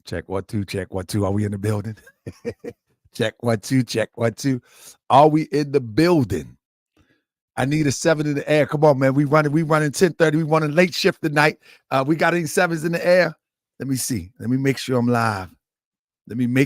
Check 1 2, check 1 2. Are we in the building? Check 1 2, check 1 2. Are we in the building? I need a 7 in the air. Come on, man. We running 10:30. We running late shift tonight. We got any 7s in the air? Let me see. Let me make sure I'm live. Family,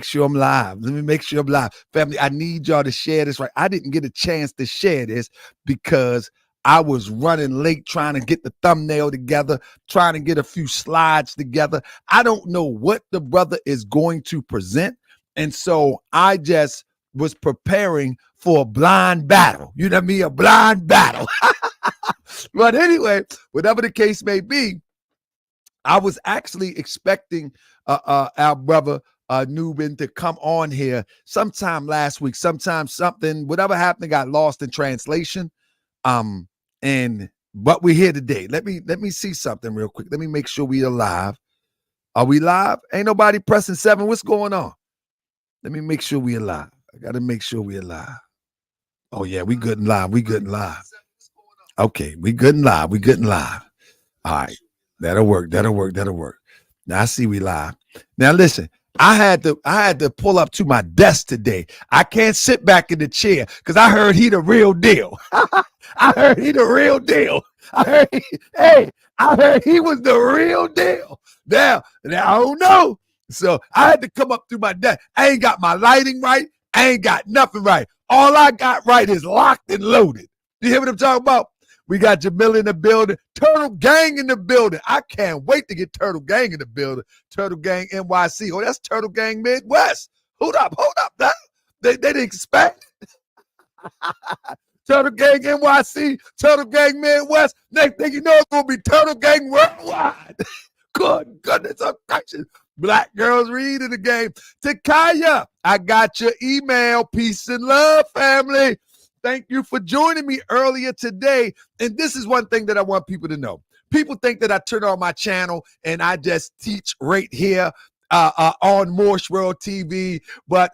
I need y'all to share this right. I didn't get a chance to share this because I was running late trying to get the thumbnail together, trying to get a few slides together. I don't know what the brother is going to present. And so I just was preparing for a blind battle. You know what I mean? A blind battle. But anyway, whatever the case may be, I was actually expecting our brother Nuben to come on here sometime last week, whatever happened, got lost in translation. But we're here today. Let me see something real quick. Let me make sure we are live. Are we live? Ain't nobody pressing 7. What's going on? Let me make sure we are live. I got to make sure we are live. Oh yeah, we good and live. Okay, we good and live. All right. That'll work. Now I see we live. Now listen, I had to pull up to my desk today. I can't sit back in the chair because I heard he the real deal. I heard he was the real deal. Now I don't know. So I had to come up through my desk. I ain't got my lighting right. I ain't got nothing right. All I got right is locked and loaded. You hear what I'm talking about? We got Jamil in the building. Turtle Gang in the building. I can't wait to get Turtle Gang in the building. Turtle Gang NYC. Oh, that's Turtle Gang Midwest. Hold up. They didn't expect it. Turtle Gang NYC. Turtle Gang Midwest. Next thing you know, it's going to be Turtle Gang Worldwide. Good goodness of gracious. Black girls reading the game. Takaya, I got your email. Peace and love, family. Thank you for joining me earlier today. And this is one thing that I want people to know. People think that I turn on my channel and I just teach right here on Morse World TV. But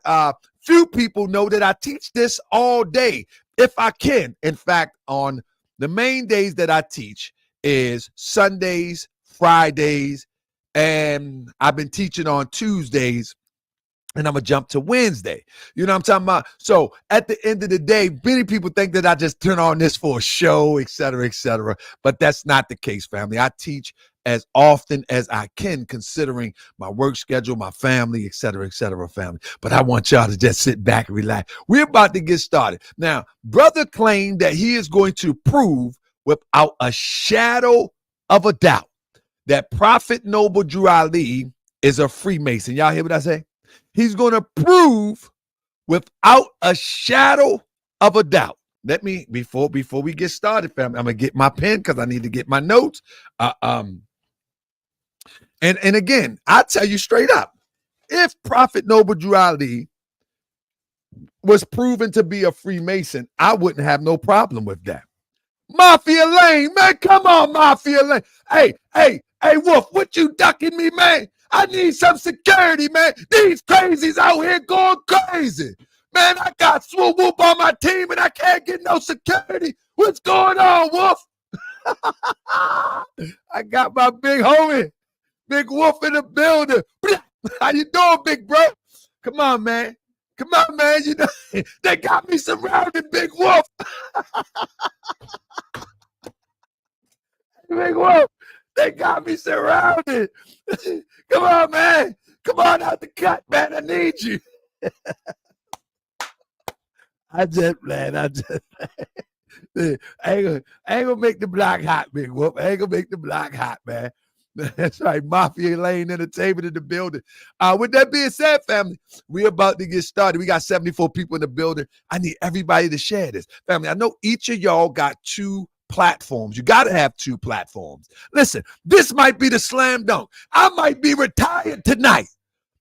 few people know that I teach this all day if I can. In fact, on the main days that I teach is Sundays, Fridays, and I've been teaching on Tuesdays. And I'm going to jump to Wednesday. You know what I'm talking about? So at the end of the day, many people think that I just turn on this for a show, et cetera, et cetera. But that's not the case, family. I teach as often as I can, considering my work schedule, my family, et cetera, family. But I want y'all to just sit back and relax. We're about to get started. Now, brother claimed that he is going to prove without a shadow of a doubt that Prophet Noble Drew Ali is a Freemason. Y'all hear what I say? He's going to prove without a shadow of a doubt. Let me, before we get started, family, I'm going to get my pen because I need to get my notes. And again, I tell you straight up, if Prophet Noble Drew Ali was proven to be a Freemason, I wouldn't have no problem with that. Mafia Lane, man, come on, Mafia Lane. Hey, Wolf, what you ducking me, man? I need some security, man. These crazies out here going crazy. Man, I got Swoop Whoop on my team and I can't get no security. What's going on, Wolf? I got my big homie, Big Wolf in the building. How you doing, big bro? Come on, man. You know, they got me surrounded, Big Wolf. Big Wolf. They got me surrounded. Come on, man. Come on out the cut, man. I need you. I ain't gonna make the block hot, Big Whoop. I ain't gonna make the block hot, man. That's right. Mafia Lane Entertainment in the building. With that being said, family, we're about to get started. We got 74 people in the building. I need everybody to share this. Family, I know each of y'all got 2 platforms. You got to have 2 platforms. Listen, this might be the slam dunk. I might be retired tonight.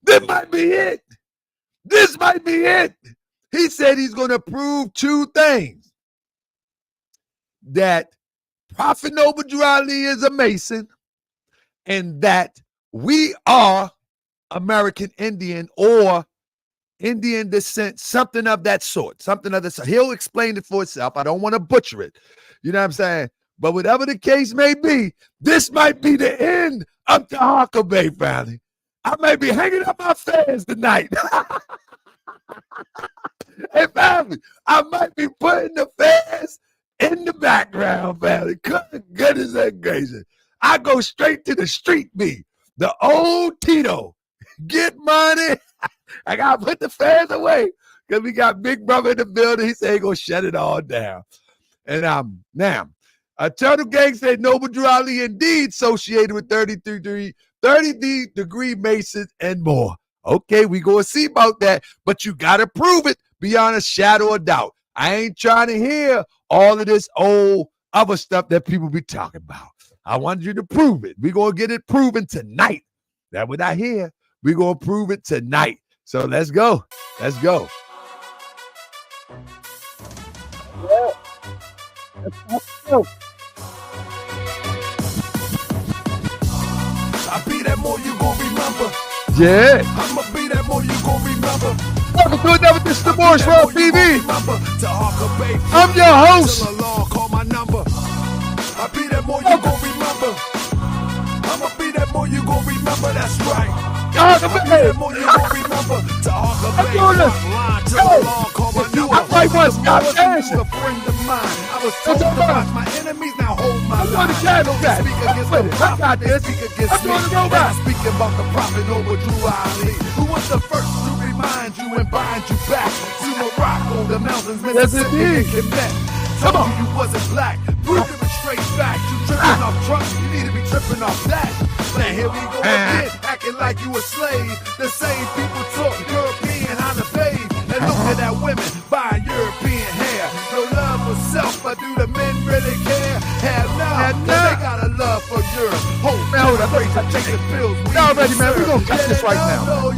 This might be it. He said he's going to prove 2 things. That Prophet Noble Drew Ali is a Mason and that we are American Indian or Indian descent, something of that sort. He'll explain it for himself. I don't want to butcher it. You know what I'm saying? But whatever the case may be, this might be the end of Taharka Bay, family. I may be hanging up my fans tonight. Hey, family, I might be putting the fans in the background, family. Goodness and gracious. I go straight to the street beat. The old Tito. Get money. I got to put the fans away because we got Big Brother in the building. He said he's going to shut it all down. And now, Turtle Gang said Noble Drew Ali indeed associated with 30 degree Masons and more. Okay, we going to see about that, but you got to prove it beyond a shadow of doubt. I ain't trying to hear all of this old other stuff that people be talking about. I want you to prove it. We're going to get it proven tonight. That's what I hear. We're going to prove it tonight. So let's go. Let's go. Yeah. Let's go. I be that more you gon' remember. Yeah. I'ma be that more you gon' remember. Welcome to another Mr. Morris World TV. I'm your host. Call my number. I be that more you gon' remember. I'ma be that more you gon' remember. That's right. I be that more you gon' remember. Taharka Bay, line to the law, call my number. I might want to stop dancing. A friend of mine. I was told to watch my enemies, now hold my line. I'm going to Speak against the prophet, I got this. speak against me. I'm speaking about the prophet over Drew Ali, who was the first to remind you and bind you back to Morocco, the mountains, Mississippi, and Quebec. Told you you wasn't black, proved it was straight fact. You tripping off trucks, you need to be tripping off that. Now here we go again, acting like you a slave. The same people talk European how to bathe. And look at that women buying European hair. No love for self, but do the men really care? Hell no, they got a love for Europe. Hold on, taking pills. Y'all ready, man? We're going to cut this right now.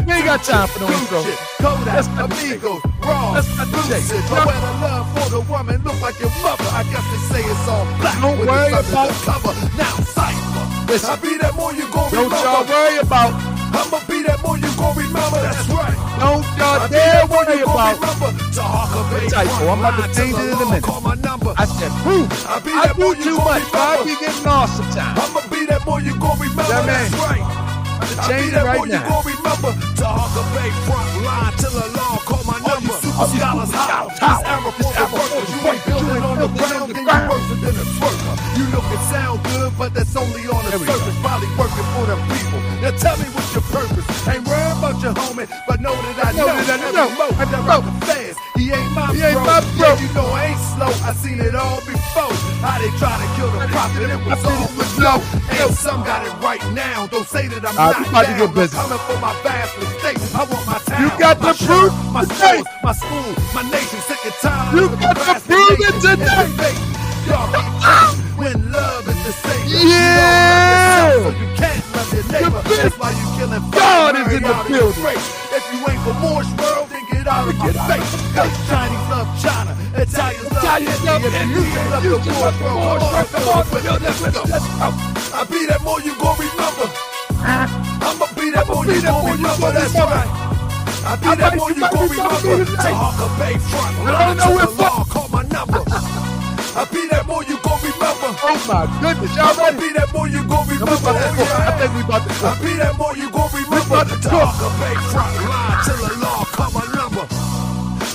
We ain't got time for no intro. Kodak, Amigos, Raw, Lucid. But when the love for the woman look like your mother, I guess they say it's all black. Don't worry about the cover. Now cypher. I be that more you gon' remember. Don't y'all worry about. I'ma be that more you gon' remember. That's right. Don't y'all dare worry about. Taharka Bay, Typo. I'm about to change it in a minute. Call my number. I said prove it. I do too much, but I be getting lost sometimes. I'ma be that more you gon' remember. Yeah, man. That's right. Change it right now. You gon' remember. Taharka Bay, front line till the law, call my number. Super scholars high. This era for the workers. You ain't building on the ground, then you worse than a twerker. You look and sound good, but that's only on the surface. Probably working for the people. Now tell me what's your purpose. Ain't worried about your homie, but know that I know. I never the fast. He ain't my bro. Yeah, you know I ain't slow. I seen it all before. How they try to kill the prophet, it was all for slow. And some got it right now. Don't say that I'm not down. I'm coming for my vast estate. I want my town. You got the proof. My stores, my school, my nation. Sick and tired. You got to prove it today. Y'all be tricked when love is the same. Yeah. So you can't love your neighbor. That's why you killing. God is in the building. If you ain't for Morris World, then get out of my face. Chinese love China, Italians love India. If you love the Morris World, come on, let's go. I be that more you gon' remember. I'ma be that more you gon' remember. That's right. I be that more you gon' remember. Taharka Bay front line to the law, call my number. I be that more you gon' remember. Oh my goodness, y'all ready? I be that more you gon' remember. I think we about to go. I be that more you gon' remember. Taharka Bay front line to the law, call my number.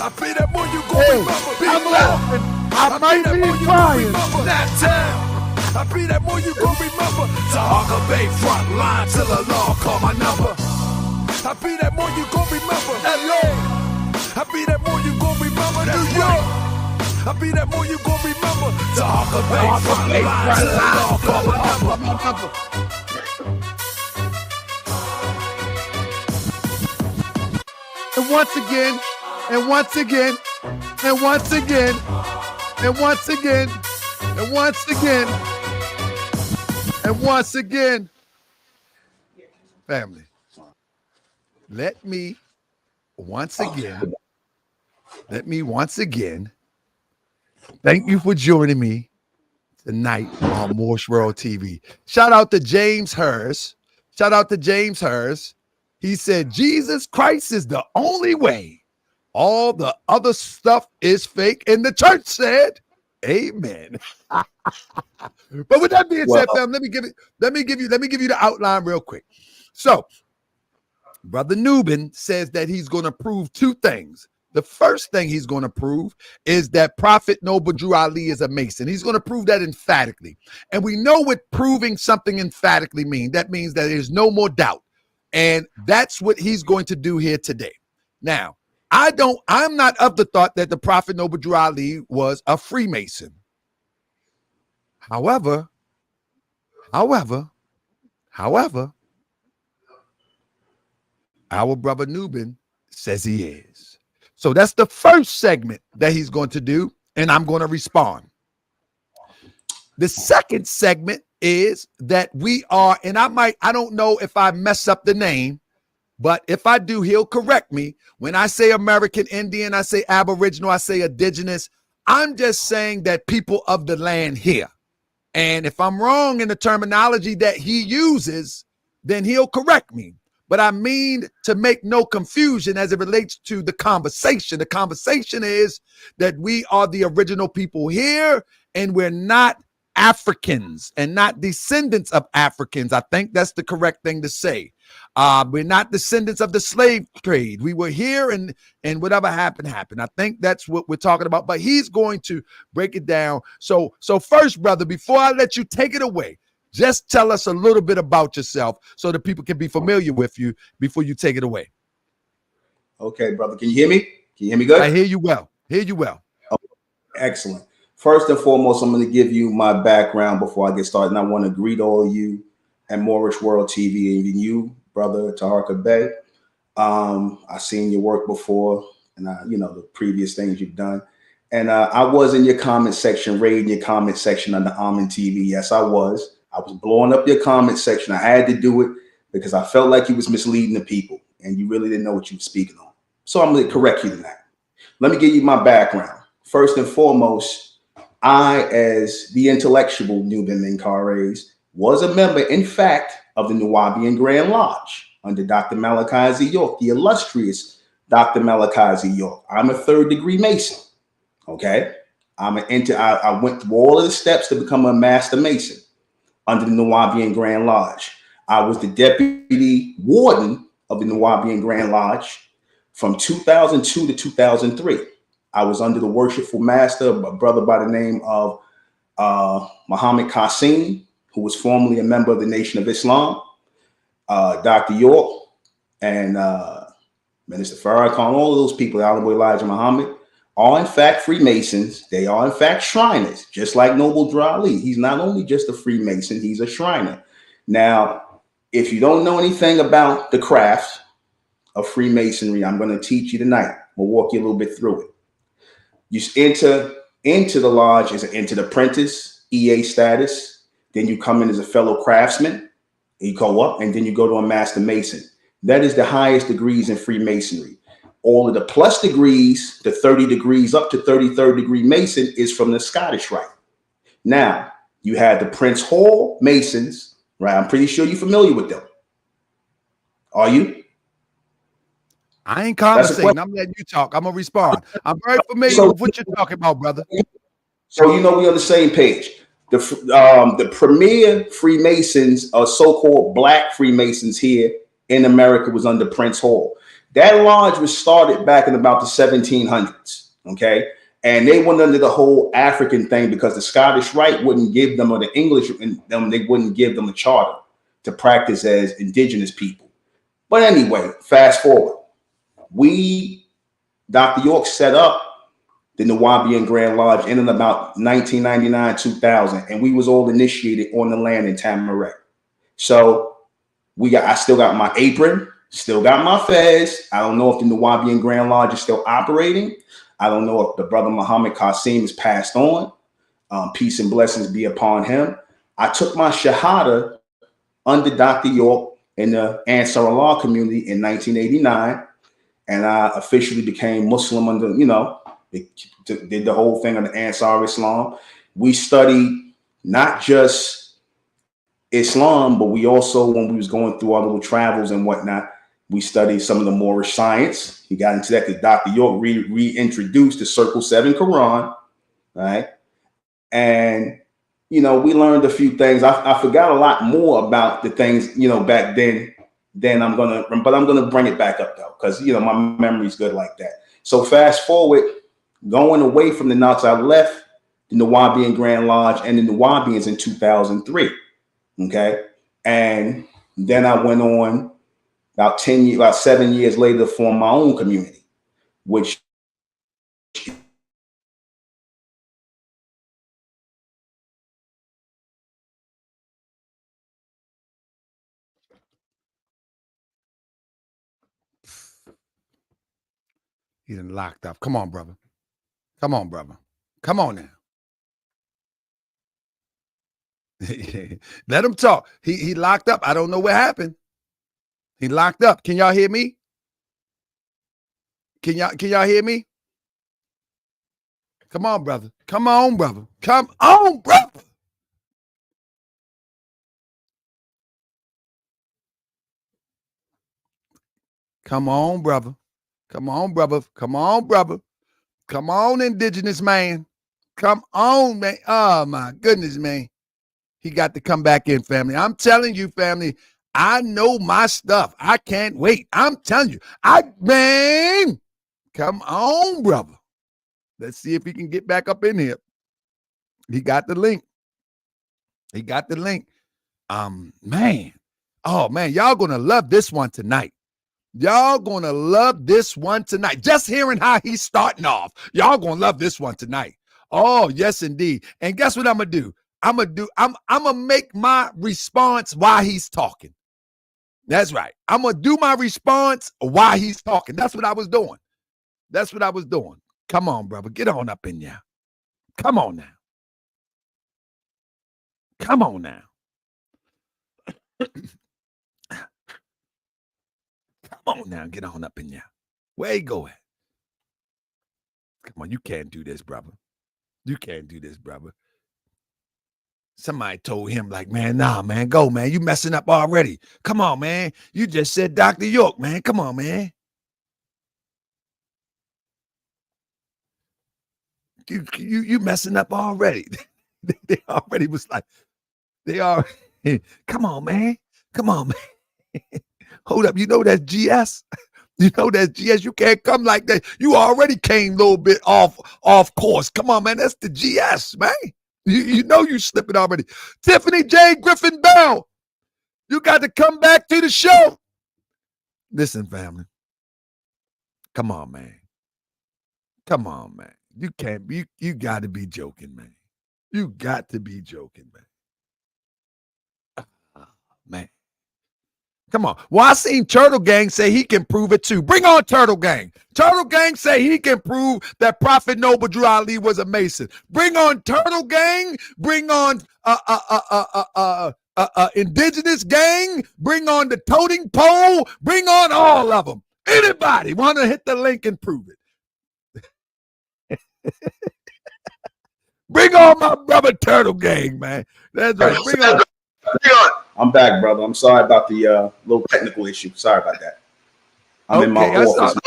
I be that more you gon' remember. I'm laughing. I might be crying. That town. I be that more you gon' remember. Taharka Bay front line to the law, call my number. I be that more you gon' remember. LA. I be that more you gon' remember. New York. I be that more you gon' remember. Taharka Bay front line to the law, call my number. And once again, and once again, and once again, and once again, and once again, and once again, family, let me once again thank you for joining me tonight on Morris World TV. Shout out to James Hurst. He said, Jesus Christ is the only way. All the other stuff is fake. And the church said, amen. But with that being said, fam, let me give you the outline real quick. So Brother Nuben says that he's going to prove two things. The first thing he's going to prove is that Prophet Noble Drew Ali is a Mason. He's going to prove that emphatically. And we know what proving something emphatically means. That means that there's no more doubt. And that's what he's going to do here today. Now, I'm not of the thought that the Prophet Noble Drew Ali was a Freemason. However, our brother Nuben says he is. So that's the first segment that he's going to do, and I'm going to respond. The second segment is that we are, and I don't know if I mess up the name, but if I do, he'll correct me. When I say American Indian, I say Aboriginal, I say indigenous. I'm just saying that people of the land here. And if I'm wrong in the terminology that he uses, then he'll correct me. But I mean to make no confusion as it relates to the conversation. The conversation is that we are the original people here, and we're not Africans and not descendants of Africans. I think that's the correct thing to say. We're not descendants of the slave trade. We were here, and whatever happened, happened. I think that's what we're talking about. But he's going to break it down. So first, brother, before I let you take it away, just tell us a little bit about yourself so that people can be familiar with you before you take it away. Okay, brother. Can you hear me? Can you hear me good? I hear you well. Hear you well. Oh, excellent. First and foremost, I'm going to give you my background before I get started. And I want to greet all of you at Moorish World TV, even you, brother Taharka Bey. I've seen your work before, and the previous things you've done. And I was in your comment section, raiding your comment section on the NUBEN TV. Yes, I was. I was blowing up your comment section. I had to do it because I felt like you was misleading the people and you really didn't know what you were speaking on. So I'm going to correct you tonight. Let me give you my background. First and foremost, I, as the intellectual NUBEN MENKARAYZZ, was a member, in fact, of the Nuwabian Grand Lodge under Dr. Malachi Z. York, the illustrious Dr. Malachi Z. York. I'm a third-degree Mason, okay? I went through all of the steps to become a Master Mason under the Nuwabian Grand Lodge. I was the deputy warden of the Nuwabian Grand Lodge from 2002 to 2003. I was under the worshipful master, a brother by the name of Muhammad Qasim, who was formerly a member of the Nation of Islam, Dr. York, and Minister Farrakhan. All of those people, Honorable Elijah Muhammad, are in fact Freemasons. They are in fact Shriners, just like Noble Drew Ali. He's not only just a Freemason, he's a Shriner. Now, if you don't know anything about the craft of Freemasonry, I'm going to teach you tonight. We'll walk you a little bit through it. You enter into the lodge as an entered apprentice, EA status. Then you come in as a fellow craftsman. You go up, and then you go to a Master Mason. That is the highest degrees in Freemasonry. All of the plus degrees, the 30 degrees up to 33rd degree Mason, is from the Scottish Rite. Now, you had the Prince Hall Masons, right? I'm pretty sure you're familiar with them. Are you? I ain't conversating. I'm letting you talk. I'm going to respond. I'm very familiar with what you're talking about, brother. So we're on the same page. The premier Freemasons, or so-called Black Freemasons here in America, was under Prince Hall. That lodge was started back in about the 1700s, okay? And they went under the whole African thing because the Scottish Rite wouldn't give them, or the English, they wouldn't give them a charter to practice as indigenous people. But anyway, fast forward. Dr. York set up the Nuwabian Grand Lodge in and about 1999, 2000, and we was all initiated on the land in Tamaret. So I still got my apron, still got my fez. I don't know if the Nuwabian Grand Lodge is still operating. I don't know if the brother Muhammad Qasim is passed on. Peace and blessings be upon him. I took my Shahada under Dr. York in the Ansar Allah community in 1989, and I officially became Muslim under, did the whole thing under Ansar Islam. We studied not just Islam, but we also, when we was going through our little travels and whatnot, we studied some of the Moorish science. He got into that because Dr. York reintroduced the Circle 7 Quran, right? And, we learned a few things. I forgot a lot more about the things, back then then I'm gonna bring it back up though, because you know my memory's good like that. So fast forward, going away from the Knots, I left the Nuwabian Grand Lodge and the Nuwabians in 2003. Okay, and then I went on about 7 years later to form my own community, which He done locked up. Come on, brother. Come on, brother. Come on now. Let him talk. He locked up. I don't know what happened. He locked up. Can y'all hear me? Can y'all hear me? Come on, brother. Come on, brother. Come on, brother. Come on, brother. Come on, brother. Come on, brother. Come on, indigenous man. Come on, man. Oh, my goodness, man. He got to come back in, family. I'm telling you, family, I know my stuff. I can't wait. I'm telling you. Man, come on, brother. Let's see if he can get back up in here. He got the link. He got the link. Man. Oh, man, y'all going to love this one tonight. Y'all going to love this one tonight. Just hearing how he's starting off. Y'all going to love this one tonight. Oh, yes, indeed. And guess what I'm going to do? I'm going to make my response while he's talking. That's right. I'm going to do my response while he's talking. That's what I was doing. That's what I was doing. Come on, brother. Get on up in there. Come on now. Come on now. Come on now. Get on up in there. Where you going? Come on. You can't do this, brother. You can't do this, brother. Somebody told him, like, man, nah, man, go, man. You messing up already. Come on, man. You just said Dr. York, man. Come on, man. You messing up already. They already was like, they are. Come on, man. Come on, man. Hold up. You know that's GS. You know that's GS. You can't come like that. You already came a little bit off course. Come on, man. That's the GS, man. You know you slipping already. Tiffany J. Griffin Bell, you got to come back to the show. Listen, family. Come on, man. Come on, man. You can't be, you got to be joking, man. You got to be joking, man. Oh, man. Come on. Well, I seen Turtle Gang say he can prove it too. Bring on Turtle Gang. Turtle Gang say he can prove that Prophet Noble Drew Ali was a Mason. Bring on Turtle Gang. Bring on Indigenous Gang. Bring on the Toting Pole. Bring on all of them. Anybody want to hit the link and prove it? Bring on my brother Turtle Gang, man. That's right. Bring on. I'm back, brother. I'm sorry about the little technical issue. Sorry about that. I'm in my office.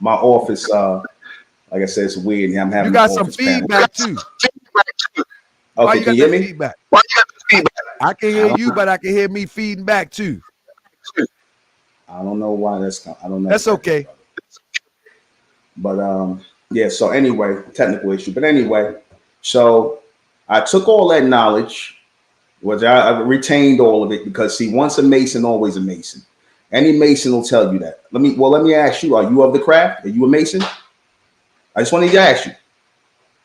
My office, like I said, it's weird. I'm having. You got some feedback too. Okay, can you hear me? Feedback? I can hear you, but I can hear me feeding back too. I don't know why that's. I don't know. That's okay. But yeah. So anyway, technical issue. But anyway, so I took all that knowledge. Which I retained all of it because see, once a Mason, always a Mason. Any Mason will tell you that. Let me ask you: are you of the craft? Are you a Mason? I just wanted to ask you.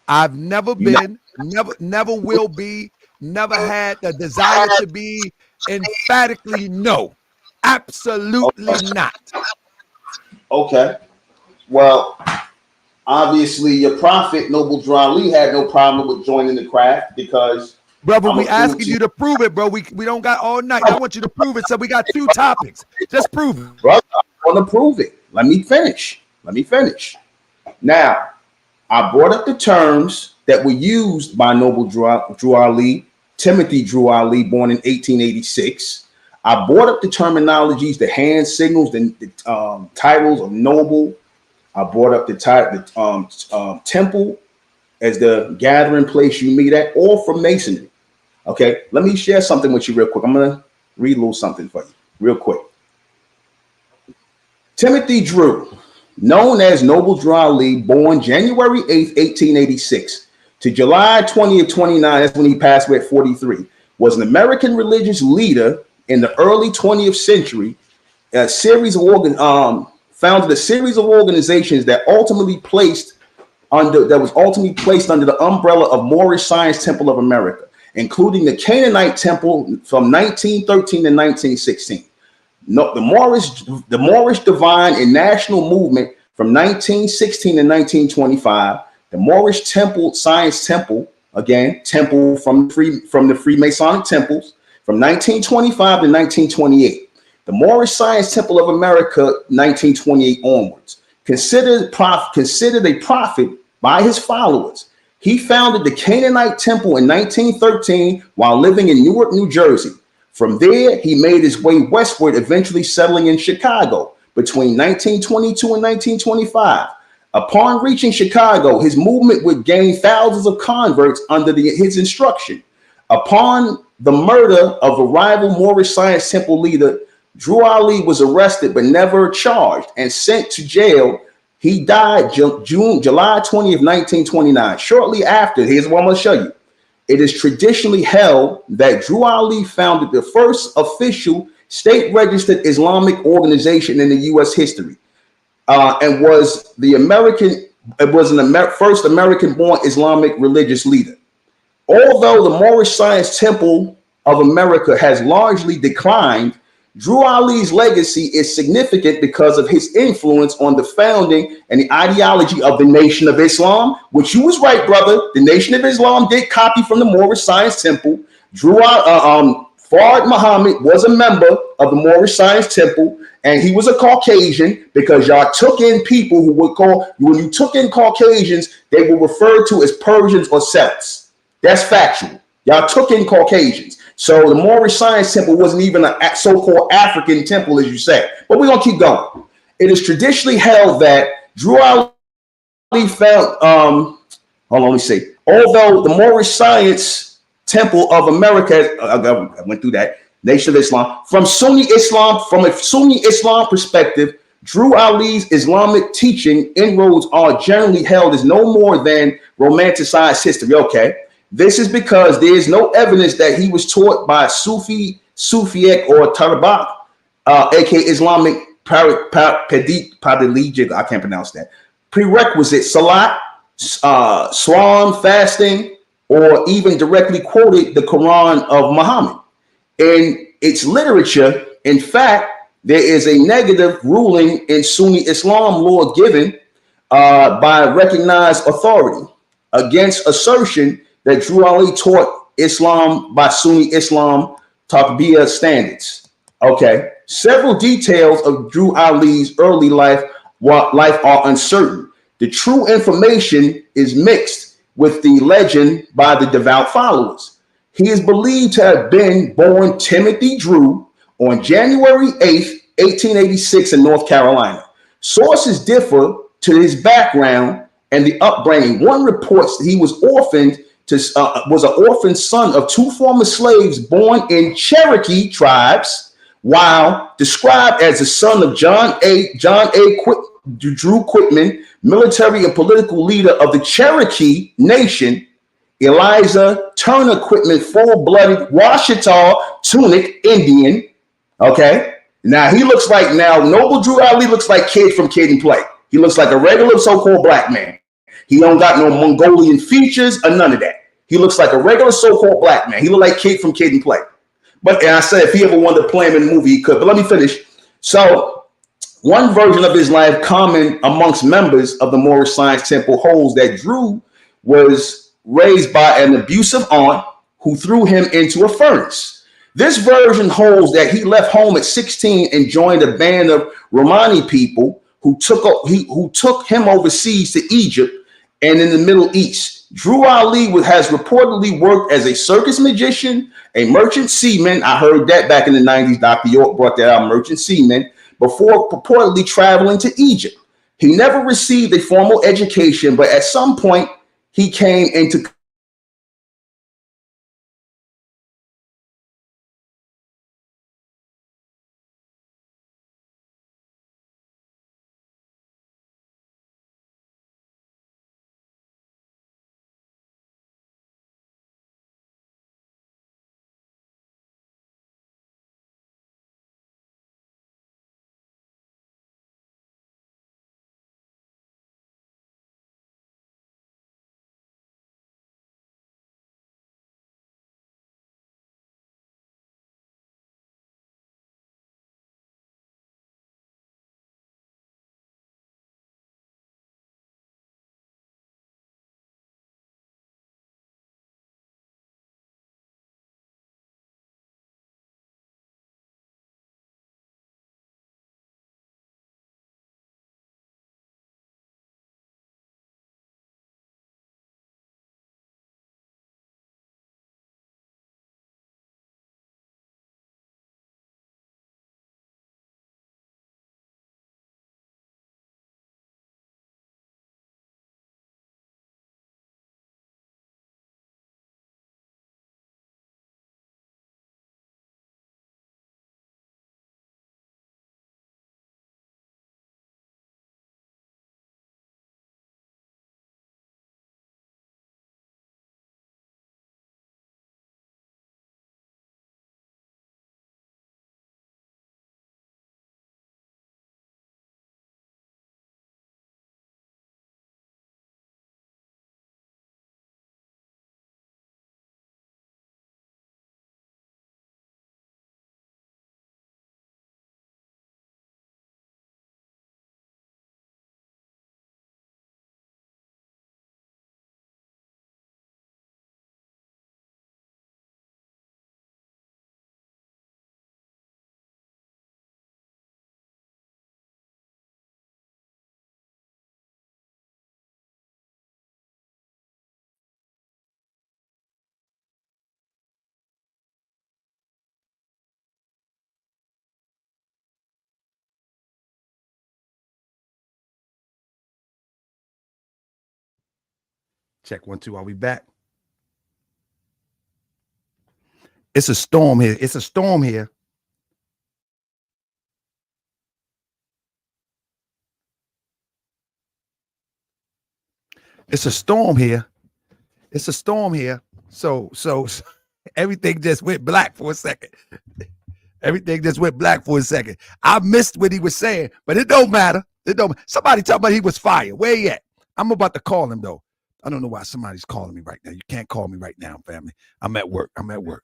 I've never been, never will be, never had the desire to be. Emphatically, no, absolutely not. Okay. Well, obviously, your prophet Noble Drew Ali had no problem with joining the craft because. Brother, we asking you to prove it, bro. We don't got all night. I want you to prove it. So we got 2 topics. Just prove it. Brother, I want to prove it. Let me finish. Now, I brought up the terms that were used by Noble Drew Ali, Timothy Drew Ali, born in 1886. I brought up the terminologies, the hand signals, the titles of noble. I brought up the temple as the gathering place you meet at, all from Masonry. Okay, let me share something with you real quick. I'm going to read a little something for you. real quick. Timothy Drew, known as Noble Drew Ali, born January 8th, 1886 to July 20th, 29, that's when he passed away at 43, was an American religious leader in the early 20th century, founded a series of organizations that was ultimately placed under the umbrella of Moorish Science Temple of America, including the Canaanite Temple from 1913 to 1916. No, the Moorish Divine and National Movement from 1916 to 1925, the Moorish Temple Science Temple, again, temple from the Freemasonic temples from 1925 to 1928, the Moorish Science Temple of America 1928 onwards, considered a prophet by his followers. He founded the Canaanite Temple in 1913 while living in Newark, New Jersey. From there, he made his way westward, eventually settling in Chicago between 1922 and 1925. Upon reaching Chicago, his movement would gain thousands of converts under his instruction. Upon the murder of a rival Moorish Science Temple leader, Drew Ali was arrested but never charged and sent to jail. He died July 20th, 1929. Shortly after, here's what I'm going to show you. It is traditionally held that Drew Ali founded the first official state-registered Islamic organization in the U.S. history, and was first American-born Islamic religious leader. Although the Moorish Science Temple of America has largely declined, Drew Ali's legacy is significant because of his influence on the founding and the ideology of the Nation of Islam, which you was right, brother. The Nation of Islam did copy from the Moorish Science Temple. Fard Muhammad was a member of the Moorish Science Temple, and he was a Caucasian because y'all took in people who would when you took in Caucasians, they were referred to as Persians or Celts. That's factual. Y'all took in Caucasians. So the Moorish Science Temple wasn't even a so-called African temple, as you say. But we're going to keep going. It is traditionally held that Drew Ali found, hold on, let me see. Although the Moorish Science Temple of America, I went through that, Nation of Islam, from a Sunni Islam perspective, Drew Ali's Islamic teaching inroads are generally held as no more than romanticized history. Okay. This is because there is no evidence that he was taught by Sufic or Tarbak, aka Islamic Padiligic, I can't pronounce that, prerequisite, salat, swam, fasting, or even directly quoted the Quran of Muhammad. In its literature, in fact, there is a negative ruling in Sunni Islam law given by recognized authority against assertion that Drew Ali taught Islam by Sunni Islam Tarbiyah standards. Okay. Several details of Drew Ali's early life are uncertain. The true information is mixed with the legend by the devout followers. He is believed to have been born Timothy Drew on January 8th, 1886 in North Carolina. Sources differ to his background and the upbringing. One reports that he was an orphan son of two former slaves born in Cherokee tribes, while described as the son of Drew Quitman, military and political leader of the Cherokee Nation, Eliza Turner Quitman, full-blooded Washita tunic Indian. Okay, now Noble Drew Ali looks like Kid from Kid and Play. He looks like a regular so-called black man. He don't got no Mongolian features or none of that. He looks like a regular so-called black man. He look like Kid from Kid and Play. And I said if he ever wanted to play him in the movie, he could. But let me finish. So one version of his life common amongst members of the Moorish Science Temple holds that Drew was raised by an abusive aunt who threw him into a furnace. This version holds that he left home at 16 and joined a band of Romani people who took him overseas to Egypt and in the Middle East. Drew Ali has reportedly worked as a circus magician, a merchant seaman. I heard that back in the 90s. Dr. York brought that out, merchant seaman, before purportedly traveling to Egypt. He never received a formal education, but at some point he came into Check 1 2. Are we back? It's a storm here. It's a storm here. It's a storm here. It's a storm here. So everything just went black for a second. Everything just went black for a second. I missed what he was saying, but it don't matter. It don't. Somebody talking about he was fired. Where he at? I'm about to call him though. I don't know why somebody's calling me right now. You can't call me right now, family. I'm at work. I'm at work.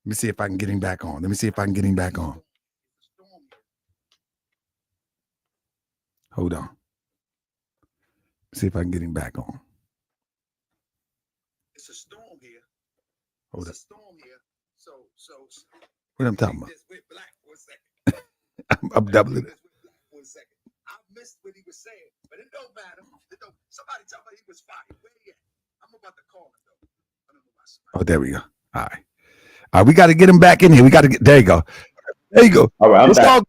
Let me see if I can get him back on. Let me see if I can get him back on. Hold on. See if I can get him back on. It's a storm here. Hold it's a storm here. So what I'm talking about? Went black for a second. I'm doubling it. For a second. I missed what he was saying, but it don't matter. It don't. Somebody tell me he was fired. Where he at? I'm about to call him though. I don't know why somebody. Oh, there we go. All right. We got to get him back in here. We got to get. There you go. There you go. All right, I'm it's back. All,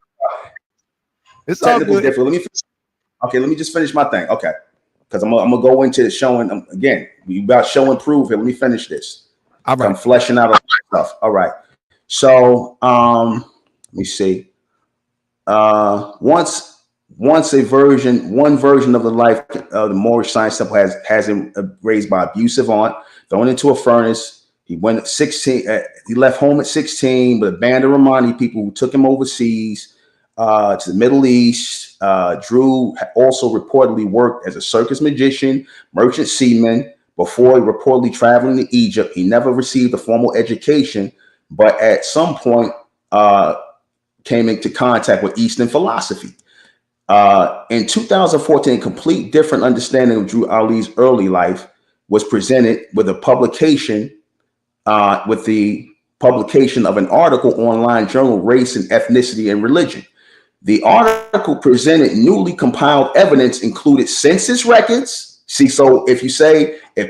it's technical all good. Let me. Okay, let me just finish my thing. Okay, because I'm gonna go into showing again. We about show and prove here. Let me finish this. All right. I'm fleshing out all stuff. All right. So let me see. Once one version of the life of the Moorish science temple has him raised by abusive aunt, thrown into a furnace. He went at 16. He left home at 16 with a band of Romani people who took him overseas to the Middle East. Drew also reportedly worked as a circus magician, merchant seaman before reportedly traveling to Egypt. He never received a formal education, but at some point came into contact with Eastern philosophy. In 2014, a complete different understanding of Drew Ali's early life was presented with a publication, with the publication of an article online journal, Race and Ethnicity and Religion. The article presented newly compiled evidence, included census records. See, so if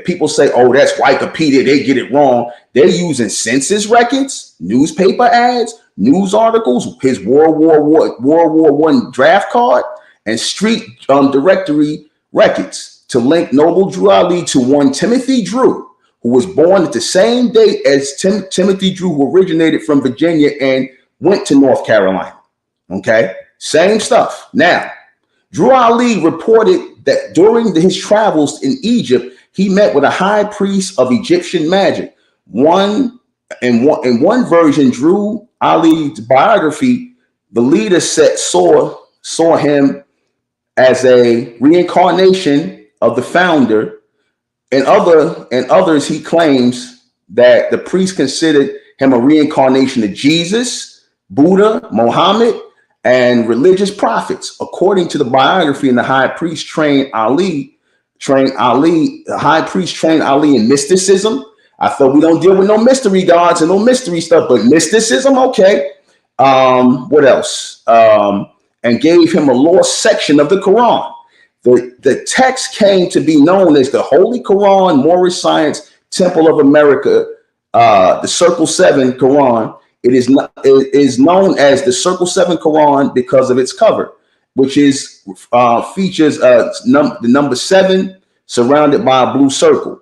people say, oh, that's Wikipedia, they get it wrong. They're using census records, newspaper ads, news articles, his World War I draft card, and street directory records to link Noble Drew Ali to one Timothy Drew, who was born at the same date as Timothy Drew, who originated from Virginia and went to North Carolina. Okay, same stuff. Now, Drew Ali reported that during his travels in Egypt, he met with a high priest of Egyptian magic. In one version, Drew Ali's biography, the leader saw him as a reincarnation of the founder. In others, he claims that the priest considered him a reincarnation of Jesus, Buddha, Muhammad, and religious prophets. According to the biography, the high priest trained Ali in mysticism. I thought we don't deal with no mystery gods and no mystery stuff, but mysticism, okay. What else? And gave him a lost section of the Quran. The text came to be known as the Holy Quran, Moorish Science Temple of America, the Circle 7 Quran. It is known as the Circle 7 Quran because of its cover, which features the number 7 surrounded by a blue circle.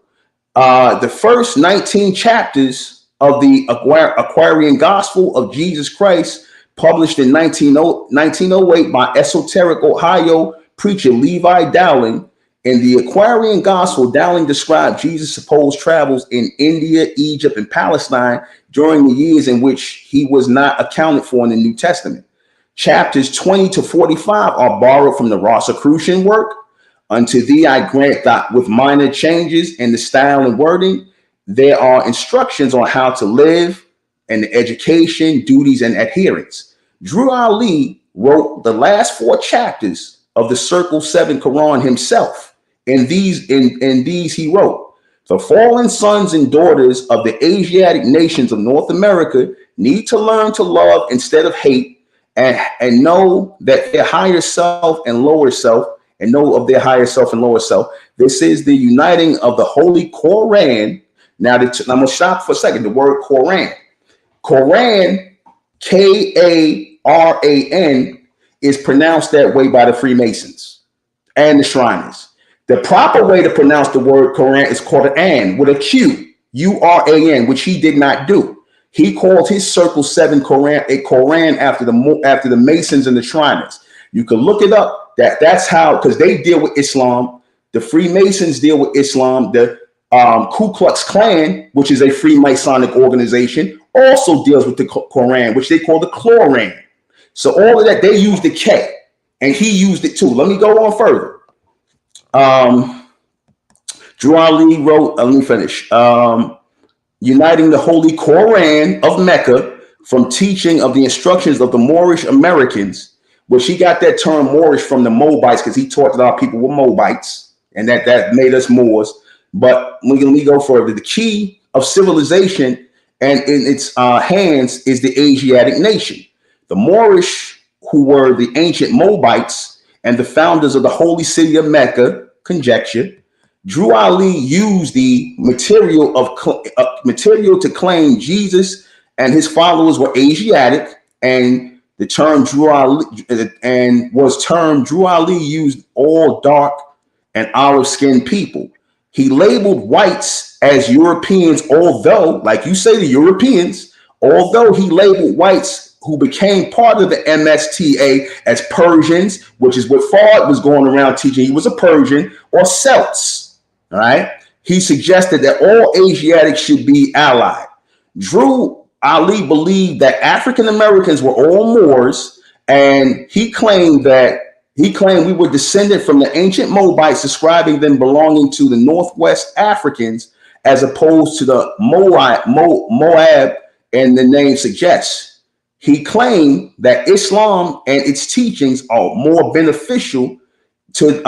The first 19 chapters of the Aquarian Gospel of Jesus Christ, published in 1908 by esoteric Ohio preacher Levi Dowling. In the Aquarian Gospel, Dowling described Jesus' supposed travels in India, Egypt, and Palestine during the years in which he was not accounted for in the New Testament. Chapters 20 to 45 are borrowed from the Rosicrucian work. Unto thee I grant that with minor changes in the style and wording, there are instructions on how to live and the education, duties, and adherence. Drew Ali wrote the last 4 chapters of the Circle 7 Quran himself. In these he wrote, the fallen sons and daughters of the Asiatic nations of North America need to learn to love instead of hate, and know that their higher self and lower self, and know of their higher self and lower self. This is the uniting of the Holy Quran. Now, I'm going to stop for a second. The word Quran. Quran, K-A-R-A-N, is pronounced that way by the Freemasons and the Shriners. The proper way to pronounce the word Quran is called an with a Q, U-R-A-N, which he did not do. He called his circle 7 Quran a Quran after the Masons and the Shriners. You can look it up. That's how, because they deal with Islam. The Freemasons deal with Islam. The Ku Klux Klan, which is a Freemasonic organization, also deals with the Quran, which they call the Cloran. So all of that, they use the K, and he used it too. Let me go on further. Drew Ali wrote, let me finish. Uniting the Holy Quran of Mecca from teaching of the instructions of the Moorish Americans, which he got that term Moorish from the Moabites, because he taught that our people were Moabites, and that made us Moors. But let me go further. The key of civilization and in its hands is the Asiatic nation. The Moorish, who were the ancient Moabites and the founders of the holy city of Mecca, conjecture, Drew Ali used the material to claim Jesus and his followers were Asiatic, and the term Drew Ali Drew Ali used all dark and olive-skinned people. He labeled whites as Europeans, although, like you say, the Europeans, although he labeled whites who became part of the MSTA as Persians, which is what Fard was going around teaching. He was a Persian, or Celts. All right. He suggested that all Asiatics should be allied. Drew Ali believed that African Americans were all Moors, and he claimed we were descended from the ancient Moabites, describing them belonging to the Northwest Africans, as opposed to the Moab, and the name suggests. He claimed that Islam and its teachings are more beneficial to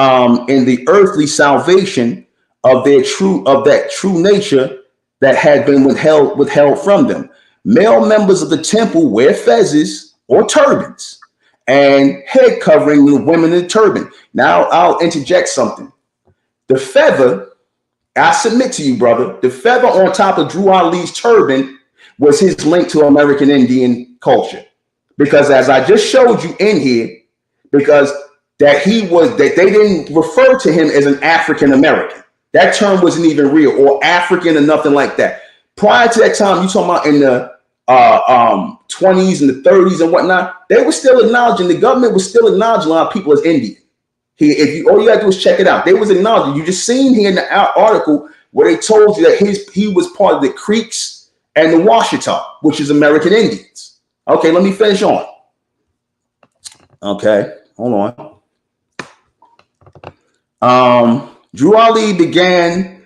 in the earthly salvation of that true nature that had been withheld from them. Male members of the temple wear fezzes or turbans, and head covering the women in the turban. Now I'll interject something. The feather, I submit to you, brother, the feather on top of Drew Ali's turban was his link to American Indian culture. Because as I just showed you in here, because that they didn't refer to him as an African American. That term wasn't even real, or African or nothing like that. Prior to that time, you talking about in the 20s and the 30s and whatnot, they were still acknowledging, the government was still acknowledging a lot of people as Indian. All you gotta do is check it out. They was acknowledging. You just seen here in the article where they told you that he was part of the Creeks and the Washita, which is American Indians. Okay, let me finish on. Okay, hold on. Drew Ali began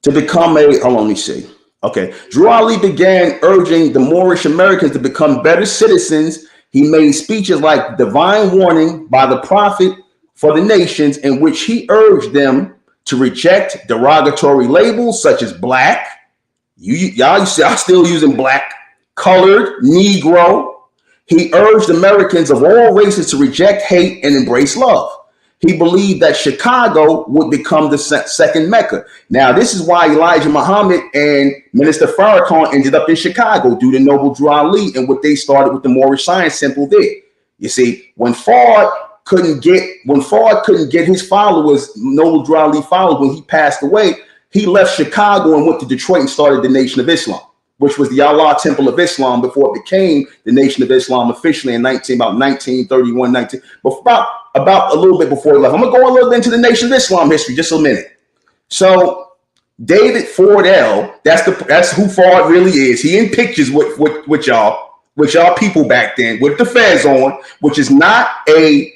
to become Drew Ali began urging the Moorish Americans to become better citizens. He made speeches like Divine Warning by the Prophet for the Nations, in which he urged them to reject derogatory labels such as black. Y'all still using black, colored, Negro. He urged Americans of all races to reject hate and embrace love. He believed that Chicago would become the second Mecca. Now, this is why Elijah Muhammad and Minister Farrakhan ended up in Chicago due to Noble Drew Ali and what they started with the Moorish Science Temple there. You see, when Fard couldn't get his followers, Noble Drew Ali followers, when he passed away, he left Chicago and went to Detroit and started the Nation of Islam, which was the Allah Temple of Islam before it became the Nation of Islam officially in about 1931, about a little bit before he left. I'm going to go a little bit into the Nation of Islam history, just a minute. So David Fordell, that's who Fard really is. He in pictures with y'all people back then with the fez on, which is not a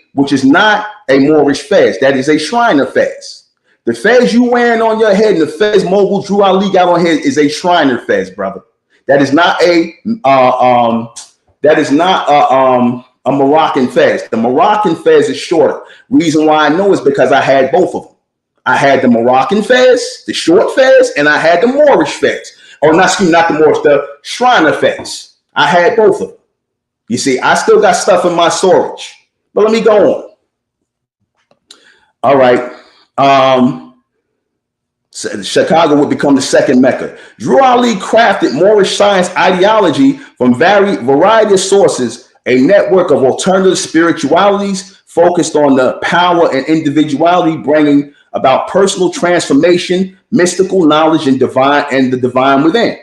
Moorish fez. That is a Shriner fez. The fez you wearing on your head and the fez Noble Drew Ali got on head is a Shriner fez, brother. That is not a Moroccan fez. The Moroccan fez is shorter. Reason why I know is because I had both of them. I had the Moroccan fez, the short fez, and I had the Moorish fez. Or not the Moorish, the Shriner fez. I had both of them. You see, I still got stuff in my storage. But let me go on. All right. Chicago would become the second Mecca. Drew Ali crafted Moorish science ideology from variety of sources, a network of alternative spiritualities focused on the power and individuality, bringing about personal transformation, mystical knowledge, and the divine within.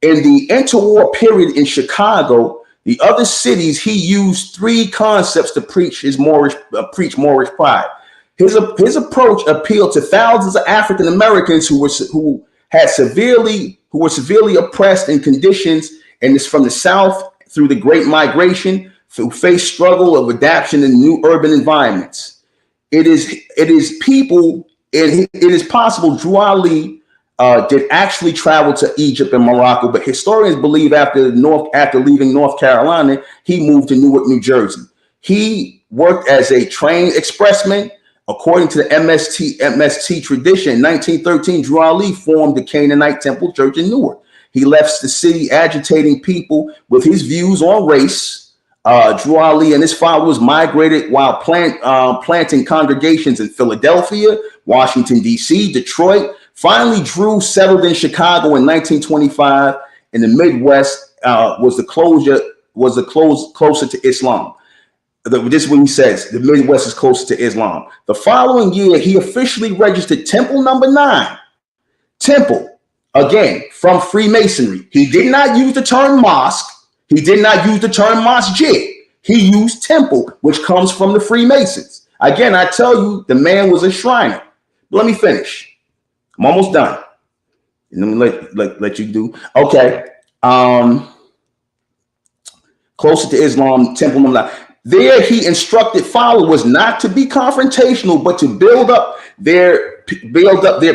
In the interwar period in Chicago, the other cities, he used 3 concepts to preach his Moorish pride. His approach appealed to thousands of African Americans who were severely oppressed in conditions, and it's from the South through the Great Migration, who faced struggle of adaptation in new urban environments. It is possible Drew Ali did actually travel to Egypt and Morocco, but historians believe after leaving North Carolina, he moved to Newark, New Jersey. He worked as a train expressman. According to the MST tradition, in 1913, Drew Ali formed the Canaanite Temple Church in Newark. He left the city agitating people with his views on race. Drew Ali and his followers migrated while planting congregations in Philadelphia, Washington, D.C., Detroit. Finally, Drew settled in Chicago in 1925, and the Midwest was closer to Islam. This is what he says: the Midwest is closer to Islam. The following year, he officially registered Temple number 9. Temple, again, from Freemasonry. He did not use the term mosque. He did not use the term masjid. He used temple, which comes from the Freemasons. Again, I tell you, the man was a Shriner. Let me finish. I'm almost done. Let me let you do. Okay. Closer to Islam, Temple number 9. There, he instructed followers not to be confrontational, but to build up their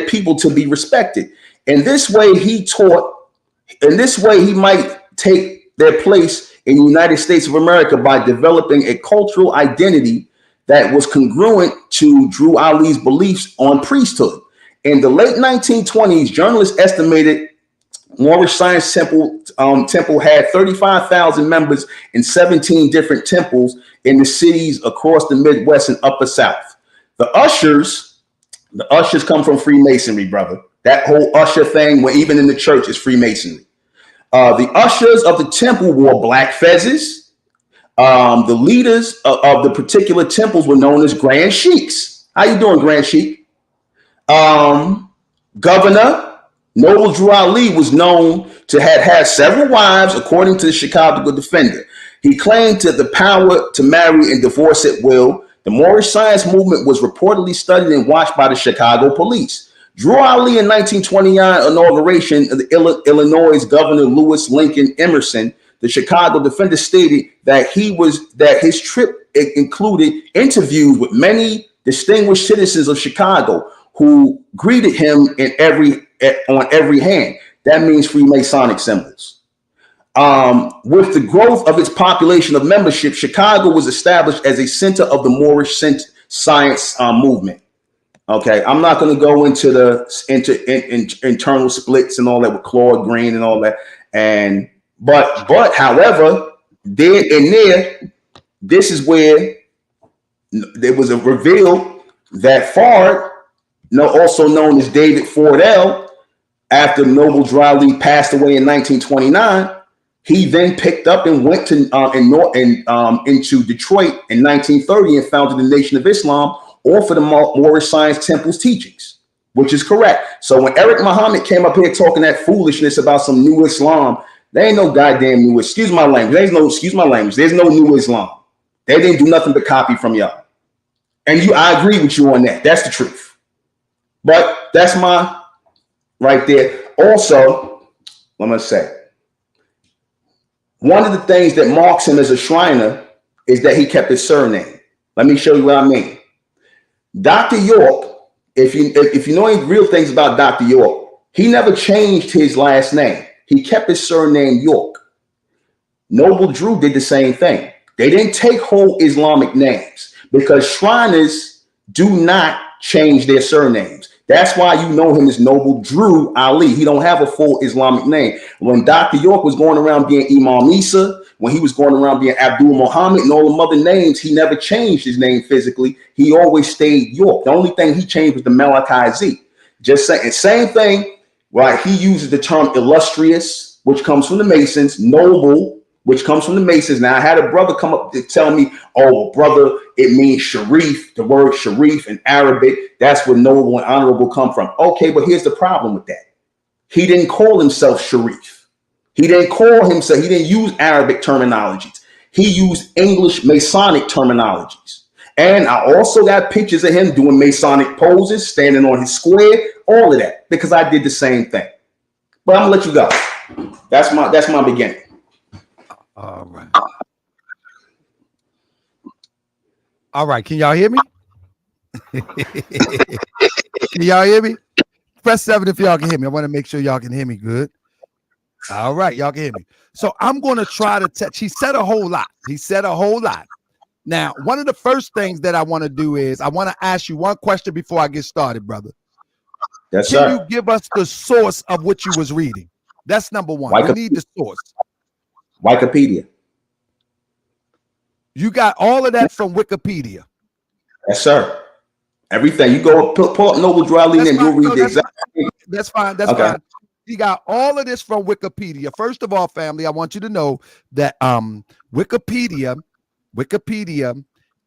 people to be respected. In this way, he taught. In this way, he might take their place in the United States of America by developing a cultural identity that was congruent to Drew Ali's beliefs on priesthood. In the late 1920s, journalists estimated Moorish Science Temple had 35,000 members in 17 different temples in the cities across the Midwest and Upper South. The ushers come from Freemasonry, brother. That whole usher thing, where even in the church, is Freemasonry. The ushers of the temple wore black fezzes. The leaders of the particular temples were known as Grand Sheiks. How you doing, Grand Sheik? Governor Noble Drew Ali was known to have had several wives, according to the Chicago Defender. He claimed to the power to marry and divorce at will. The Moorish Science movement was reportedly studied and watched by the Chicago police. Drew Ali in 1929 inauguration of the Illinois Governor Lewis Lincoln Emerson, the Chicago Defender stated that his trip included interviews with many distinguished citizens of Chicago who greeted him on every hand. That means Freemasonic symbols. With the growth of its population of membership, Chicago was established as a center of the Moorish science movement. Okay, I'm not going to go into the internal splits and all that with Claude Green and all that. But however, this is where there was a reveal that Fard, also known as David Fordell, after Noble Drew Ali passed away in 1929, he then picked up and went to into Detroit in 1930 and founded the Nation of Islam, all for the Moorish Science Temple's teachings, which is correct. So when Eric Muhammad came up here talking that foolishness about some new Islam, there ain't no goddamn new. Excuse my language. There's no new Islam. They didn't do nothing but copy from y'all. And I agree with you on that. That's the truth. But that's my right there. Also, let me say, one of the things that marks him as a Shriner is that he kept his surname. Let me show you what I mean. Dr. York, if you know any real things about Dr. York, he never changed his last name. He kept his surname York. Noble Drew did the same thing. They didn't take whole Islamic names because Shriners do not change their surnames. That's why you know him as Noble Drew Ali. He don't have a full Islamic name. When Dr. York was going around being Imam Isa, when he was going around being Abdul Muhammad and all the other names, he never changed his name physically. He always stayed York. The only thing he changed was the Malachi Z. Just saying, same thing, right? He uses the term illustrious, which comes from the Masons, noble, which comes from the Masons. Now, I had a brother come up to tell me, oh, brother, it means Sharif. The word Sharif in Arabic, that's where noble and honorable come from. Okay, but here's the problem with that. He didn't call himself Sharif. He didn't use Arabic terminologies. He used English Masonic terminologies. And I also got pictures of him doing Masonic poses, standing on his square, all of that, because I did the same thing. But I'm gonna let you go. That's my beginning. All right. All right. Can y'all hear me? Can y'all hear me? Press 7 if y'all can hear me. I want to make sure y'all can hear me good. All right, y'all can hear me. So I'm going to try to touch. He said a whole lot. Now, one of the first things that I want to do is I want to ask you one question before I get started, brother. Yes, Can sir. you give us the source of what you was reading? That's number one. We need the source. Wikipedia. You got all of that from Wikipedia. Yes, sir. Everything. You go pull up Noble Dryly and you'll read the exact. That's fine. That's Okay. fine. You got all of this from Wikipedia. First of all, family, I want you to know that Wikipedia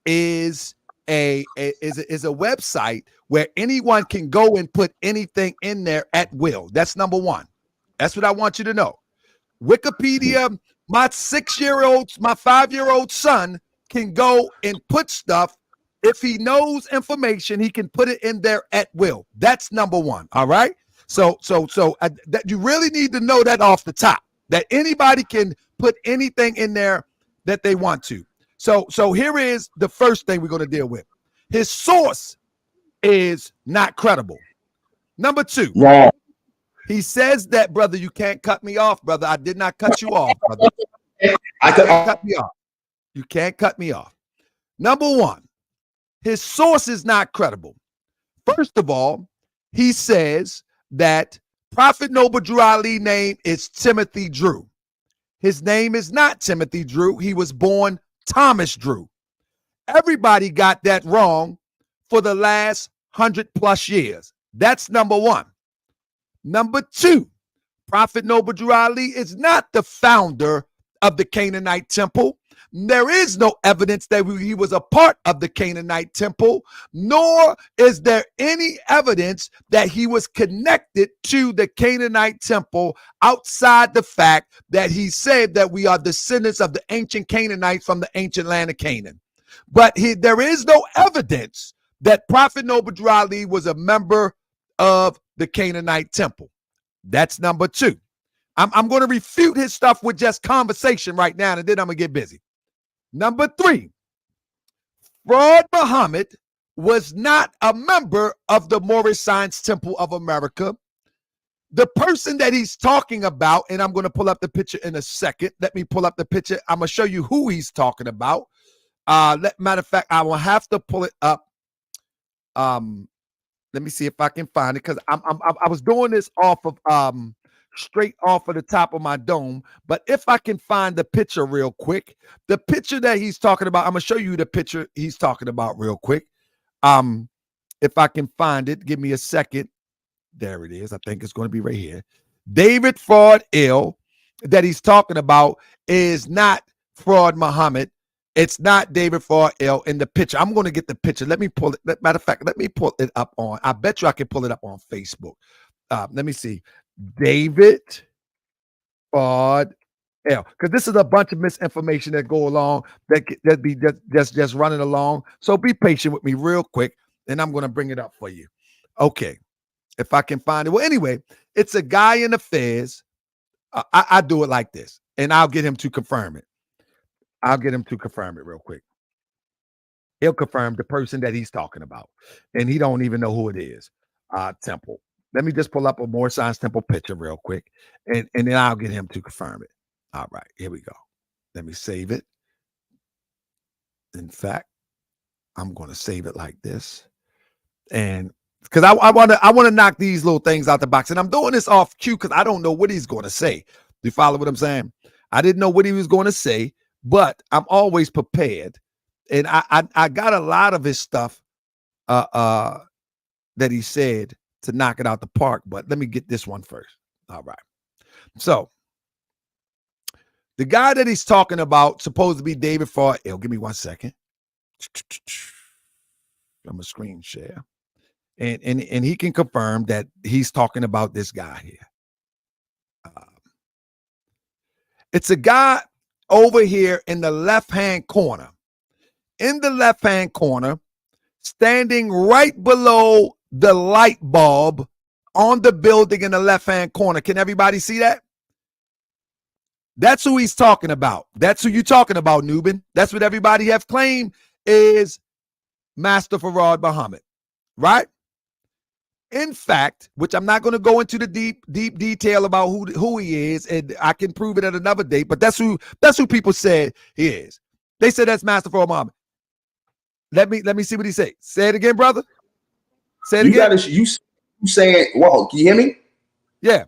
is a website where anyone can go and put anything in there at will. That's number one. That's what I want you to know. Wikipedia, my 5-year-old son can go and put stuff. If he knows information, he can put it in there at will. That's number one. All right. So that you really need to know that off the top, that anybody can put anything in there that they want to. So here is the first thing we're going to deal with. His source is not credible. Number two, Wrong. he says that, brother, you can't cut me off, brother. I did not cut you off, brother. Cut me off. You can't cut me off. Number one, his source is not credible. First of all, he says that Prophet Noble Drew Ali name is Timothy Drew. His name is not Timothy Drew. He was born Thomas Drew. Everybody got that wrong for the last 100+ years. That's number one. Number two, Prophet Noble Drew Ali is not the founder of the Canaanite temple. There is no evidence that he was a part of the Canaanite temple, nor is there any evidence that he was connected to the Canaanite temple outside the fact that he said that we are descendants of the ancient Canaanites from the ancient land of Canaan. But there is no evidence that Prophet Noble Drew Ali was a member of the Canaanite temple. That's number two. I'm going to refute his stuff with just conversation right now, and then I'm going to get busy. Number three, Fraud Muhammad was not a member of the Moorish Science Temple of America. The person that he's talking about, and I'm going to pull up the picture in a second. Let me pull up the picture. I'm going to show you who he's talking about. Matter of fact, I will have to pull it up. Let me see if I can find it, because I was doing this off of straight off of the top of my dome. But if I can find the picture real quick, the picture that he's talking about, I'm gonna show you the picture he's talking about real quick. If I can find it, give me a second. There it is. I think it's going to be right here. David Fraud Ill that he's talking about is not Fraud Muhammad. It's not David Fraud Ill in the picture. I'm going to get the picture. Let me pull it. Matter of fact, let me pull it up on. I bet you I can pull it up on Facebook. Let me see. David Fraud Ill, because this is a bunch of misinformation that go along that be just running along. So be patient with me real quick, and I'm going to bring it up for you. Okay, if I can find it. Well, anyway, it's a guy in affairs. I do it like this, and I'll get him to confirm it. I'll get him to confirm it real quick. He'll confirm the person that he's talking about, and he don't even know who it is. Temple. Let me just pull up a More Science Temple picture real quick, and then I'll get him to confirm it. All right, here we go. Let me save it. In fact, I'm going to save it like this, and because I want to knock these little things out the box, and I'm doing this off cue because I don't know what he's going to say. Do you follow what I'm saying? I didn't know what he was going to say, but I'm always prepared, and I got a lot of his stuff that he said to knock it out the park, but let me get this one first. All right. So the guy that he's talking about, supposed to be David Fraud Ill. Give me 1 second. I'm a screen share. And he can confirm that he's talking about this guy here. It's a guy over here in the left-hand corner. In the left-hand corner, standing right below the light bulb on the building in the left-hand corner. Can everybody see that? That's who he's talking about. That's who you're talking about, Nuben. That's what everybody have claimed is Master Farad Muhammad, right? In fact, which I'm not going to go into the deep detail about who he is, and I can prove it at another date, but that's who people said he is. They said that's Master Farad Muhammad. Let me see what he say. Say it again, brother. Say it again. You saying, whoa, can you hear me? Yeah.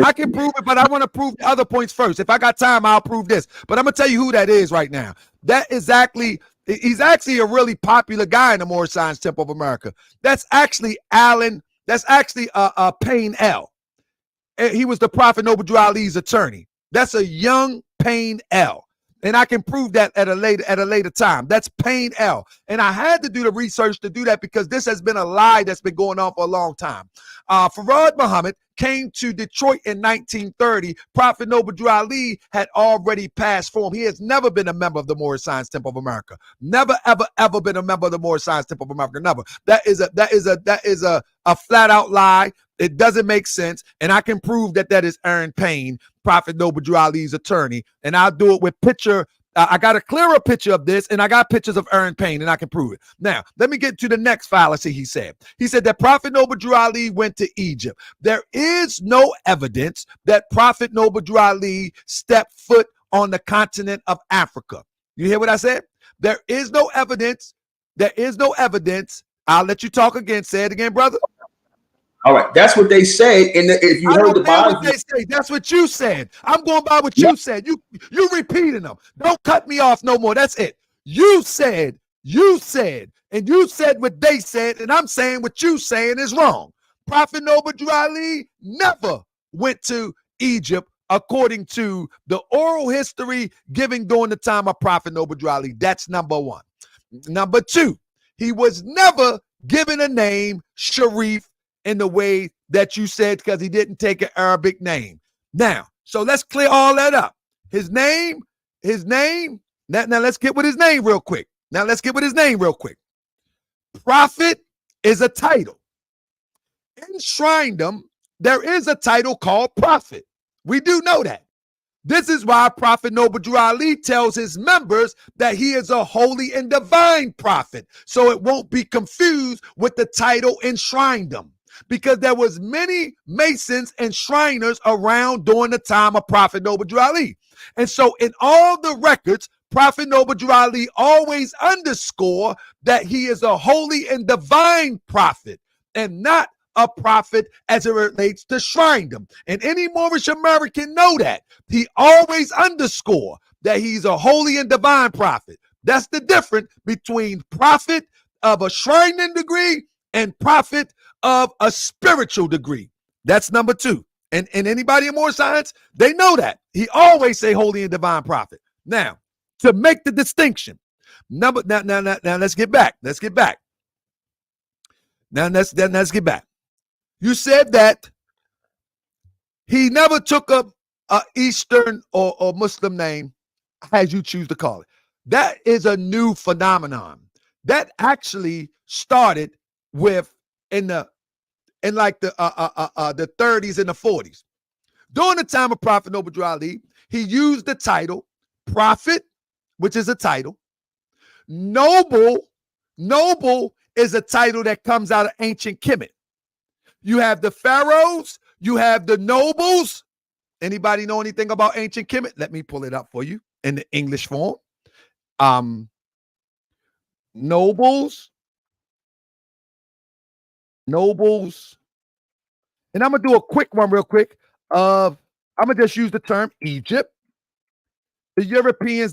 I can prove it, but I want to prove the other points first. If I got time, I'll prove this. But I'm going to tell you who that is right now. He's actually a really popular guy in the Moorish Science Temple of America. That's actually Payne L. He was the Prophet Noble Ali's attorney. That's a young Payne L. And I can prove that at a later time. That's Payne L. And I had to do the research to do that because this has been a lie that's been going on for a long time. Farad Muhammad came to Detroit in 1930. Prophet Noble Ali had already passed for him. He has never been a member of the Moorish Science Temple of America. Never, ever been a member of the Moorish Science Temple of America. Never. That is a flat out lie. It doesn't make sense. And I can prove that is Aaron Payne, Prophet Noble Ali's attorney. And I'll do it with picture. I got a clearer picture of this, and I got pictures of Aaron Payne, and I can prove it. Now, let me get to the next fallacy he said. He said that Prophet Noble Ali went to Egypt. There is no evidence that Prophet Noble Ali stepped foot on the continent of Africa. You hear what I said? There is no evidence. There is no evidence. I'll let you talk again. Say it again, brother. All right, that's what they say. And if you heard the Bible, what they say. That's what you said. I'm going by what you said. You repeating them. Don't cut me off no more. That's it. You said, and you said what they said, and I'm saying what you saying is wrong. Prophet Noble Ali never went to Egypt according to the oral history given during the time of Prophet Noble Ali. That's number one. Number two, he was never given a name, Sharif, in the way that you said, because he didn't take an Arabic name. Now, so let's clear all that up. His name. Now let's get with his name real quick. Prophet is a title. In Shrindom, there is a title called prophet. We do know that. This is why Prophet Noble Ali tells his members that he is a holy and divine prophet, so it won't be confused with the title in Shrindom. Because there was many Masons and Shriners around during the time of Prophet Noble Ali. And so in all the records, Prophet Noble Ali always underscore that he is a holy and divine prophet and not a prophet as it relates to Shrindom. And any Moorish American know that. He always underscore that he's a holy and divine prophet. That's the difference between prophet of a Shrining degree and prophet of a spiritual degree. That's number two. And anybody in more science, they know that. He always say holy and divine prophet. Now, to make the distinction, now let's get back. Now let's get back. You said that he never took a Eastern or Muslim name, as you choose to call it. That is a new phenomenon. That actually started with in the 30s and the 40s. During the time of Prophet Noble Ali, he used the title prophet, which is a title. Noble is a title that comes out of ancient Kemet. You have the pharaohs, you have the nobles. Anybody know anything about ancient Kemet? Let me pull it up for you in the English form. Nobles. And I'm going to do a quick one real quick. I'm going to just use the term Egypt. The Europeans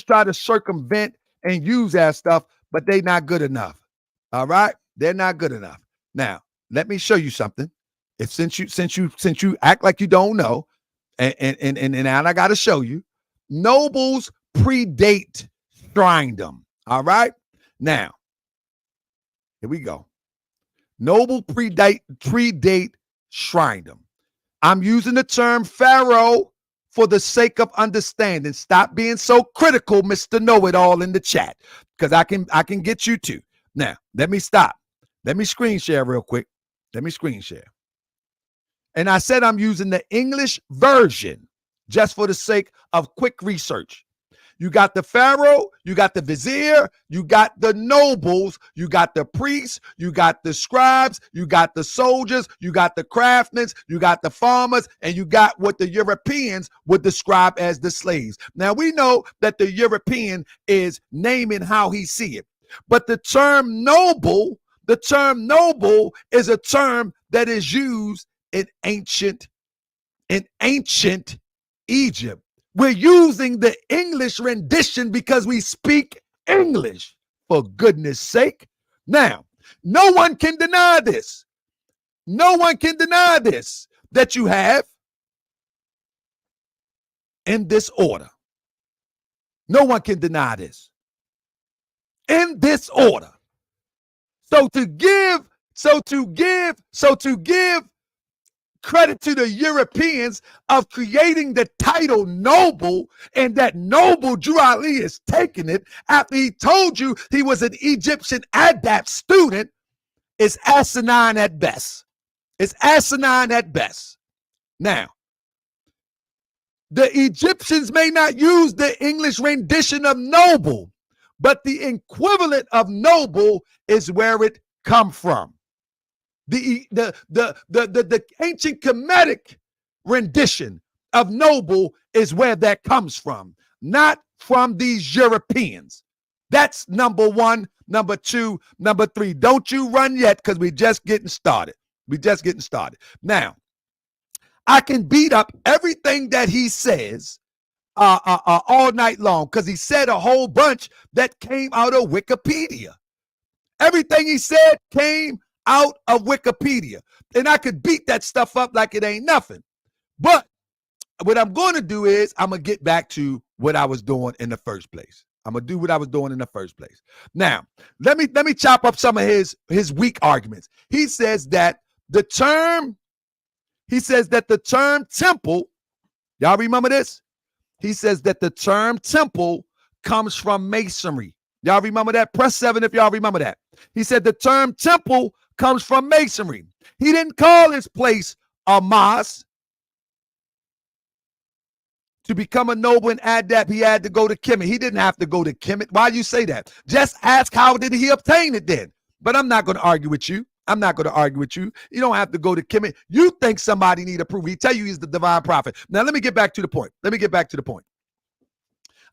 try to circumvent and use that stuff, but they're not good enough. All right? They're not good enough. Now, let me show you something. If since you act like you don't know, and I got to show you, nobles predate Shrindom. All right. Now, here we go. Noble predate Shrindom. I'm using the term pharaoh for the sake of understanding. Stop being so critical, Mr. Know-It-All in the chat, because I can get you too. Now, let me stop. Let me screen share real quick. Let me screen share. And I said I'm using the English version just for the sake of quick research. You got the pharaoh, you got the vizier, you got the nobles, you got the priests, you got the scribes, you got the soldiers, you got the craftsmen, you got the farmers, and you got what the Europeans would describe as the slaves. Now, we know that the European is naming how he see it, but the term noble is a term that is used in ancient Egypt. We're using the English rendition because we speak English, for goodness sake. Now, no one can deny this. No one can deny this, that you have in this order. No one can deny this. In this order. So to give credit to the Europeans of creating the title noble, and that noble Drew Ali is taking it after he told you he was an Egyptian adapt student, is asinine at best. It's asinine at best. Now, the Egyptians may not use the English rendition of noble, but the equivalent of noble is where it come from. The ancient Kemetic rendition of noble is where that comes from, not from these Europeans. That's number one. Number two, number three. Don't you run yet, because we're just getting started. We're just getting started. Now, I can beat up everything that he says all night long, because he said a whole bunch that came out of Wikipedia. Everything he said came out of Wikipedia, and I could beat that stuff up like it ain't nothing. But what I'm going to do is I'm going to get back to what I was doing in the first place. I'm going to do what I was doing in the first place. Now, let me chop up some of his weak arguments. He says that the term temple, y'all remember this? He says that the term temple comes from masonry. Y'all remember that? Press 7 if y'all remember that. He said the term temple comes from masonry. He didn't call his place a mosque. To become a noble and adept, he had to go to Kemet. He didn't have to go to Kemet. Why do you say that? Just ask how did he obtain it then. But I'm not going to argue with you. I'm not going to argue with you. You don't have to go to Kemet. You think somebody need to prove. He tell you he's the divine prophet. Now, let me get back to the point.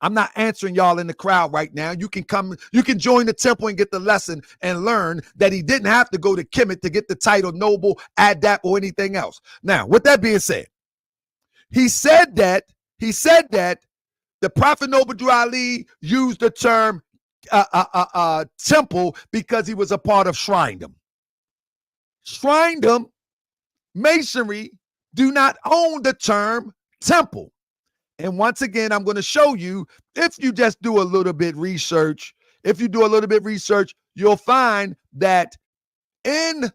I'm not answering y'all in the crowd right now. You can come, you can join the temple and get the lesson and learn that he didn't have to go to Kemet to get the title noble, adept, or anything else. Now, with that being said, he said that the Prophet Noble Drew Ali used the term temple because he was a part of Shrindom. Shrindom, masonry, do not own the term temple. And once again, I'm going to show you, if you just do a little bit research, you'll find that in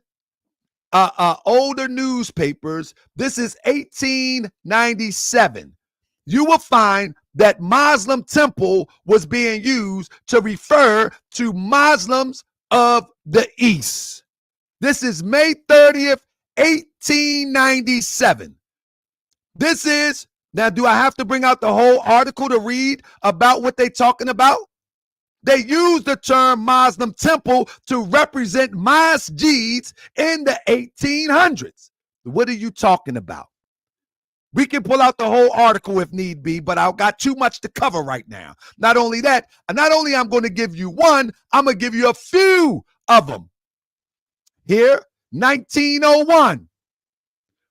older newspapers, this is 1897, you will find that Muslim temple was being used to refer to Muslims of the East. This is May 30th, 1897. This is, now do I have to bring out the whole article to read about what they're talking about? They use the term Muslim temple to represent masjids in the 1800s. What are you talking about? We can pull out the whole article if need be, but I've got too much to cover right now. Not only that, not only I'm going to give you one, I'm going to give you a few of them. Here, 1901,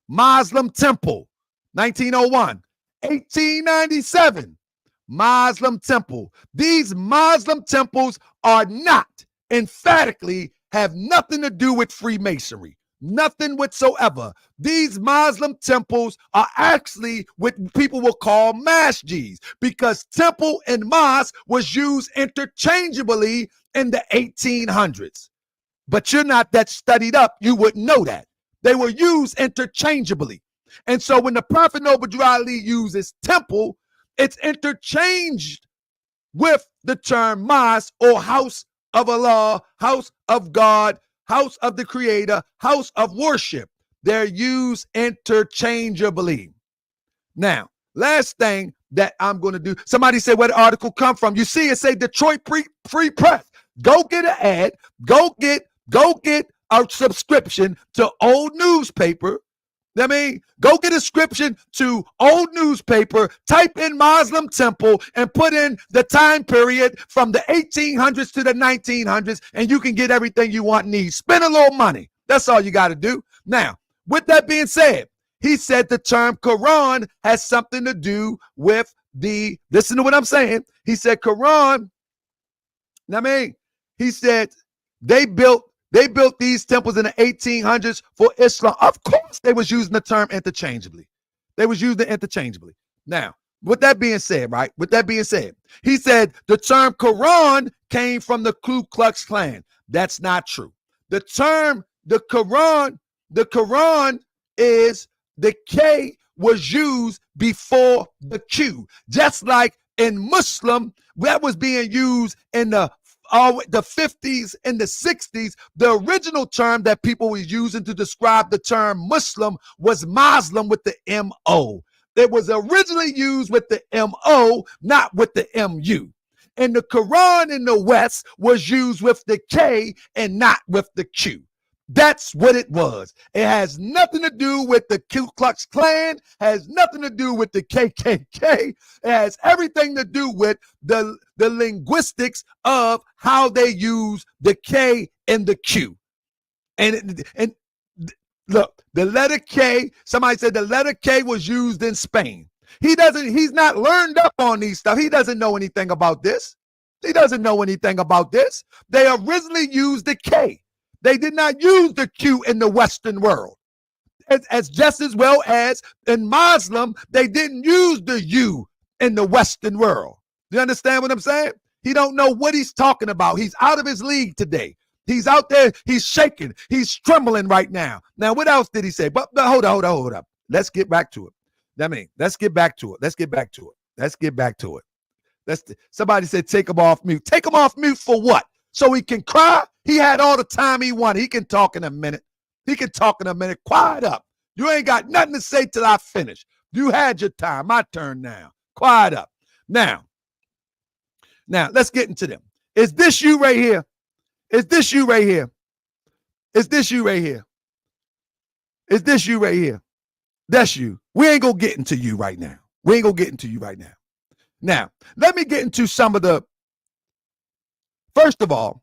Muslim temple, 1901, 1897, Muslim temple. These Muslim temples are not, emphatically, have nothing to do with Freemasonry. Nothing whatsoever. These Muslim temples are actually what people will call masjids, because temple and mosque was used interchangeably in the 1800s. But you're not that studied up, you wouldn't know that. They were used interchangeably. And so when the Prophet Noble Ali uses temple, it's interchanged with the term mosque or house of Allah, house of God, house of the Creator, house of worship. They're used interchangeably. Now, last thing that I'm going to do, somebody said where the article come from. You see it say Detroit Free Press. Go get an ad. Go get a subscription to old newspaper. I mean, go get a subscription to old newspaper, type in Muslim temple, and put in the time period from the 1800s to the 1900s, and you can get everything you want and need. Spend a little money. That's all you got to do. Now, with that being said, he said the term Quran has something to do with listen to what I'm saying. He said Quran, I mean, he said they built these temples in the 1800s for Islam. Of course, they was using the term interchangeably. They was using it interchangeably. Now, with that being said, right? With that being said, he said the term Quran came from the Ku Klux Klan. That's not true. The Quran is the K was used before the Q. Just like in Muslim, that was being used in the 50s and the 60s. The original term that people were using to describe the term Muslim was Muslim with the M-O. It was originally used with the M-O, not with the M-U. And the Quran in the West was used with the K and not with the Q. That's what it was. It has nothing to do with the Ku Klux Klan, has nothing to do with the KKK. It has everything to do with the linguistics of how they use the K and the Q. And look, the letter K, somebody said the letter K was used in Spain. He's not learned up on these stuff. He doesn't know anything about this. He doesn't know anything about this. They originally used the K. They did not use the Q in the Western world. As just as well as in Muslim, they didn't use the U in the Western world. Do you understand what I'm saying? He don't know what he's talking about. He's out of his league today. He's out there. He's shaking. He's trembling right now. Now, what else did he say? But hold up. Let's get back to it. Let's get back to it. Somebody said take him off mute. Take him off mute for what? So he can cry? He had all the time he wanted. He can talk in a minute. Quiet up. You ain't got nothing to say till I finish. You had your time. My turn now. Quiet up. Now, let's get into them. Is this you right here? That's you. We ain't gonna get into you right now. Now, let me get into some of the. First of all,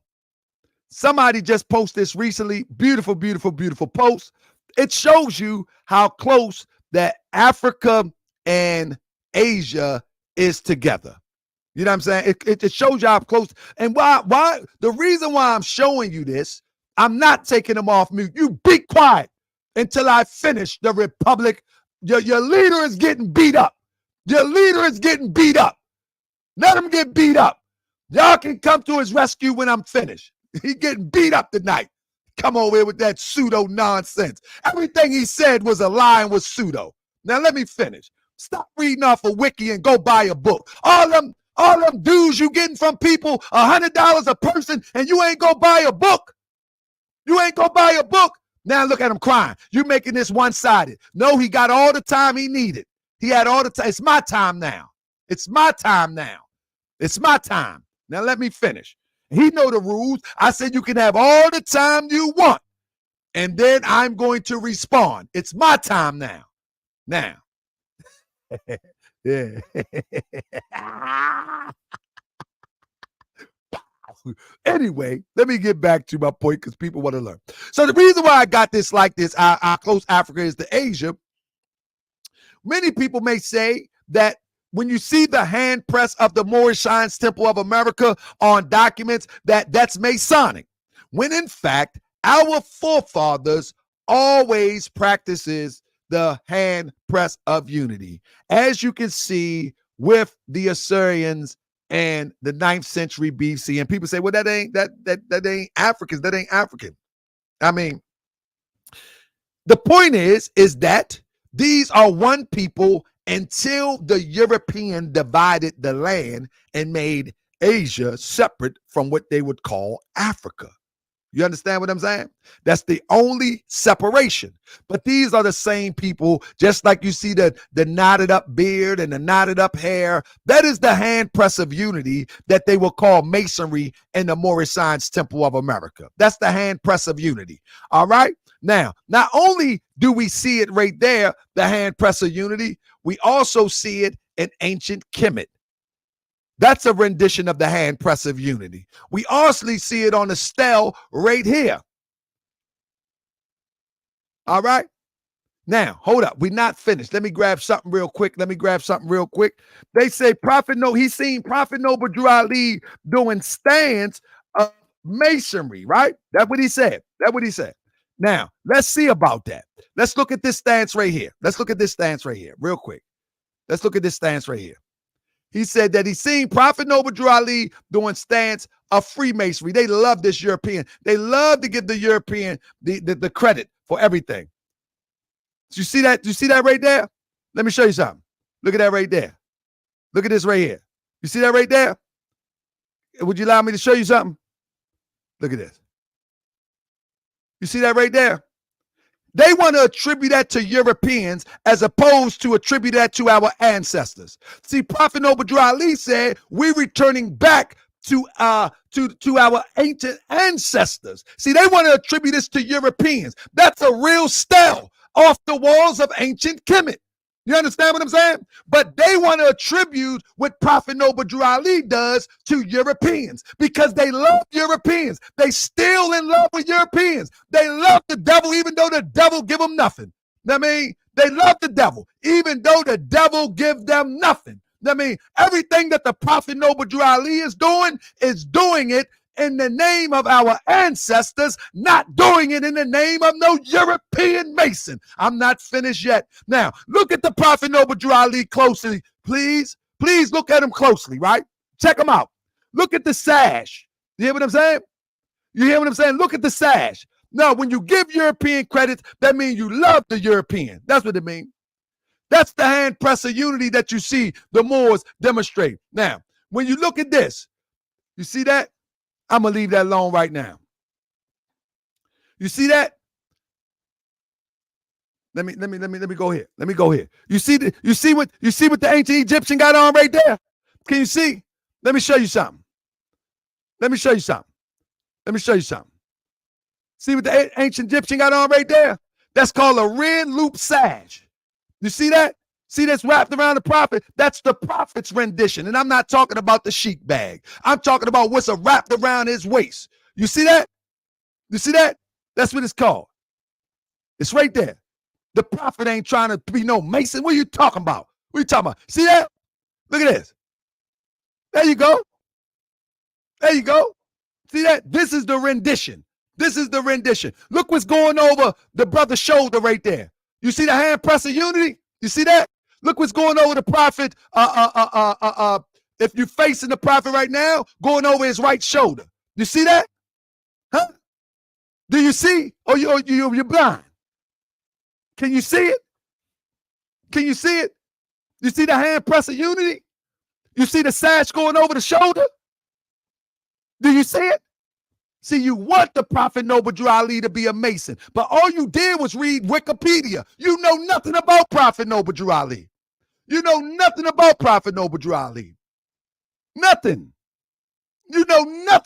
somebody just posted this recently. Beautiful, beautiful, beautiful post. It shows you how close that Africa and Asia is together. You know what I'm saying? It shows you how close. And why? The reason why I'm showing you this, I'm not taking them off mute. You be quiet until I finish the Republic. Your leader is getting beat up. Let him get beat up. Y'all can come to his rescue when I'm finished. He getting beat up tonight. Come over here with that pseudo nonsense. Everything he said was a lie and was pseudo. Now let me finish. Stop reading off a wiki and go buy a book. All them dues you getting from people, $100 a person, and you ain't go buy a book. Now look at him crying. You're making this one-sided. No, he got all the time he needed. He had all the time. It's my time now. Now let me finish. He know the rules. I said you can have all the time you want, and then I'm going to respond. It's my time now. Yeah. Anyway, let me get back to my point because people want to learn. So the reason why I got this like this, how close Africa is to Asia, many people may say that when you see the hand press of the Moorish Science Temple of America on documents, that's Masonic, when in fact, our forefathers always practices the hand press of unity. As you can see with the Assyrians and the 9th century BC, and people say, well, that ain't Africans, that ain't African. I mean, the point is that these are one people until the European divided the land and made Asia separate from what they would call Africa. You understand what I'm saying? That's the only separation. But these are the same people, just like you see the knotted up beard and the knotted up hair. That is the hand press of unity that they will call Masonry in the Moorish Science Temple of America. That's the hand press of unity. All right? Now, not only do we see it right there, the hand press of unity, we also see it in ancient Kemet. That's a rendition of the hand press of unity. We also see it on the stele right here. All right? Now, hold up. We're not finished. Let me grab something real quick. They say he's seen Prophet Noble Drew Ali doing stands of masonry, right? That's what he said. Now, let's see about that. Let's look at this stance right here. Real quick. Let's look at this stance right here. He said that he's seen Prophet Noble Drew Ali doing stance of Freemasonry. They love this European. They love to give the European the credit for everything. You see that? You see that right there? Let me show you something. Look at that right there. Look at this right here. You see that right there? Would you allow me to show you something? Look at this. You see that right there? They want to attribute that to Europeans as opposed to attribute that to our ancestors. See, Prophet Noble Drew Ali said we're returning back to our ancient ancestors. See, they want to attribute this to Europeans. That's a real stele off the walls of ancient Kemet. You understand what I'm saying? But they want to attribute what Prophet Noble Drew Ali does to Europeans because they love Europeans. They still in love with Europeans. They love the devil even though the devil give them nothing. I mean, they love the devil even though the devil give them nothing. I mean, everything that the Prophet Noble Drew Ali is doing it in the name of our ancestors, not doing it in the name of no European Mason. I'm not finished yet. Now, look at the Prophet Noble Drew Ali closely, please. Please look at him closely, right? Check him out. Look at the sash. You hear what I'm saying? You hear what I'm saying? Look at the sash. Now, when you give European credit, that means you love the European. That's what it means. That's the hand press of unity that you see the Moors demonstrate. Now, when you look at this, you see that? I'm gonna leave that alone right now. You see that? Let me go here. Let me go here. You see what the ancient Egyptian got on right there? Can you see? Let me show you something. See what the ancient Egyptian got on right there? That's called a red loop sash. You see that? See that's wrapped around the prophet? That's the prophet's rendition. And I'm not talking about the sheik bag. I'm talking about what's wrapped around his waist. You see that? You see that? That's what it's called. It's right there. The prophet ain't trying to be no Mason. What are you talking about? What are you talking about? See that? Look at this. There you go. There you go. See that? This is the rendition. Look what's going over the brother's shoulder right there. You see the hand press of unity? You see that? Look what's going over the prophet. If you're facing the prophet right now, going over his right shoulder. You see that? Huh? Do you see? Or you're blind? Can you see it? You see the hand press of unity? You see the sash going over the shoulder? Do you see it? See, you want the Prophet Noble Drew Ali to be a Mason, but all you did was read Wikipedia. You know nothing about Prophet Noble Drew Ali. Nothing. You know nothing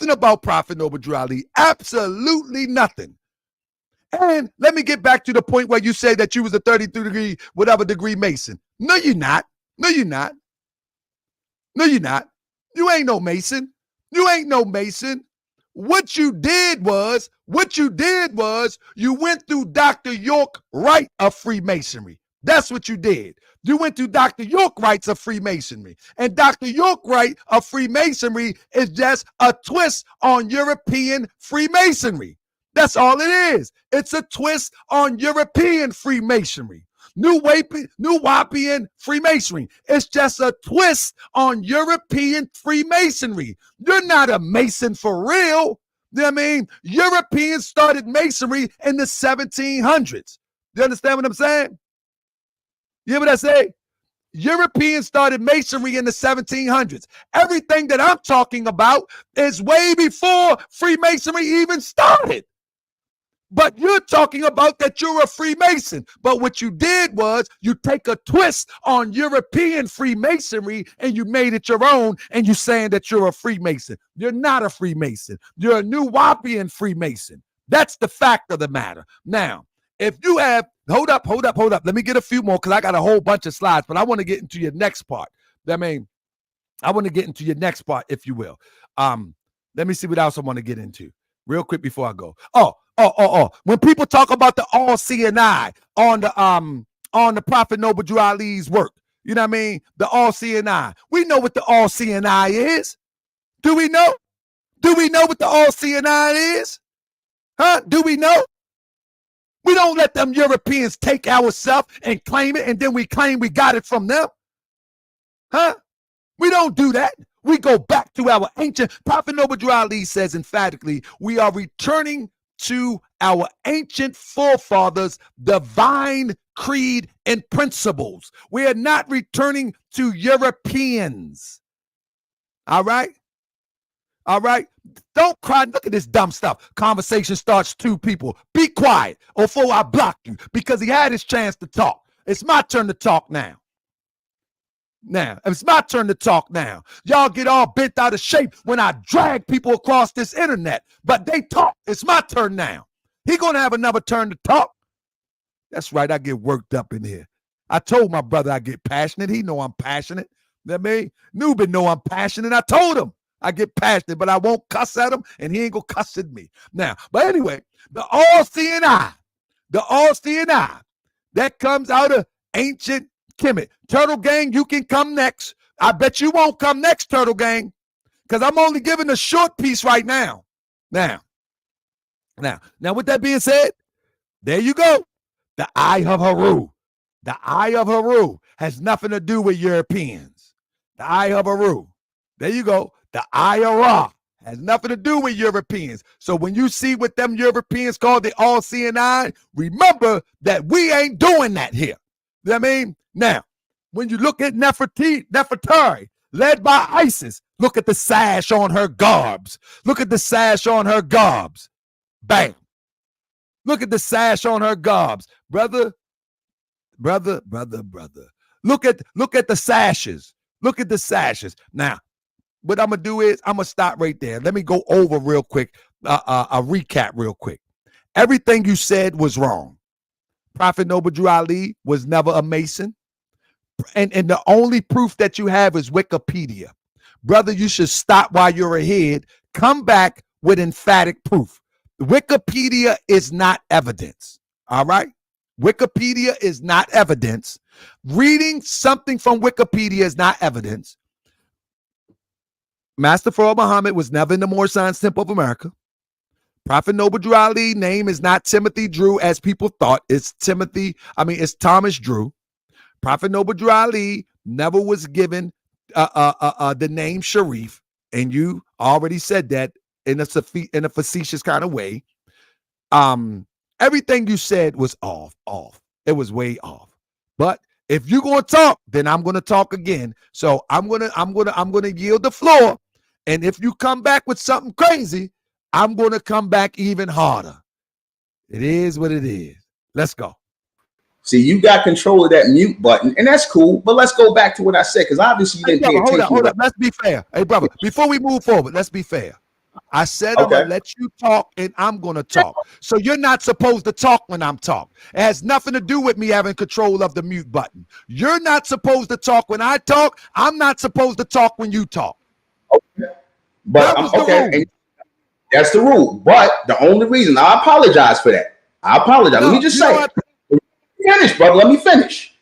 about Prophet Noble Drew Ali. Absolutely nothing. And let me get back to the point where you say that you was a 33 degree Mason. No, you're not. You ain't no Mason. What you did was you went through Dr. York Wright of Freemasonry. That's what you did. You went through Dr. York Wright of Freemasonry. And Dr. York Wright of Freemasonry is just a twist on European Freemasonry. That's all it is. It's a twist on European Freemasonry. Nuwapian Freemasonry. It's just a twist on European Freemasonry. You're not a Mason for real. You know what I mean? Europeans started Masonry in the 1700s. You understand what I'm saying? You hear what I say? Europeans started Masonry in the 1700s. Everything that I'm talking about is way before Freemasonry even started. But you're talking about that you're a Freemason. But what you did was you take a twist on European Freemasonry and you made it your own, and you're saying that you're a Freemason. You're not a Freemason. You're a Nuwapian Freemason. That's the fact of the matter. Now, if you have, hold up. Let me get a few more because I got a whole bunch of slides, but I want to get into your next part. I want to get into your next part, if you will. Let me see what else I want to get into real quick before I go. When people talk about the all CNI on the Prophet Noble Drew Ali's work, you know what I mean? The all CNI. We know what the all CNI is. Do we know? Do we know what the all CNI is? Huh? Do we know? We don't let them Europeans take our stuff and claim it, and then we claim we got it from them. Huh? We don't do that. We go back to our ancient. Prophet Noble Drew Ali says emphatically, we are returning to our ancient forefathers' divine creed and principles. We are not returning to Europeans. All right? All right? Don't cry. Look at this dumb stuff. Conversation starts two people. Be quiet or before I block you, because he had his chance to talk. It's my turn to talk now. It's my turn to talk now. Y'all get all bent out of shape when I drag people across this internet, but they talk. It's my turn now. He gonna have another turn to talk. That's right. I get worked up in here. I told my brother I get passionate. He know I'm passionate. You know what I mean? Nuben know I'm passionate. I told him I get passionate, but I won't cuss at him, and he ain't gonna cuss at me. Now, but anyway, the all CNI, that comes out of ancient Kemet. Turtle Gang, you can come next. I bet you won't come next, Turtle Gang, because I'm only giving a short piece right now. Now, with that being said, there you go. The Eye of Haru. The Eye of Haru has nothing to do with Europeans. The Eye of Haru. There you go. The Eye of Ra has nothing to do with Europeans. So when you see what them Europeans call the all CNI, remember that we ain't doing that here. You know what I mean? Now, when you look at Nefertari, led by ISIS, look at the sash on her garbs. Look at the sash on her garbs. Bam. Look at the sash on her garbs. Brother. Look at the sashes. Look at the sashes. Now, what I'm going to do is I'm going to stop right there. Let me go over real quick, a recap real quick. Everything you said was wrong. Prophet Noble Drew Ali was never a Mason. And the only proof that you have is Wikipedia. Brother, you should stop while you're ahead. Come back with emphatic proof. Wikipedia is not evidence. All right? Wikipedia is not evidence. Reading something from Wikipedia is not evidence. Master Fard Muhammad was never in the Moorish Science Temple of America. Prophet Noble Drew Ali name is not Timothy Drew as people thought. It's Thomas Drew. Prophet Noble Drew Ali never was given the name Sharif, and you already said that in a facetious kind of way. Everything you said was off. It was way off. But if you're gonna talk, then I'm gonna talk again. So I'm gonna yield the floor. And if you come back with something crazy, I'm gonna come back even harder. It is what it is. Let's go. See, you got control of that mute button, and that's cool. But let's go back to what I said, because obviously you didn't pay attention. Hold up. Let's be fair. Hey, brother, before we move forward, let's be fair. I said I'm going to let you talk, and I'm going to talk. So you're not supposed to talk when I'm talking. It has nothing to do with me having control of the mute button. You're not supposed to talk when I talk. I'm not supposed to talk when you talk. Okay. But that's the rule. But the only reason, I apologize for that. I apologize. Let me just say. Finish, brother. Let me finish.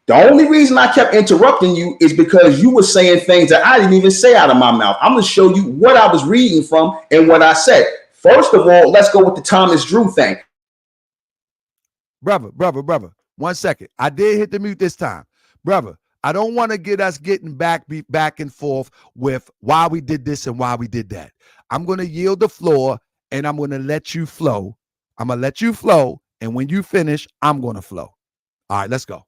The only reason I kept interrupting you is because you were saying things that I didn't even say out of my mouth. I'm going to show you what I was reading from and what I said. First of all, let's go with the Thomas Drew thing. Brother. 1 second. I did hit the mute this time. Brother, I don't want to get us getting back and forth with why we did this and why we did that. I'm going to yield the floor and I'm going to let you flow. I'm going to let you flow. And when you finish, I'm going to flow. All right, let's go.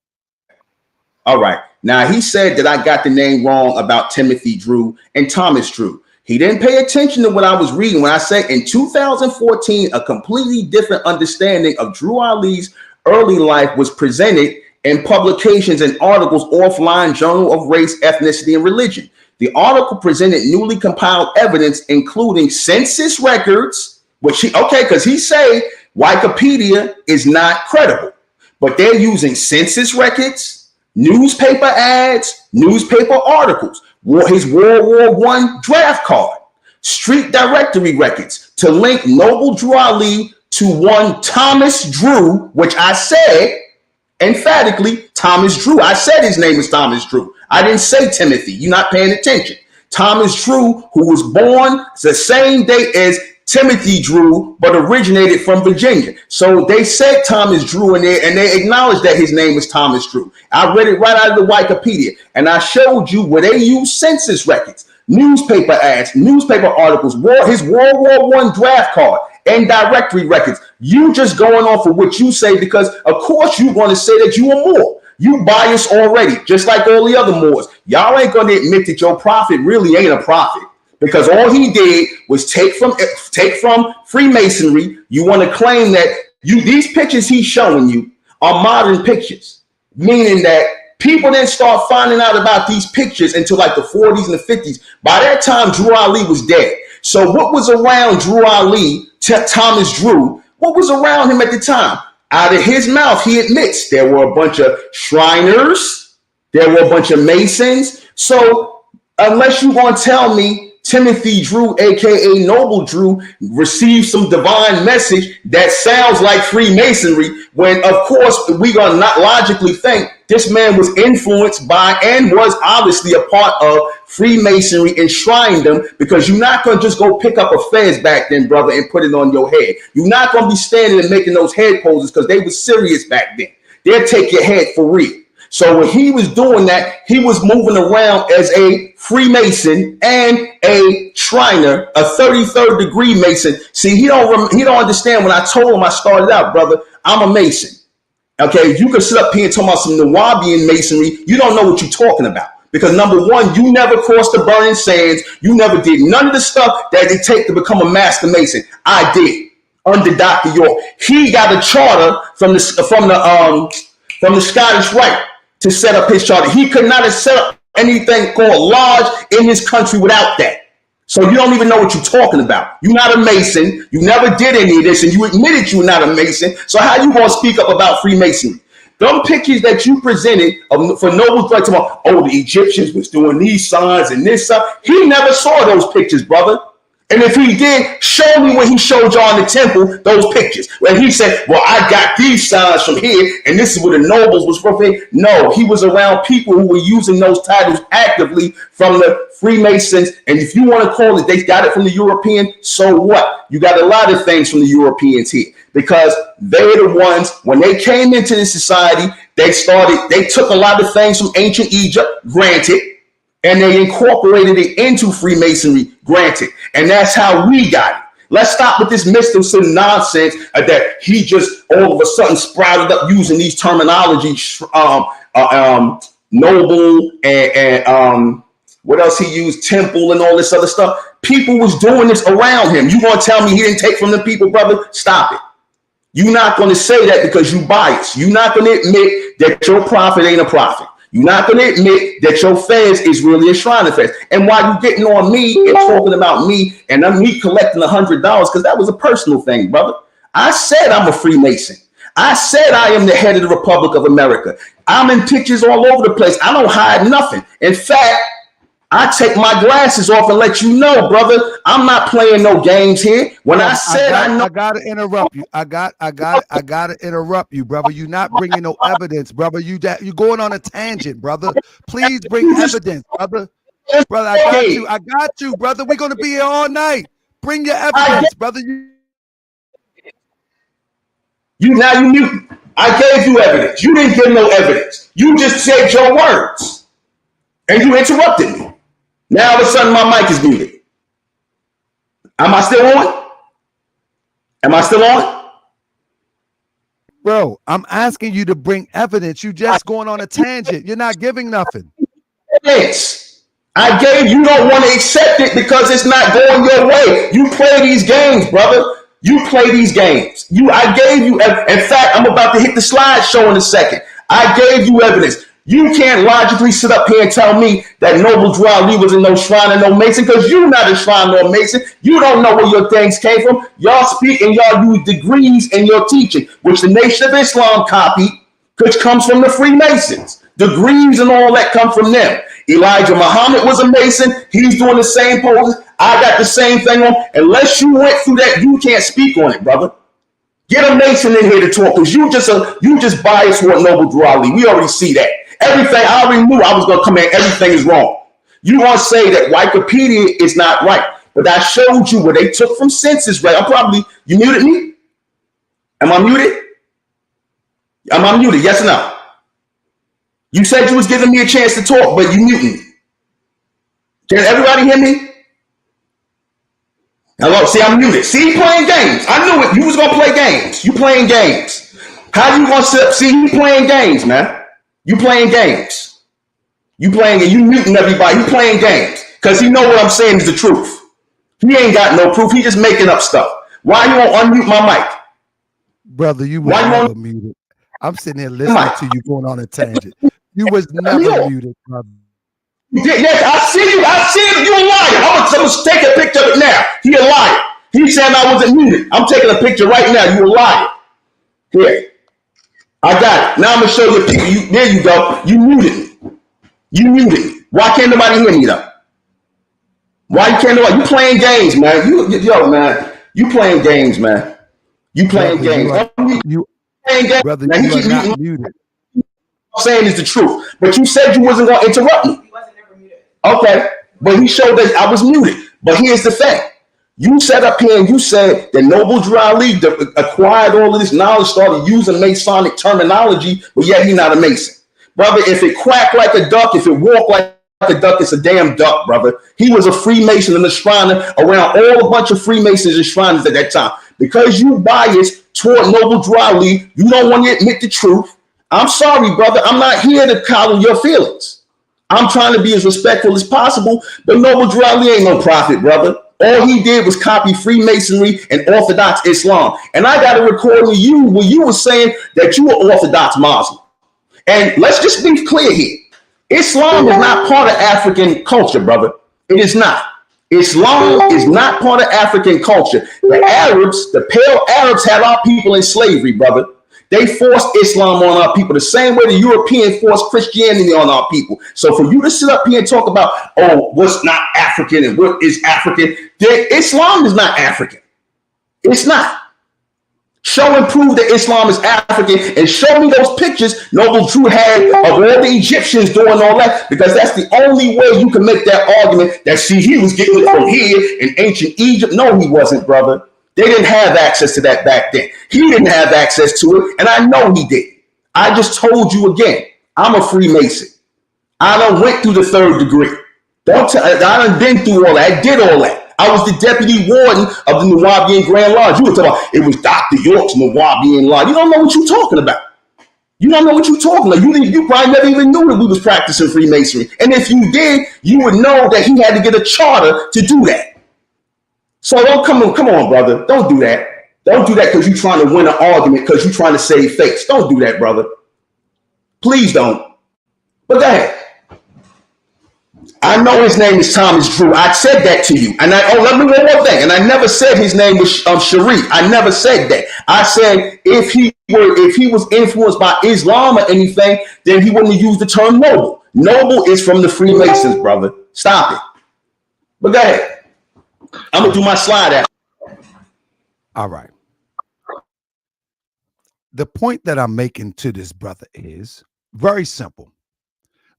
All right. Now, he said that I got the name wrong about Timothy Drew and Thomas Drew. He didn't pay attention to what I was reading when I said in 2014, a completely different understanding of Drew Ali's early life was presented in publications and articles offline Journal of Race, Ethnicity, and Religion. The article presented newly compiled evidence, including census records, which because he say Wikipedia is not credible, but they're using census records, newspaper ads, newspaper articles, his World War I draft card, street directory records to link Noble Drew Ali to one Thomas Drew, which I said emphatically Thomas Drew. I said his name is Thomas Drew. I didn't say Timothy. You're not paying attention. Thomas Drew, who was born the same day as Timothy Drew, but originated from Virginia. So they said Thomas Drew in there, and they acknowledged that his name was Thomas Drew. I read it right out of the Wikipedia, and I showed you where they use census records, newspaper ads, newspaper articles, his World War I draft card, and directory records. You just going off of what you say because, of course, you want to say that you are more. You bias already, just like all the other Moors. Y'all ain't going to admit that your prophet really ain't a prophet. Because all he did was take from Freemasonry. You want to claim that these pictures he's showing you are modern pictures, meaning that people didn't start finding out about these pictures until like the 40s and the 50s. By that time, Drew Ali was dead. So what was around Drew Ali, Thomas Drew, what was around him at the time? Out of his mouth, he admits there were a bunch of Shriners, there were a bunch of Masons. So unless you're going to tell me Timothy Drew, aka Noble Drew, received some divine message that sounds like Freemasonry, when of course we're gonna not logically think this man was influenced by and was obviously a part of Freemasonry, enshrined them, because you're not gonna just go pick up a fez back then, brother, and put it on your head. You're not gonna be standing and making those head poses because they were serious back then. They'll take your head for real. So when he was doing that, he was moving around as a Freemason and a Shriner, a 33rd degree Mason. See, he don't understand. When I told him I started out, brother, I'm a Mason. Okay, you can sit up here and talk about some Nawabian Masonry. You don't know what you're talking about. Because number one, you never crossed the burning sands. You never did none of the stuff that it takes to become a master Mason. I did under Dr. York. He got a charter from the Scottish Rite to set up his charter. He could not have set up anything called lodge in his country without that. So you don't even know what you're talking about. You're not a Mason. You never did any of this, and you admitted you're not a Mason. So how you going to speak up about Freemasonry? Them pictures that you presented for Noble Drew, the Egyptians was doing these signs and this sign. He never saw those pictures, brother. And if he did, show me when he showed y'all in the temple those pictures. When he said, well, I got these signs from here, and this is where the nobles was from here. No, he was around people who were using those titles actively from the Freemasons. And if you want to call it, they got it from the European, so what? You got a lot of things from the Europeans here. Because they're the ones, when they came into the society, they took a lot of things from ancient Egypt, granted, and they incorporated it into Freemasonry, granted. And that's how we got it. Let's stop with this mystical nonsense that he just all of a sudden sprouted up using these terminologies, noble and what else he used, temple and all this other stuff. People was doing this around him. You gonna tell me he didn't take from the people, brother? Stop it. You're not going to say that because you biased. You're not going to admit that your prophet ain't a prophet. You're not going to admit that your fez is really a Shriner fez. And while you're getting on me and talking about me and I'm me collecting $100, because that was a personal thing, brother. I said I'm a Freemason. I said I am the head of the Republic of America. I'm in pictures all over the place. I don't hide nothing. In fact, I take my glasses off and let you know, brother, I'm not playing no games here. When I said I gotta interrupt you. I gotta interrupt you, brother. You're not bringing no evidence, brother. You're going on a tangent, brother. Please bring evidence, brother. Brother, I got you, brother. We're gonna be here all night. bring your evidence, brother. You mute. I gave you evidence. You didn't give no evidence. You just said your words. And you interrupted me. Now all of a sudden my mic is muted. Am I still on? Am I still on? Bro, I'm asking you to bring evidence. You just going on a tangent. You're not giving nothing. Yes. I gave you don't want to accept it because it's not going your way. You play these games, brother. You play these games. I gave you, in fact, I'm about to hit the slideshow in a second. I gave you evidence. You can't logically sit up here and tell me that Noble Drew Ali was in no shrine and no Mason because you're not a shrine or a Mason. You don't know where your things came from. Y'all speak and y'all use degrees in your teaching, which the Nation of Islam copied, which comes from the Freemasons. Degrees and all that come from them. Elijah Muhammad was a Mason. He's doing the same poses. I got the same thing on. Unless you went through that, you can't speak on it, brother. Get a Mason in here to talk because you just biased toward Noble Drew Ali. We already see that. Everything, I already knew I was going to come in. Everything is wrong. You want to say that Wikipedia is not right. But I showed you where they took from census, right? You muted me? Am I muted? Am I muted? Yes or no? You said you was giving me a chance to talk, but you muted me. Can everybody hear me? Hello? See, I'm muted. See, playing games. I knew it. You was going to play games. You playing games. How you going to sit up? See, you playing games, man. You playing games. You playing and you muting everybody. You playing games. Because he know what I'm saying is the truth. He ain't got no proof. He just making up stuff. Why you won't unmute my mic? Brother, you were never muted. I'm sitting here listening to you going on a tangent. You was never muted, brother. Yes, I see you. I see you. You're a liar. I'm going to take a picture of it now. He a liar. He said I wasn't muted. I'm taking a picture right now. You a liar. Here. I got it. Now I'm going to show you people. There you go. You muted me. You muted me. Why can't nobody hear me though? Why can't nobody? You playing games, man. Yo, man. You playing games, man. You playing games. You playing games. Brother, now, you are not muted. I'm saying is the truth. But you said you wasn't going to interrupt me. He wasn't ever muted. Okay. But he showed that I was muted. But here's the thing. You sat up here and you said that Noble Drew Ali acquired all of this knowledge, started using Masonic terminology, but yet he's not a Mason. Brother, if it quacked like a duck, if it walked like a duck, it's a damn duck, brother. He was a Freemason and a Shriner around all a bunch of Freemasons and Shriners at that time. Because you biased toward Noble Drew Ali, you don't want to admit the truth. I'm sorry, brother. I'm not here to coddle your feelings. I'm trying to be as respectful as possible, but Noble Drew Ali ain't no prophet, brother. All he did was copy Freemasonry and Orthodox Islam. And I got a recording of you where you were saying that you were Orthodox Muslim. And let's just be clear here. Islam is not part of African culture, brother. It is not. Islam is not part of African culture. The Arabs, the pale Arabs had our people in slavery, brother. They forced Islam on our people the same way the European forced Christianity on our people. So for you to sit up here and talk about, oh, what's not African and what is African, Islam is not African. It's not. Show and prove that Islam is African and show me those pictures Noble Drew had of all the Egyptians doing all that, because that's the only way you can make that argument that, see, he was getting it from here in ancient Egypt. No, he wasn't, brother. They didn't have access to that back then. He didn't have access to it, and I know he did. I just told you again, I'm a Freemason. I done went through the 3rd degree. I done been through all that. I did all that. I was the deputy warden of the Nuwabian Grand Lodge. You were talking about it was Dr. York's Nuwabian Lodge. You don't know what you're talking about. You don't know what you're talking about. You probably never even knew that we was practicing Freemasonry. And if you did, you would know that he had to get a charter to do that. So don't come on, brother. Don't do that. Don't do that because you're trying to win an argument, because you're trying to save face. Don't do that, brother. Please don't. But go ahead. I know his name is Thomas Drew. I said that to you. And let me one more thing. And I never said his name was Sharif. I never said that. I said if he was influenced by Islam or anything, then he wouldn't have used the term noble. Noble is from the Freemasons, brother. Stop it. But go ahead. I'm going to do my slide after. All right. The point that I'm making to this brother is very simple.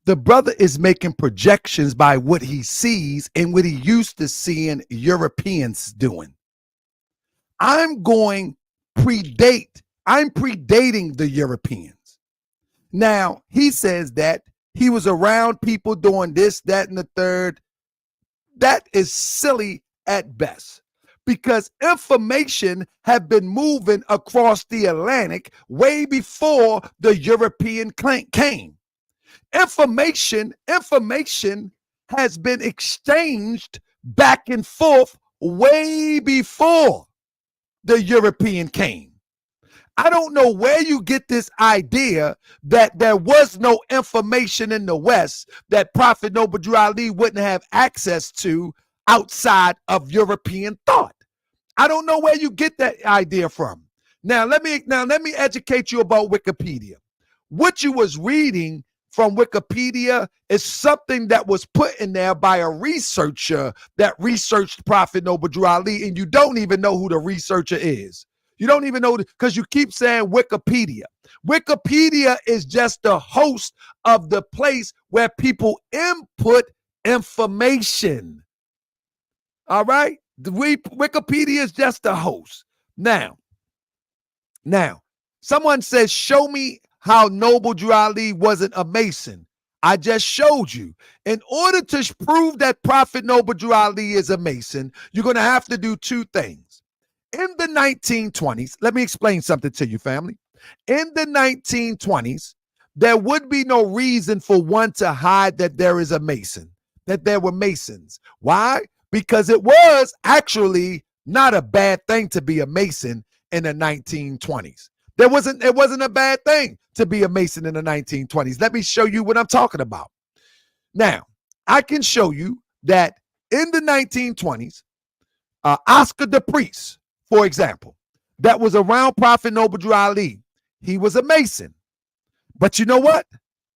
The brother is making projections by what he sees and what he used to seeing Europeans doing. I'm predating the Europeans. Now, he says that he was around people doing this, that, and the third. That is silly at best, because information have been moving across the Atlantic way before the European came. Information has been exchanged back and forth way before the European came. I don't know where you get this idea that there was no information in the West that Prophet Noble Drew Ali wouldn't have access to outside of European thought. I don't know where you get that idea from. Now let me educate you about Wikipedia. What you was reading from Wikipedia is something that was put in there by a researcher that researched Prophet Noble Drew Ali, and you don't even know who the researcher is. You don't even know, because you keep saying Wikipedia. Wikipedia is just the host of the place where people input information. All right? Wikipedia is just the host. Now, someone says, show me how Noble Drew Ali wasn't a Mason. I just showed you. In order to prove that Prophet Noble Drew Ali is a Mason, you're going to have to do two things. In the 1920s, let me explain something to you, family. In the 1920s, there would be no reason for one to hide that there is a Mason, that there were Masons. Why? Because it was actually not a bad thing to be a Mason in the 1920s. It wasn't a bad thing to be a Mason in the 1920s. Let me show you what I'm talking about. Now, I can show you that in the 1920s, Oscar the Priest, for example, that was around Prophet Noble Drew Ali, he was a Mason. But you know what?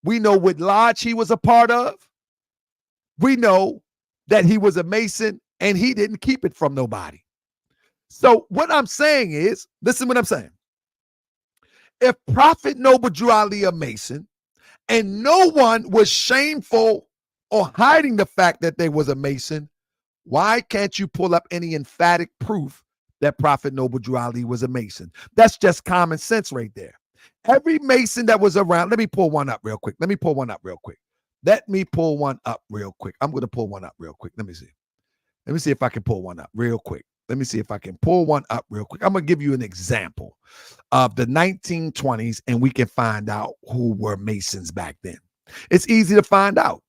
We know what lodge he was a part of. We know that he was a Mason and he didn't keep it from nobody. So what I'm saying is, listen what I'm saying. If Prophet Noble Drew Ali a Mason and no one was shameful or hiding the fact that they was a Mason, why can't you pull up any emphatic proof that Prophet Noble Drew Ali was a Mason? That's just common sense right there. Every Mason that was around, let me pull one up real quick. I'm going to pull one up real quick. Let me pull one up real quick. Let me see. Let me see if I can pull one up real quick. I'm going to give you an example of the 1920s, and we can find out who were Masons back then. It's easy to find out,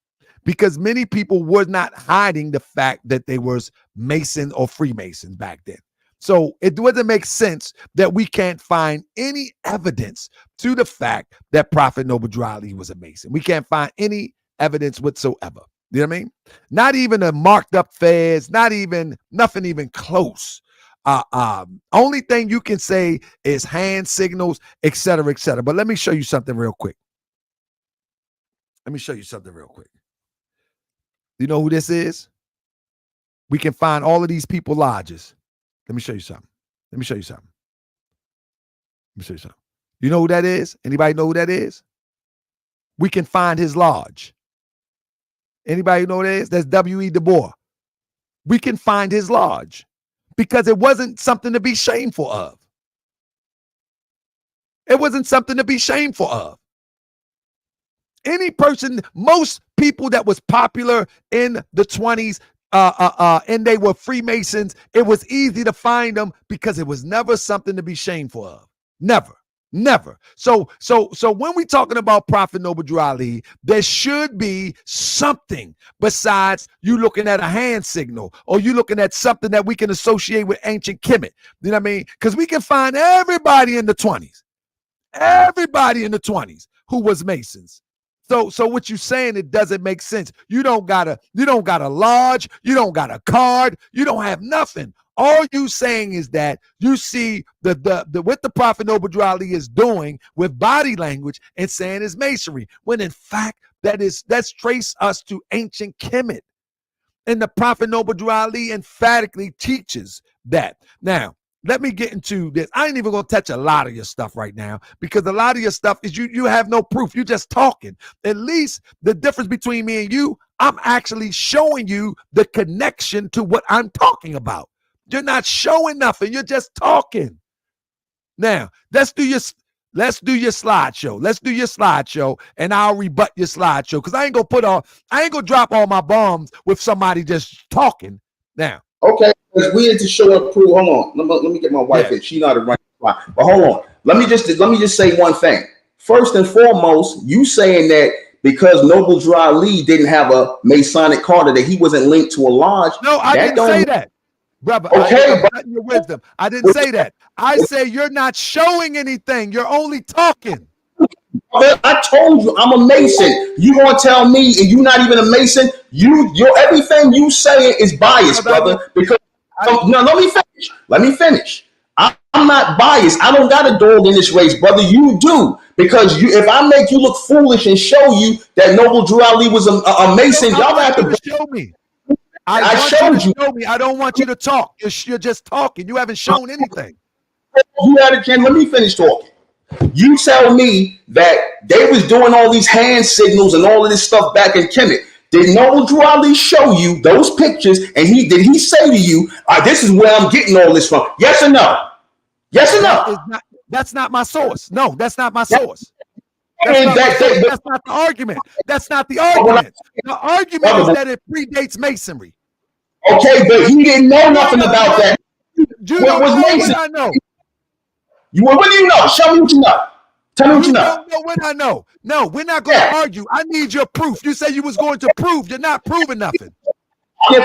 because many people were not hiding the fact that they was Mason or Freemasons back then. So it doesn't make sense that we can't find any evidence to the fact that Prophet Noble Drew Ali was a Mason. We can't find any evidence whatsoever. You know what I mean? Not even a marked up fez, nothing even close. Only thing you can say is hand signals, etc., etc. But let me show you something real quick. You know who this is? We can find all of these people lodges. Let me show you something. You know who that is? Anybody know who that is? We can find his lodge. Anybody know who that is? That's W.E. Du Bois. We can find his lodge because it wasn't something to be shameful of. Any person, most people that was popular in the 20s, and they were Freemasons, it was easy to find them because it was never something to be shameful of. Never. So when we talking about Prophet Noble Drew Ali, there should be something besides you looking at a hand signal or you looking at something that we can associate with ancient Kemet. You know what I mean? Because we can find everybody in the 20s who was Masons. So what you saying, it doesn't make sense. You don't got a lodge, you don't got a card, you don't have nothing. All you saying is that you see the what the Prophet Noble Drew Ali is doing with body language and saying is masonry, when in fact that's trace us to ancient Kemet. And the Prophet Noble Drew Ali emphatically teaches that. Now, let me get into this. I ain't even gonna touch a lot of your stuff right now because a lot of your stuff is you have no proof. You just talking. At least the difference between me and you, I'm actually showing you the connection to what I'm talking about. You're not showing nothing. You're just talking. Now, let's do your slideshow. Let's do your slideshow, and I'll rebut your slideshow because I ain't gonna drop all my bombs with somebody just talking. Now, okay, because we need to show and prove. Hold on, let me get my wife in. She not a right spot. But hold on, let me just say one thing. First and foremost, you saying that because Noble Drew Ali didn't have a Masonic card, that he wasn't linked to a lodge. No, I didn't say that. Brother, okay, but your wisdom. I didn't say that. I say you're not showing anything. You're only talking. I told you I'm a Mason. You gonna tell me, and you not even a Mason? Your everything you saying is biased, brother. Because no, let me finish. I'm not biased. I don't got a dog in this race, brother. You do, because if I make you look foolish and show you that Noble Drew Ali was a Mason, y'all have to show me. I showed you. Show me. I don't want you to talk. You're just talking. You haven't shown anything. You had a chance. Let me finish talking. You tell me that they was doing all these hand signals and all of this stuff back in Kemet. Did Noble Drew Ali show you those pictures? And did he say to you, this is where I'm getting all this from? Yes or no? Yes or no? That's not my source. No, that's not my source. That's not the argument. That's not the argument. The argument is that it predates Masonry. Okay, but he didn't know nothing about that. You don't know what I know. What do you know? Show me what you know. Tell me what you know. You don't know what I know. No, we're not going to argue. I need your proof. You say you was going to prove. You're not proving nothing.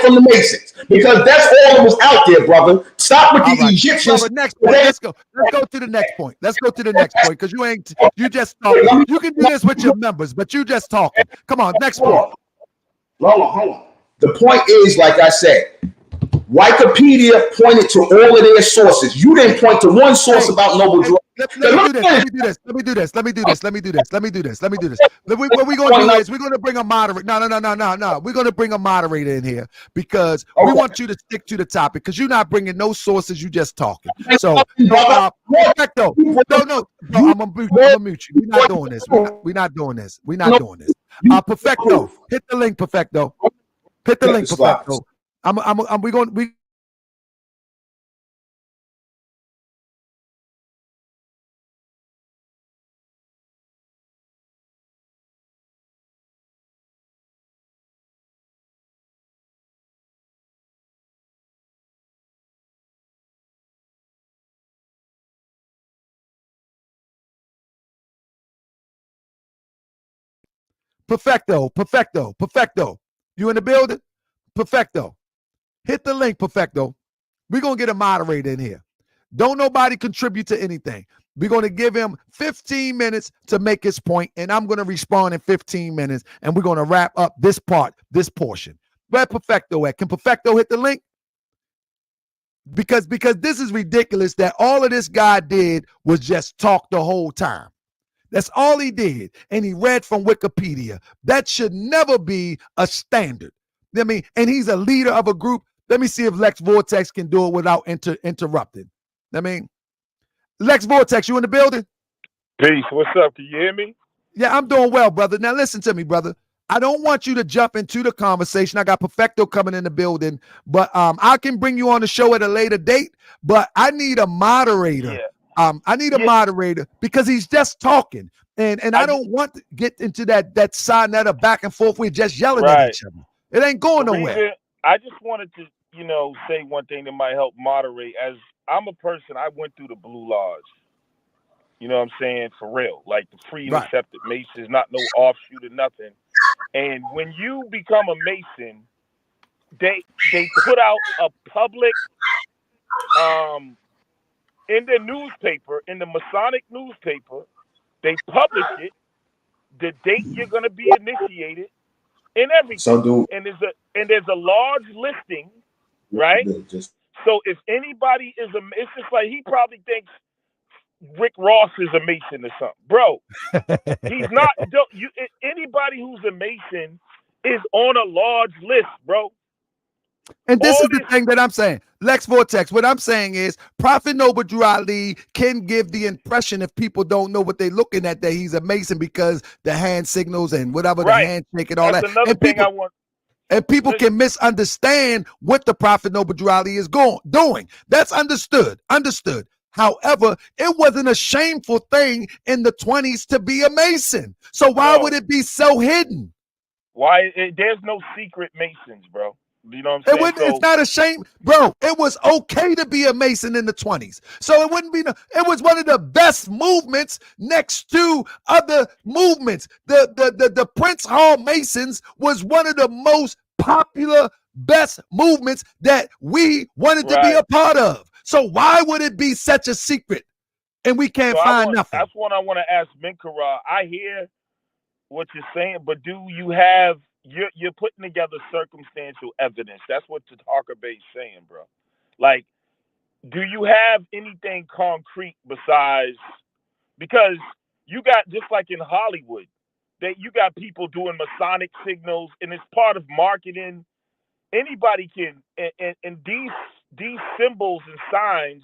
From the Masons, because that's all that was out there, brother. Stop with the Egyptians. Brother, next point. Let's go to the next point. Let's go to the next point because you just talking. You can do this with your members, but you just talking. Come on, next point. Hold on. The point is, like I said, Wikipedia pointed to all of their sources. You didn't point to one source about Noble Drew. Let me do this. What we're going to do is we're going to bring a moderator. No. We're going to bring a moderator in here because we want you to stick to the topic because you're not bringing no sources. You just talking. So, Perfecto. No. I'm gonna mute you. We're not doing this. We're not doing this. Perfecto. Hit the link, Perfecto. Perfecto. We're going. Perfecto. You in the building? Perfecto. Hit the link, Perfecto. We're going to get a moderator in here. Don't nobody contribute to anything. We're going to give him 15 minutes to make his point, and I'm going to respond in 15 minutes, and we're going to wrap up this portion. Where Perfecto at? Can Perfecto hit the link? Because this is ridiculous that all of this guy did was just talk the whole time. That's all he did. And he read from Wikipedia. That should never be a standard. I mean, and he's a leader of a group. Let me see if Lex Vortex can do it without interrupting. I mean, Lex Vortex, you in the building? Peace. What's up? Can you hear me? Yeah, I'm doing well, brother. Now listen to me, brother. I don't want you to jump into the conversation. I got Perfecto coming in the building, but I can bring you on the show at a later date, but I need a moderator. Yeah. I need a moderator because he's just talking, and I don't want to get into that side that back and forth. We're just yelling at each other. It ain't going nowhere. I just wanted to, say one thing that might help moderate. As I'm a person, I went through the Blue Lodge. You know what I'm saying? For real, like the free and accepted Masons, not no offshoot or nothing. And when you become a Mason, they put out a public in their newspaper, in the Masonic newspaper, they publish it, the date you're going to be initiated, and everything. And there's a large listing, right? So if anybody is it's just like he probably thinks Rick Ross is a Mason or something, bro. He's not. Anybody who's a Mason is on a large list, bro. And this is the thing that I'm saying. Lex Vortex, what I'm saying is Prophet Noble Drew Ali can give the impression, if people don't know what they're looking at, that he's a Mason because the hand signals and whatever, the handshake and all That's that. Another And thing people, I want. and people can misunderstand what the Prophet Noble Drew Ali is doing. That's understood. Understood. However, it wasn't a shameful thing in the 20s to be a Mason. So why would it be so hidden? Why? There's no secret Masons, bro. You know what I'm saying? It's not a shame, bro. It was okay to be a Mason in the 20s. So it wouldn't be, it was one of the best movements next to other movements. The Prince Hall Masons was one of the most popular, best movements that we wanted to be a part of. So why would it be such a secret and we can't find nothing? That's what I want to ask Menkara. I hear what you're saying, but do you have, you're putting together circumstantial evidence. That's what Taharka Bey is saying, bro. Like, do you have anything concrete besides, because you got, just like in Hollywood, that you got people doing Masonic signals and it's part of marketing. Anybody can, and these symbols and signs,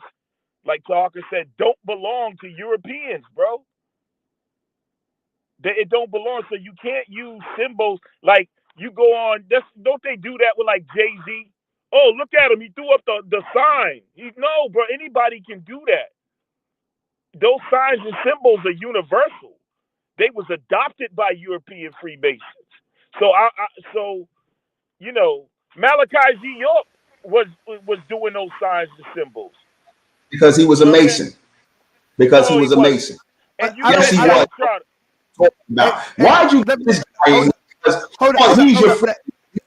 like Taharka said, don't belong to Europeans, bro. It don't belong, so you can't use symbols like you go on. Don't they do that with like Jay-Z? Oh, look at him, he threw up the sign. No, bro, anybody can do that. Those signs and symbols are universal. They was adopted by European Freemasons. So so you know, Malachi Z. York was doing those signs and symbols because he was a Mason. Because he was a Mason. And you yes, he was. About. Why'd you let this guy? Hold on, he's your friend.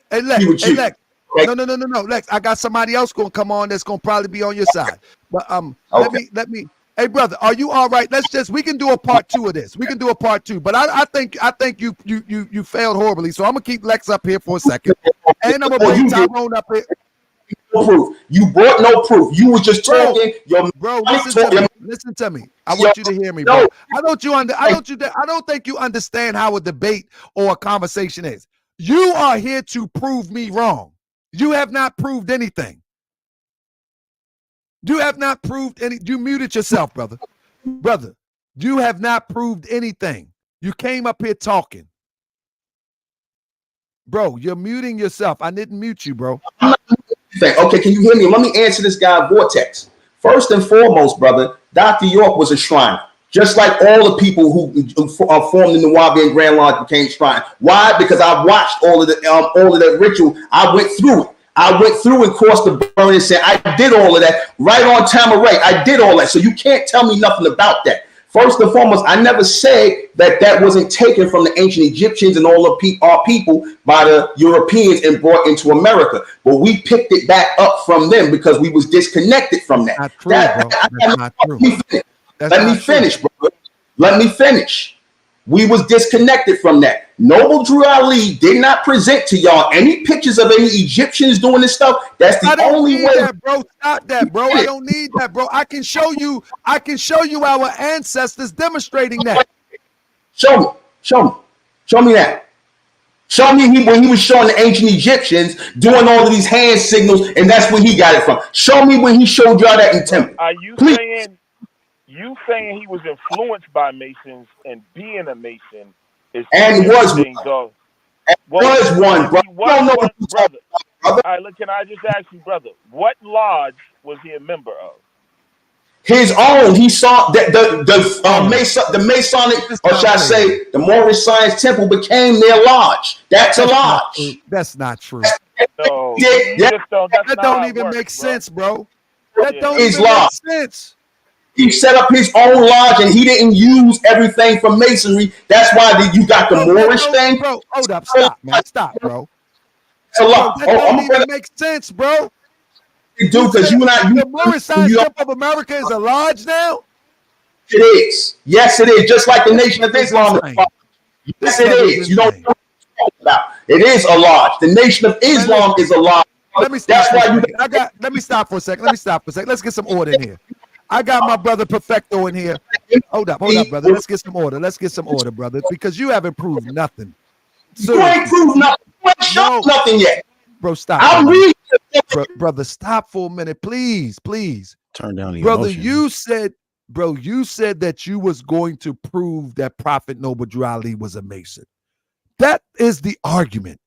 Hey, Lex. No, Lex. I got somebody else gonna come on that's gonna probably be on your side. But let me. Hey, brother, are you all right? We can do a part 2 of this. We can do a part 2. But I think you failed horribly. So I'm gonna keep Lex up here for a second, and I'm gonna bring Tyrone up here. No proof. You brought no proof. You was just talking. Bro, listen to me. I want you to hear me, bro. I don't think you understand how a debate or a conversation is. You are here to prove me wrong. You have not proved anything. You have not proved any. You muted yourself, brother. Brother, you have not proved anything. You came up here talking. Bro, you're muting yourself. I didn't mute you, bro. Okay, can you hear me? Let me answer this guy, Vortex. First and foremost, brother, Dr. York was a shriner. Just like all the people who formed the Nubian Grand Lodge became shrine. Why? Because I watched all of that ritual. I went through it. I went through and crossed the burn and said, I did all of that right on Tamaray. I did all that. So you can't tell me nothing about that. First and foremost, I never said that wasn't taken from the ancient Egyptians and all of our people by the Europeans and brought into America. But we picked it back up from them because we was disconnected from that. Not true, bro. That's not true. Let me finish, bro. Let me finish. We was disconnected from that. Noble Drew Ali did not present to y'all any pictures of any Egyptians doing this stuff. That's the only way. That, bro. Stop that, bro. I don't need that, bro. I can show you our ancestors demonstrating that. Show me that. Show me when he was showing the ancient Egyptians doing all of these hand signals, and that's where he got it from. Show me when he showed y'all that in temple. Are you saying he was influenced by Masons and being a Mason is was one, brother. Brother. All right, look, can I just ask you, brother, what lodge was he a member of? His own. He saw that the Masonic, or should I say, the Moorish Science Temple became their lodge. That's a lodge. That's not true. No, that don't even make sense, bro. That don't even make sense. He set up his own lodge and he didn't use everything from Masonry. That's why you got the Moorish thing. Bro, hold up. Stop, man. Stop, bro. It's a lot. That don't even make sense, bro. Dude, because the Moorish Science Temple of America is a lodge now? It is. Yes, it is. Just like the Nation of Islam. Yes, it is. You don't know what you're talking about. It is a lodge. The Nation of Islam is a lodge. Let me stop. Let me stop for a second. Let's get some order in here. I got my brother Perfecto in here. Hold up, brother. Let's get some order, brother, because you haven't proved nothing. So, you ain't proved nothing. You ain't shown nothing yet. Bro, stop. I'll read it. Brother, stop for a minute, please. Turn down the brother. emotion. You said that you was going to prove that Prophet Noble Drew Ali was a Mason. That is the argument.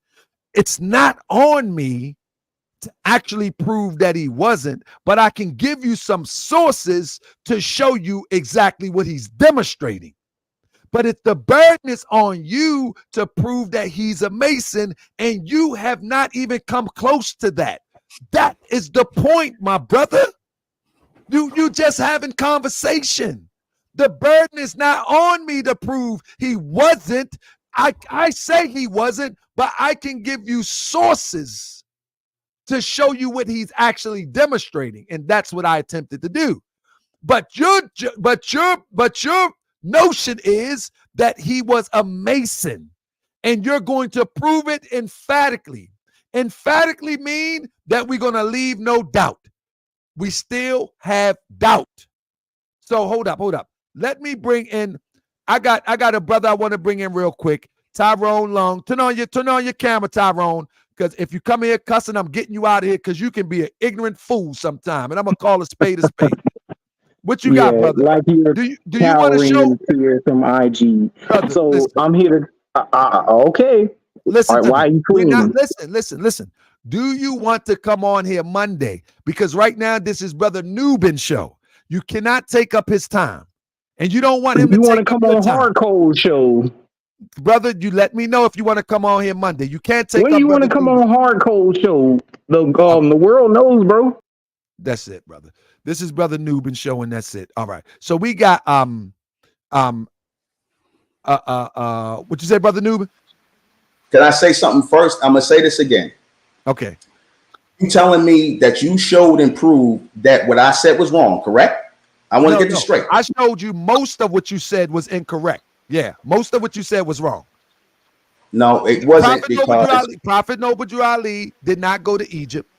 It's not on me to actually prove that he wasn't, but I can give you some sources to show you exactly what he's demonstrating. But if the burden is on you to prove that he's a Mason, and you have not even come close to that. That is the point, my brother. You just having conversation. The burden is not on me to prove he wasn't. I say he wasn't, but I can give you sources to show you what he's actually demonstrating, and that's what I attempted to do. But your notion is that he was a Mason, and you're going to prove it emphatically. Emphatically mean that we're going to leave no doubt. We still have doubt. So hold up. Let me bring in. I got a brother I want to bring in real quick. Tyrone Long. Turn on your camera, Tyrone. Because if you come here cussing, I'm getting you out of here because you can be an ignorant fool sometime. And I'm gonna call a spade a spade. What you got, brother? Like you're do you want to show from IG? Brother, so listen. I'm here to okay. Listen, right, why are you tweeting? Listen. Do you want to come on here Monday? Because right now this is Brother Nuben show. You cannot take up his time, and you don't want him to take come up your on time. Hard Cold Show, brother. You let me know if you want to come on here Monday. You can't take. When up you want to come on Hard Cold Show? The world knows, bro. That's it, brother. This is Brother Nuben show, and that's it. All right. So we got what you say, Brother Nuben? Can I say something first? I'm gonna say this again. Okay. You telling me that you showed and proved that what I said was wrong, correct? I want to get this straight. I showed you most of what you said was incorrect. Yeah, most of what you said was wrong. No, it wasn't. Prophet Noble Drew Ali did not go to Egypt.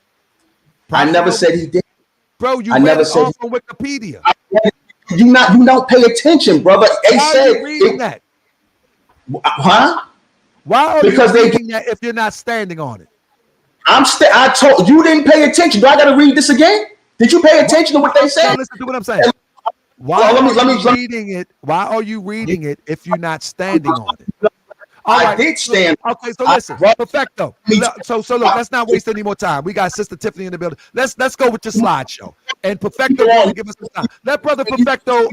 I never said he did. Bro, you read it all from Wikipedia. You don't pay attention, brother. They said are you reading that? Huh? Why are you reading that if you're not standing on it? I told you didn't pay attention. Do I got to read this again? Did you pay attention to what they said? No, listen to what I'm saying. Why are you reading it if you're not standing on it? I did stand. Okay, so listen, perfecto. So look, let's not waste any more time. We got Sister Tiffany in the building. Let's go with your slideshow. And Perfecto going to give us some time. Let Brother Perfecto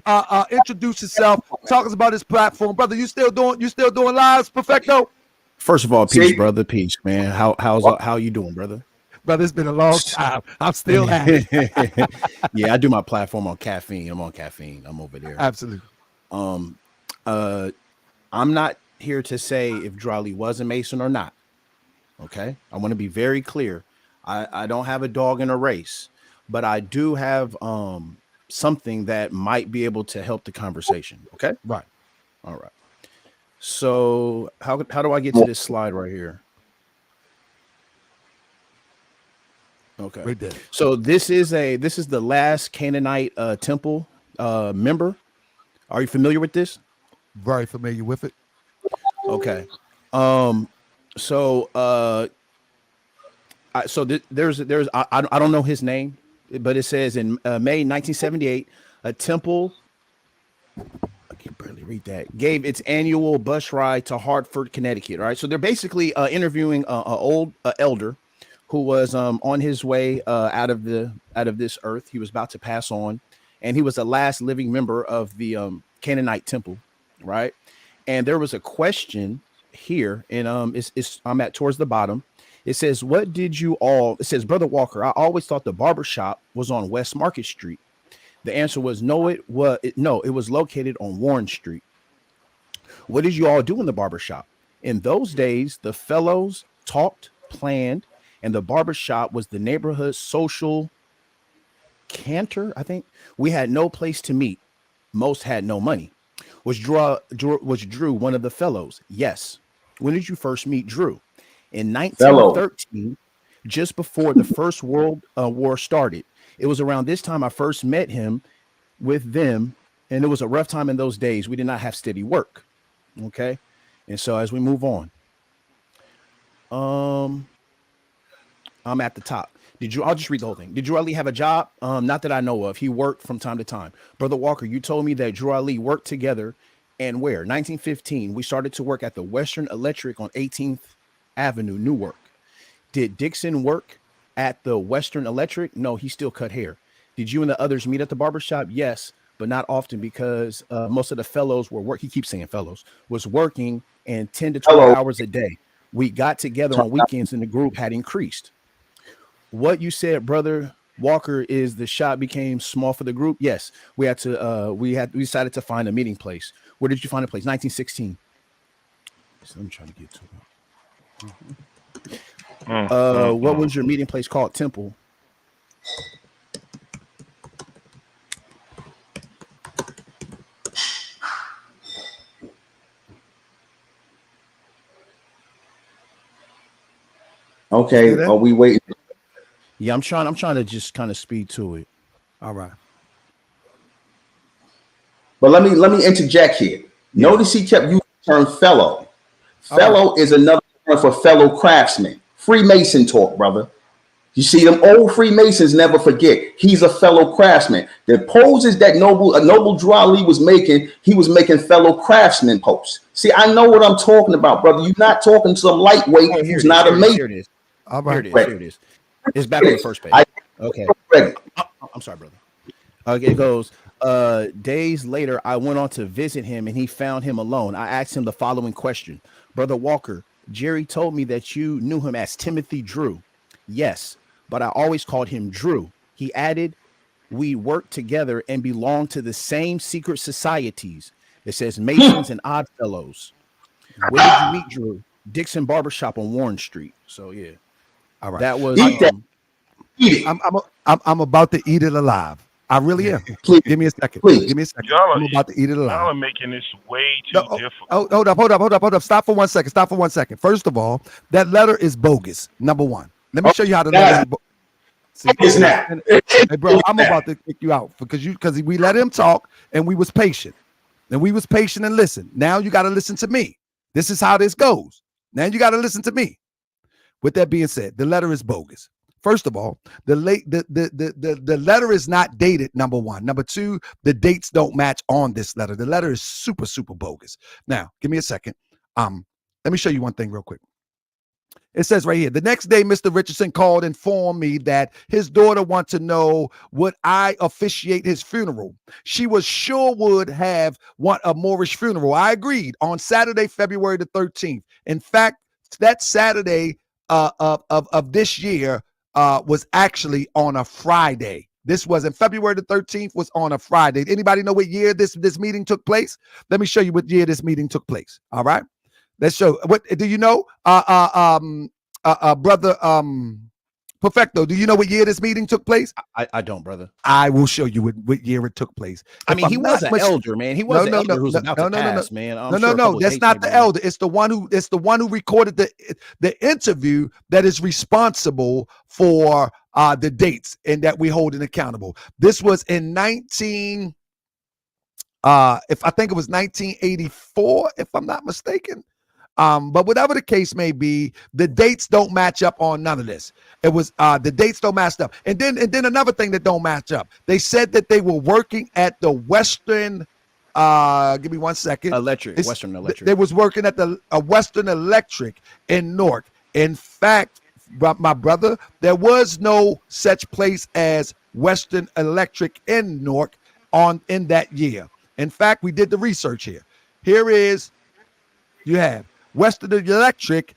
introduce himself, talk us about his platform. Brother, you still doing lives, Perfecto? First of all, peace, brother, peace, man. How you doing, brother? Brother, it's been a long time. I'm still at it. Yeah, I do my platform on caffeine. I'm on caffeine. I'm over there. Absolutely. I'm not here to say if Drew Ali was a Mason or not. Okay, I want to be very clear. I don't have a dog in a race, but I do have something that might be able to help the conversation. Okay, right. All right. So how do I get to this slide right here? Okay. Right there. So this is the last Canaanite temple member. Are you familiar with this? Very familiar with it. Okay. So there's I don't know his name, but it says in May 1978, a temple, I can barely read that, gave its annual bus ride to Hartford, Connecticut. All right. So they're basically interviewing an old elder who was on his way out of this earth. He was about to pass on, and he was the last living member of the Canaanite temple, right? And there was a question here, and I'm at towards the bottom. It says, "What did you all?" It says, "Brother Walker, I always thought the barber shop was on West Market Street." The answer was no. It was located on Warren Street. What did you all do in the barber shop? In those days, the fellows talked, planned, and the barber shop was the neighborhood social canter. I think we had no place to meet. Most had no money. Was Drew one of the fellows? Yes. When did you first meet Drew? In 1913, just before the First World War started. It was around this time I first met him with them, and it was a rough time in those days. We did not have steady work. Okay. And so as we move on, I'm at the top. I'll just read the whole thing. Did Drew Ali have a job? Not that I know of. He worked from time to time. Brother Walker, you told me that Drew Ali worked together and where? 1915. We started to work at the Western Electric on 18th Avenue, Newark. Did Dixon work at the Western Electric? No, he still cut hair. Did you and the others meet at the barbershop? Yes, but not often because most of the fellows were he keeps saying fellows, was working and 10 to 12 hours a day. We got together on weekends and the group had increased. What you said, Brother Walker, is the shop became small for the group. Yes, we decided to find a meeting place. Where did you find a place? 1916. So I'm trying to get to it. What was your meeting place called? Temple. Okay, are we waiting? Yeah, I'm trying to just kind of speed to it. All right. But let me interject here. Yeah. Notice he kept using the term fellow. Fellow is another term for fellow craftsman. Freemason talk, brother. You see, them old Freemasons never forget. He's a fellow craftsman. The poses that Noble Drew Ali was making, he was making fellow craftsman poses. See, I know what I'm talking about, brother. You're not talking to some lightweight who's not a mate. Here it is. All right. Here it is. It's back on the first page. Okay. I'm sorry, brother. Okay, it goes. Days later, I went on to visit him and he found him alone. I asked him the following question. Brother Walker, Jerry told me that you knew him as Timothy Drew. Yes, but I always called him Drew. He added, we worked together and belong to the same secret societies. It says Masons and Oddfellows. Where did you meet Drew? Dixon Barbershop on Warren Street. So yeah. All right. That was I'm about to eat it alive. I really am. Please give me a second. Please give me a second. I'm about to eat it alive. Y'all are making this way too difficult. Hold up. Stop for 1 second. First of all, that letter is bogus. Number one. Let me show you how the letter is bogus. Hey, bro, I'm about to kick you out because we let him talk and we was patient. And listened. Now you got to listen to me. This is how this goes. Now you got to listen to me. With that being said, the letter is bogus. First of all, the letter is not dated, number one. Number two, the dates don't match on this letter. The letter is super, super bogus. Now, give me a second. Let me show you one thing real quick. It says right here, the next day, Mr. Richardson called and informed me that his daughter wanted to know would I officiate his funeral. She was sure would have a Moorish funeral. I agreed on Saturday, February the 13th. In fact, that Saturday of this year was actually on a Friday. This wasn't February the 13th, was on a Friday. Anybody know what year this meeting took place? Let me show you what year this meeting took place. All right. Let's show. What do you know? Brother Perfecto, do you know what year this meeting took place? I don't, brother. I will show you what year it took place. I mean, he was an elder, man. He was an elder who's about to pass, man. No. That's not the elder. It's the one who recorded the interview that is responsible for the dates and that we hold it accountable. This was in 1984, if I'm not mistaken. But whatever the case may be, the dates don't match up on none of this. It was the dates don't match up. And then another thing that don't match up. They said that they were working at the Western give me 1 second. Western Electric. They was working at the Western Electric in Newark. In fact, my brother, there was no such place as Western Electric in Newark in that year. In fact, we did the research here. Here is, you have Western Electric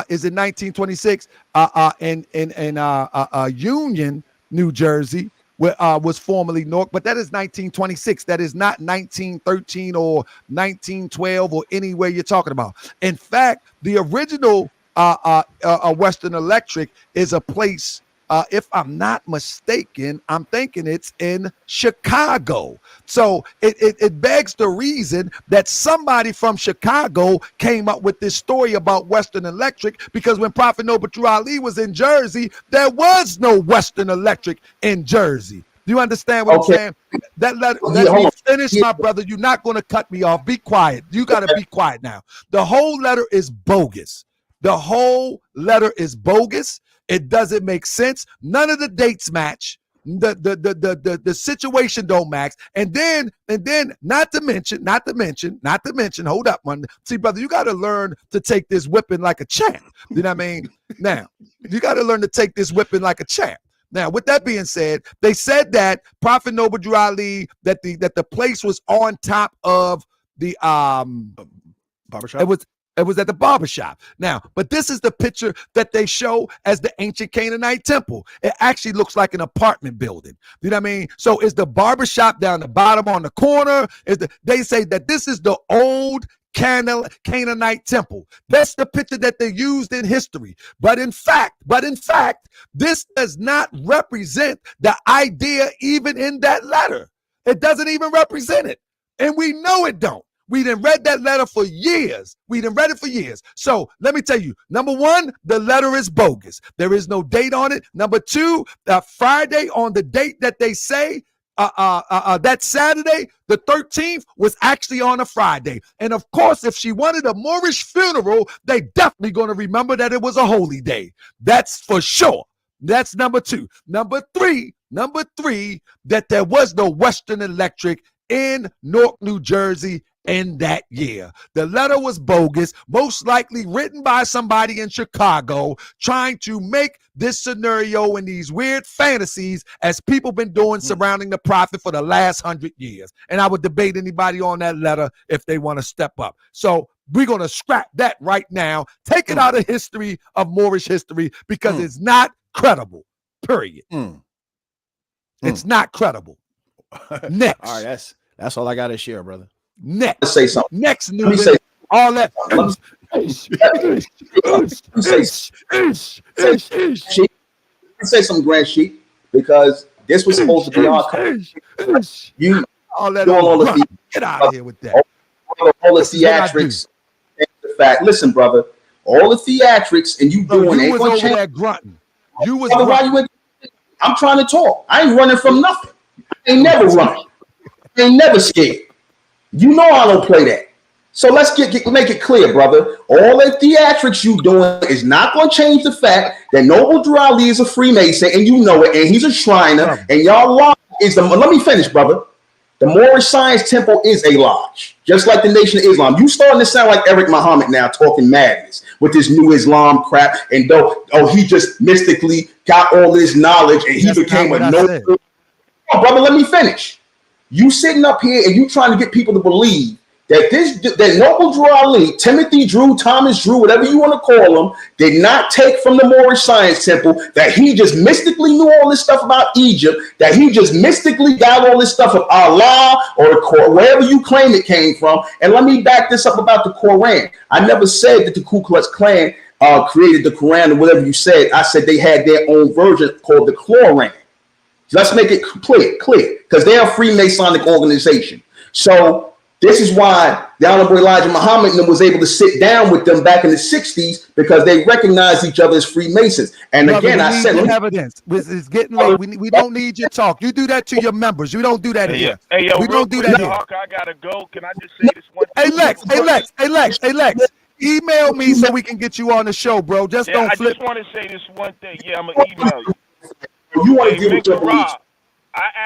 is in 1926 in Union, New Jersey, where was formerly Newark, but that is 1926. That is not 1913 or 1912 or anywhere you're talking about. In fact, the original Western Electric is a place, if I'm not mistaken, I'm thinking it's in Chicago. So it begs the reason that somebody from Chicago came up with this story about Western Electric, because when Prophet Noble Drew Ali was in Jersey, there was no Western Electric in Jersey. Do you understand what I'm saying? Let me finish, my brother. You're not going to cut me off. Be quiet. You got to be quiet now. The whole letter is bogus. The whole letter is bogus. It doesn't make sense. None of the dates match. The situation don't match. And then not to mention, hold up, man. See, brother, you got to learn to take this whipping like a champ. You know what I mean? Now, you got to learn to take this whipping like a champ. Now, with that being said, they said that Prophet Noble Drew Ali, that the place was on top of the barbershop. It was at the barbershop. Now, but this is the picture that they show as the ancient Canaanite temple. It actually looks like an apartment building. You know what I mean? So is the barbershop down the bottom on the corner? They say that this is the old Canaanite temple. That's the picture that they used in history. But in fact, this does not represent the idea even in that letter. It doesn't even represent it. And we know it don't. We done read that letter for years. So let me tell you, number one, the letter is bogus. There is no date on it. Number two, Friday on the date that they say, that Saturday, the 13th, was actually on a Friday. And of course, if she wanted a Moorish funeral, they definitely going to remember that it was a holy day. That's for sure. That's number two. Number three, that there was no Western Electric in Newark, New Jersey in that year. The letter was bogus, most likely written by somebody in Chicago trying to make this scenario and these weird fantasies as people been doing surrounding the prophet for the last 100 years. And I would debate anybody on that letter if they want to step up. So we're going to scrap that right now. Take it out of history, of Moorish history, because it's not credible, period. It's not credible. Next. All right, that's all I got to share, brother. Next. Let's say something. Next, Nuben. All that. Say some grand sheet, because this was supposed to be our you all that. Get out of here with that. All the theatrics. The fact. Listen, brother. All the theatrics and you doing you was over there grunting. You was grunting. I'm trying to talk. I ain't running from nothing. I ain't never running. I ain't never scared. You know I don't play that. So let's make it clear, brother. All the theatrics you doing is not going to change the fact that Noble Drew Ali is a Freemason, and you know it, and he's a Shriner, and y'all lodge is the. Let me finish, brother. The Moorish Science Temple is a lodge, just like the Nation of Islam. You starting to sound like Eric Muhammad now, talking madness with this new Islam crap, and he just mystically got all this knowledge, and he became a noble. Oh, brother, let me finish. You sitting up here and you trying to get people to believe that Noble Drew Ali, Timothy Drew, Thomas Drew, whatever you want to call him, did not take from the Moorish Science Temple, that he just mystically knew all this stuff about Egypt, that he just mystically got all this stuff of Allah or the Quran, wherever you claim it came from. And let me back this up about the Quran. I never said that the Ku Klux Klan created the Quran or whatever you said. I said they had their own version called the Quran. Let's make it clear, because they're a Freemasonic organization. So this is why the Honorable Elijah Muhammad was able to sit down with them back in the 60s, because they recognized each other as Freemasons. And brother, again, I said, evidence. It's getting late. We don't need your talk. You do that to your members. We don't do that here. Hey, yo, we don't do that here. I gotta go. Can I just say this one thing? Hey Lex. Email me so we can get you on the show, bro. Just don't flip. I just want to say this one thing. Yeah, I'm gonna email you. You want to deal with your beliefs?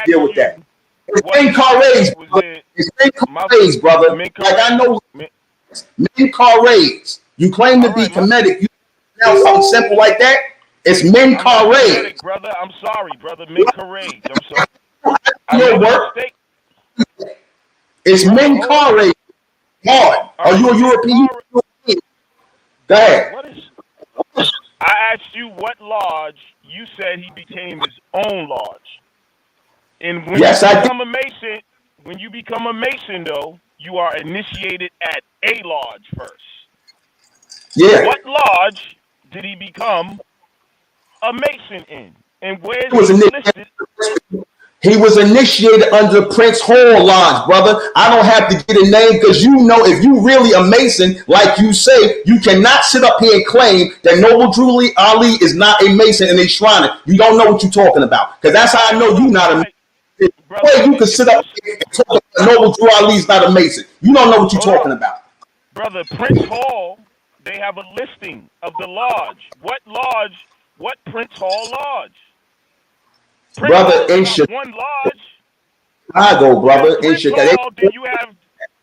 Deal with that. It's Menkarazz, brother. Like I know Menkarazz. You claim to be Kemetic. You know something simple like that? It's Menkarazz. Brother, I'm sorry, brother. Menkarazz. I'm sorry. Your work. It's Menkarazz. Hard. Are you a European? Go ahead. I asked you what lodge. You said he became his own lodge. And when when you become a Mason, though, you are initiated at a lodge first. Yeah. What lodge did he become a Mason in? And where is he listed? He was initiated under Prince Hall Lodge, brother. I don't have to get a name, because you know, if you really a Mason, like you say, you cannot sit up here and claim that Noble Drew Ali is not a Mason and a Shriner. You don't know what you're talking about, because that's how I know you're not a Mason. Brother, you can sit up here and talk about Noble Drew Ali is not a Mason. You don't know what you're talking about. Brother, Prince Hall, they have a listing of the lodge. What lodge What Prince Hall Lodge? Prince Brother, Hall in is not one lodge. Chicago, brother, in Prince Chicago. Hall, then you have,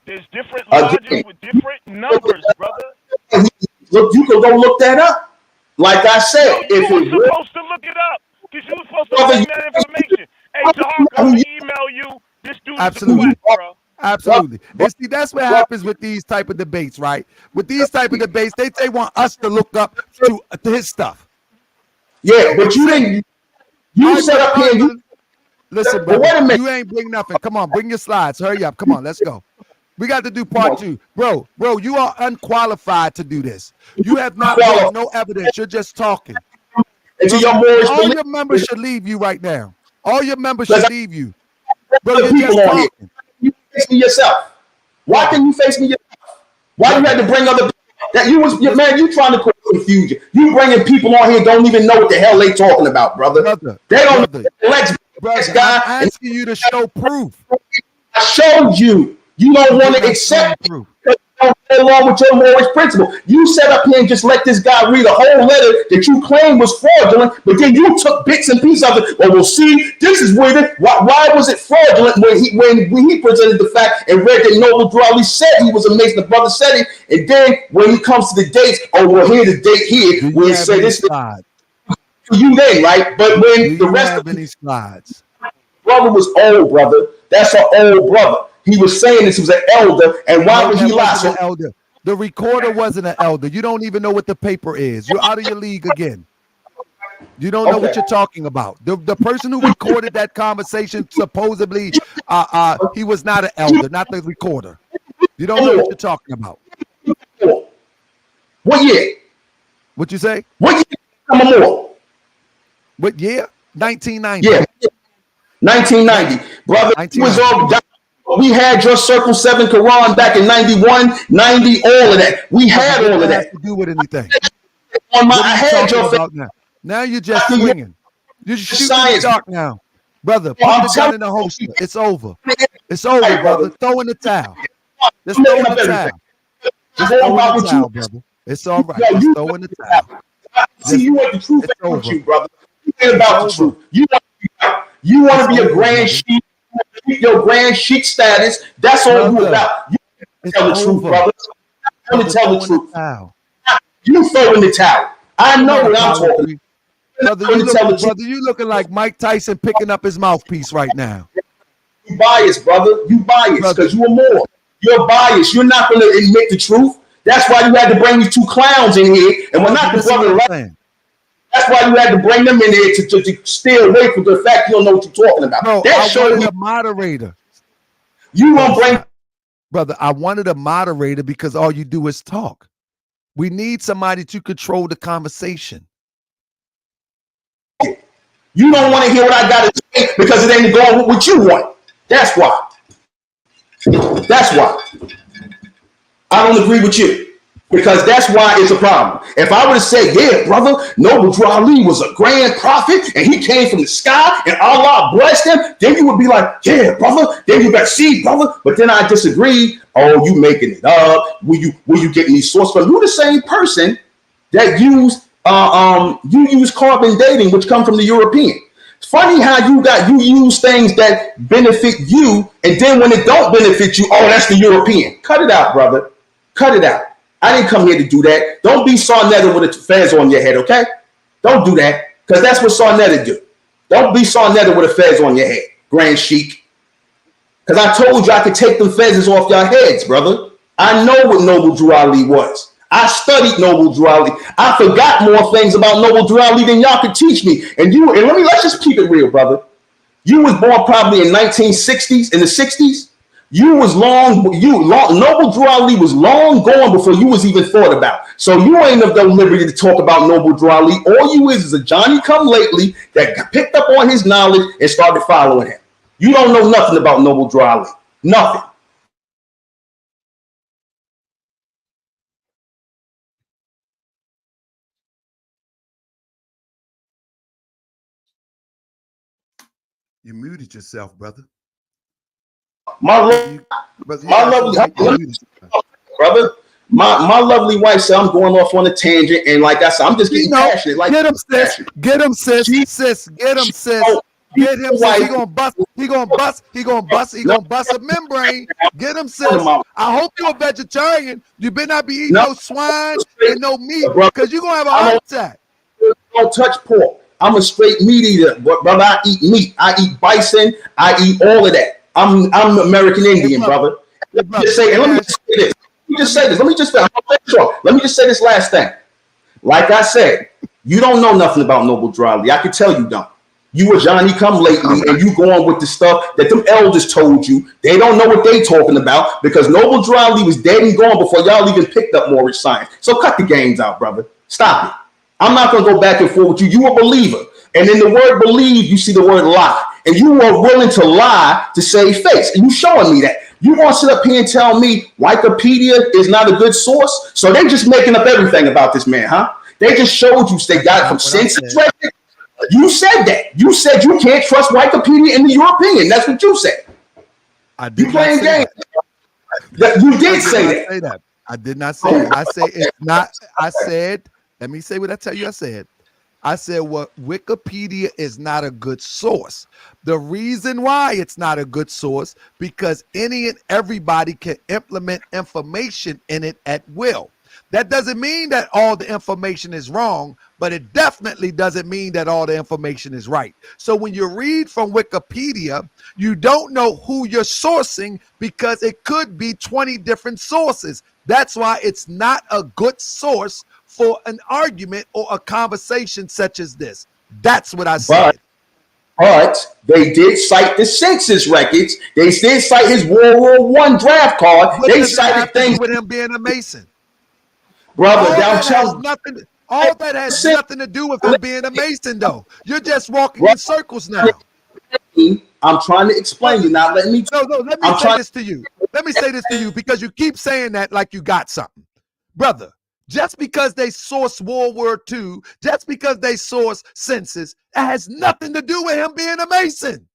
there's different lodges with different numbers, brother. Look, you can go look that up. Like I said, No, you were supposed to look it up because you were supposed to bring that information. Hey, Taharka, I'm gonna email you. This dude is a quack, bro. Absolutely. And see, that's what happens with these type of debates, right? With these type of debates, they want us to look up to his stuff. Yeah, but you didn't. You set up here. You, listen, brother, you ain't bring nothing. Come on, bring your slides. Hurry up. Come on, let's go. We got to do part 2. Bro, you are unqualified to do this. You have not brought no evidence. You're just talking. All your members should leave you right now. All your members should leave you. Bro, you're just talking. You face me yourself. Why can you face me yourself? Why you had to bring other people? That you was man, you trying to cause confusion. You bringing people on here don't even know what the hell they talking about, brother. They don't know. I'm asking you to show proof. I showed you. You don't want to accept proof. Don't go along with your moral principle. You set up here and just let this guy read a whole letter that you claim was fraudulent, but then you took bits and pieces of it. Well, we'll see. This is weird. Why was it fraudulent when he presented the fact and read that Noble Drew Ali said he was a Mason, the brother said it, and then when he comes to the dates, oh, well, here's the date here where it said this for you then, right? But when the rest of any slides, brother was old, brother. That's an old brother. He was saying this was an elder, and why would he lie? So elder. The recorder wasn't an elder. You don't even know what the paper is. You're out of your league again. You don't know what you're talking about. The person who recorded that conversation supposedly, he was not an elder, not the recorder. You don't know what you're talking about. What year? What you say? What year? What year? 1990. Yeah, 1990, brother. 1990. He was all done. We had your Circle 7 Quran back in 91, 90, all of that. We had all of that. To do with anything. I had your now you're just swinging. You're shooting in the dark now. Brother, put the gun in the holster. It's over. It's over, brother. Throw in the towel. Just throw in the towel. Just throw in the towel, brother. It's all right. Just throw in the towel. See, you want the truth about you, brother. You ain't about the truth. You want to be a grand sheik. Your grand sheik status. That's all you about. You tell the truth, brother. I'm going to tell the truth. You throw in the towel. I know what I'm talking about. Brother, you looking like Mike Tyson picking up his mouthpiece right now. You biased, brother. You biased because you are more. You're biased. You're not going to admit the truth. That's why you had to bring these two clowns in here. And we're not the brother. That's why you had to bring them in there to stay away from the fact you don't know what you're talking about. Bro, that I wanted a moderator. You won't bring. Brother, I wanted a moderator because all you do is talk. We need somebody to control the conversation. You don't want to hear what I got to say because it ain't going with what you want. That's why. That's why. I don't agree with you. Because that's why it's a problem. If I would have said, yeah, brother, Noble Drew Ali was a grand prophet and he came from the sky and Allah blessed him, then you would be like, yeah, brother. Then you got see, brother. But then I disagree. Oh, you making it up? Were you getting these sources from? You're the same person that used carbon dating, which come from the European. It's funny how you use things that benefit you, and then when it don't benefit you, oh, that's the European. Cut it out, brother. Cut it out. I didn't come here to do that. Don't be Sarnetta with a fez on your head, okay? Don't do that, because that's what Sarnetta do. Don't be Sarnetta with a fez on your head, Grand Sheik. Because I told you I could take them fezzes off your heads, brother. I know what Noble Drew Ali was. I studied Noble Drew Ali. I forgot more things about Noble Drew Ali than y'all could teach me. Let's just keep it real, brother. You was born probably in 1960s, in the 60s. Noble Drew Ali was long gone before you was even thought about. So you ain't of no liberty to talk about Noble Drew Ali. All you is a Johnny come lately that picked up on his knowledge and started following him. You don't know nothing about Noble Drew Ali. Nothing. You muted yourself, brother. My lovely, brother. My lovely wife said I'm going off on a tangent, and like I said, I'm just getting passionate. Like, get him, sis. Get him, sis. Sis, get him, sis. Get him, sis. He gonna bust. He gonna bust. He gonna bust. He gonna bust a membrane. Get him, sis. I hope you're a vegetarian. You better not be eating no swine and no meat, because you're gonna have a heart attack. Don't touch pork. I'm a straight meat eater, brother. I eat meat. I eat bison. I eat all of that. I'm American Indian, brother. Let me just say this. Let me just say this last thing. Like I said, you don't know nothing about Noble Dryly. I can tell you don't. You were Johnny come lately, and you going with the stuff that them elders told you. They don't know what they talking about, because Noble Dryly was dead and gone before y'all even picked up Moorish science. So cut the games out, brother. Stop it. I'm not going to go back and forth with you. You a believer. And in the word believe, you see the word lie. And you are willing to lie to save face. And you showing me that. You want to sit up here and tell me Wikipedia is not a good source? So they just making up everything about this man, huh? They just showed you they got it from census records. You said that. You said you can't trust Wikipedia in your opinion. That's what you said. I did you playing games. You did say that. I did not say that. I say it's not. I said, let me say what I tell you. I said, well, Wikipedia is not a good source. The reason why it's not a good source, because any and everybody can implement information in it at will. That doesn't mean that all the information is wrong, but it definitely doesn't mean that all the information is right. So when you read from Wikipedia, you don't know who you're sourcing, because it could be 20 different sources. That's why it's not a good source for an argument or a conversation such as this. That's what I said. But they did cite the census records. They did cite his World War I draft card. What they does cited have to things do with him being a Mason. Brother, all that has nothing to do with him being a Mason, though. You're just walking in circles now. I'm trying to explain you. Now let me say this to you. Let me say this to you, because you keep saying that like you got something. Brother, just because they source World War II, just because they source census, it has nothing to do with him being a Mason.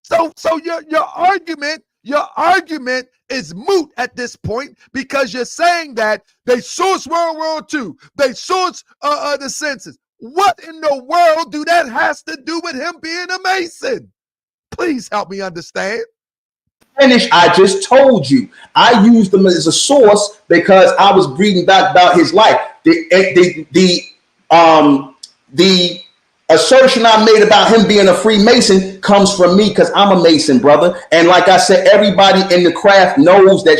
So your argument is moot at this point, because you're saying that they source World War II, they source the census. What in the world do that has to do with him being a Mason? Please help me understand. I just told you. I used them as a source because I was reading back about his life. The assertion I made about him being a Freemason comes from me, because I'm a Mason, brother. And like I said, everybody in the craft knows that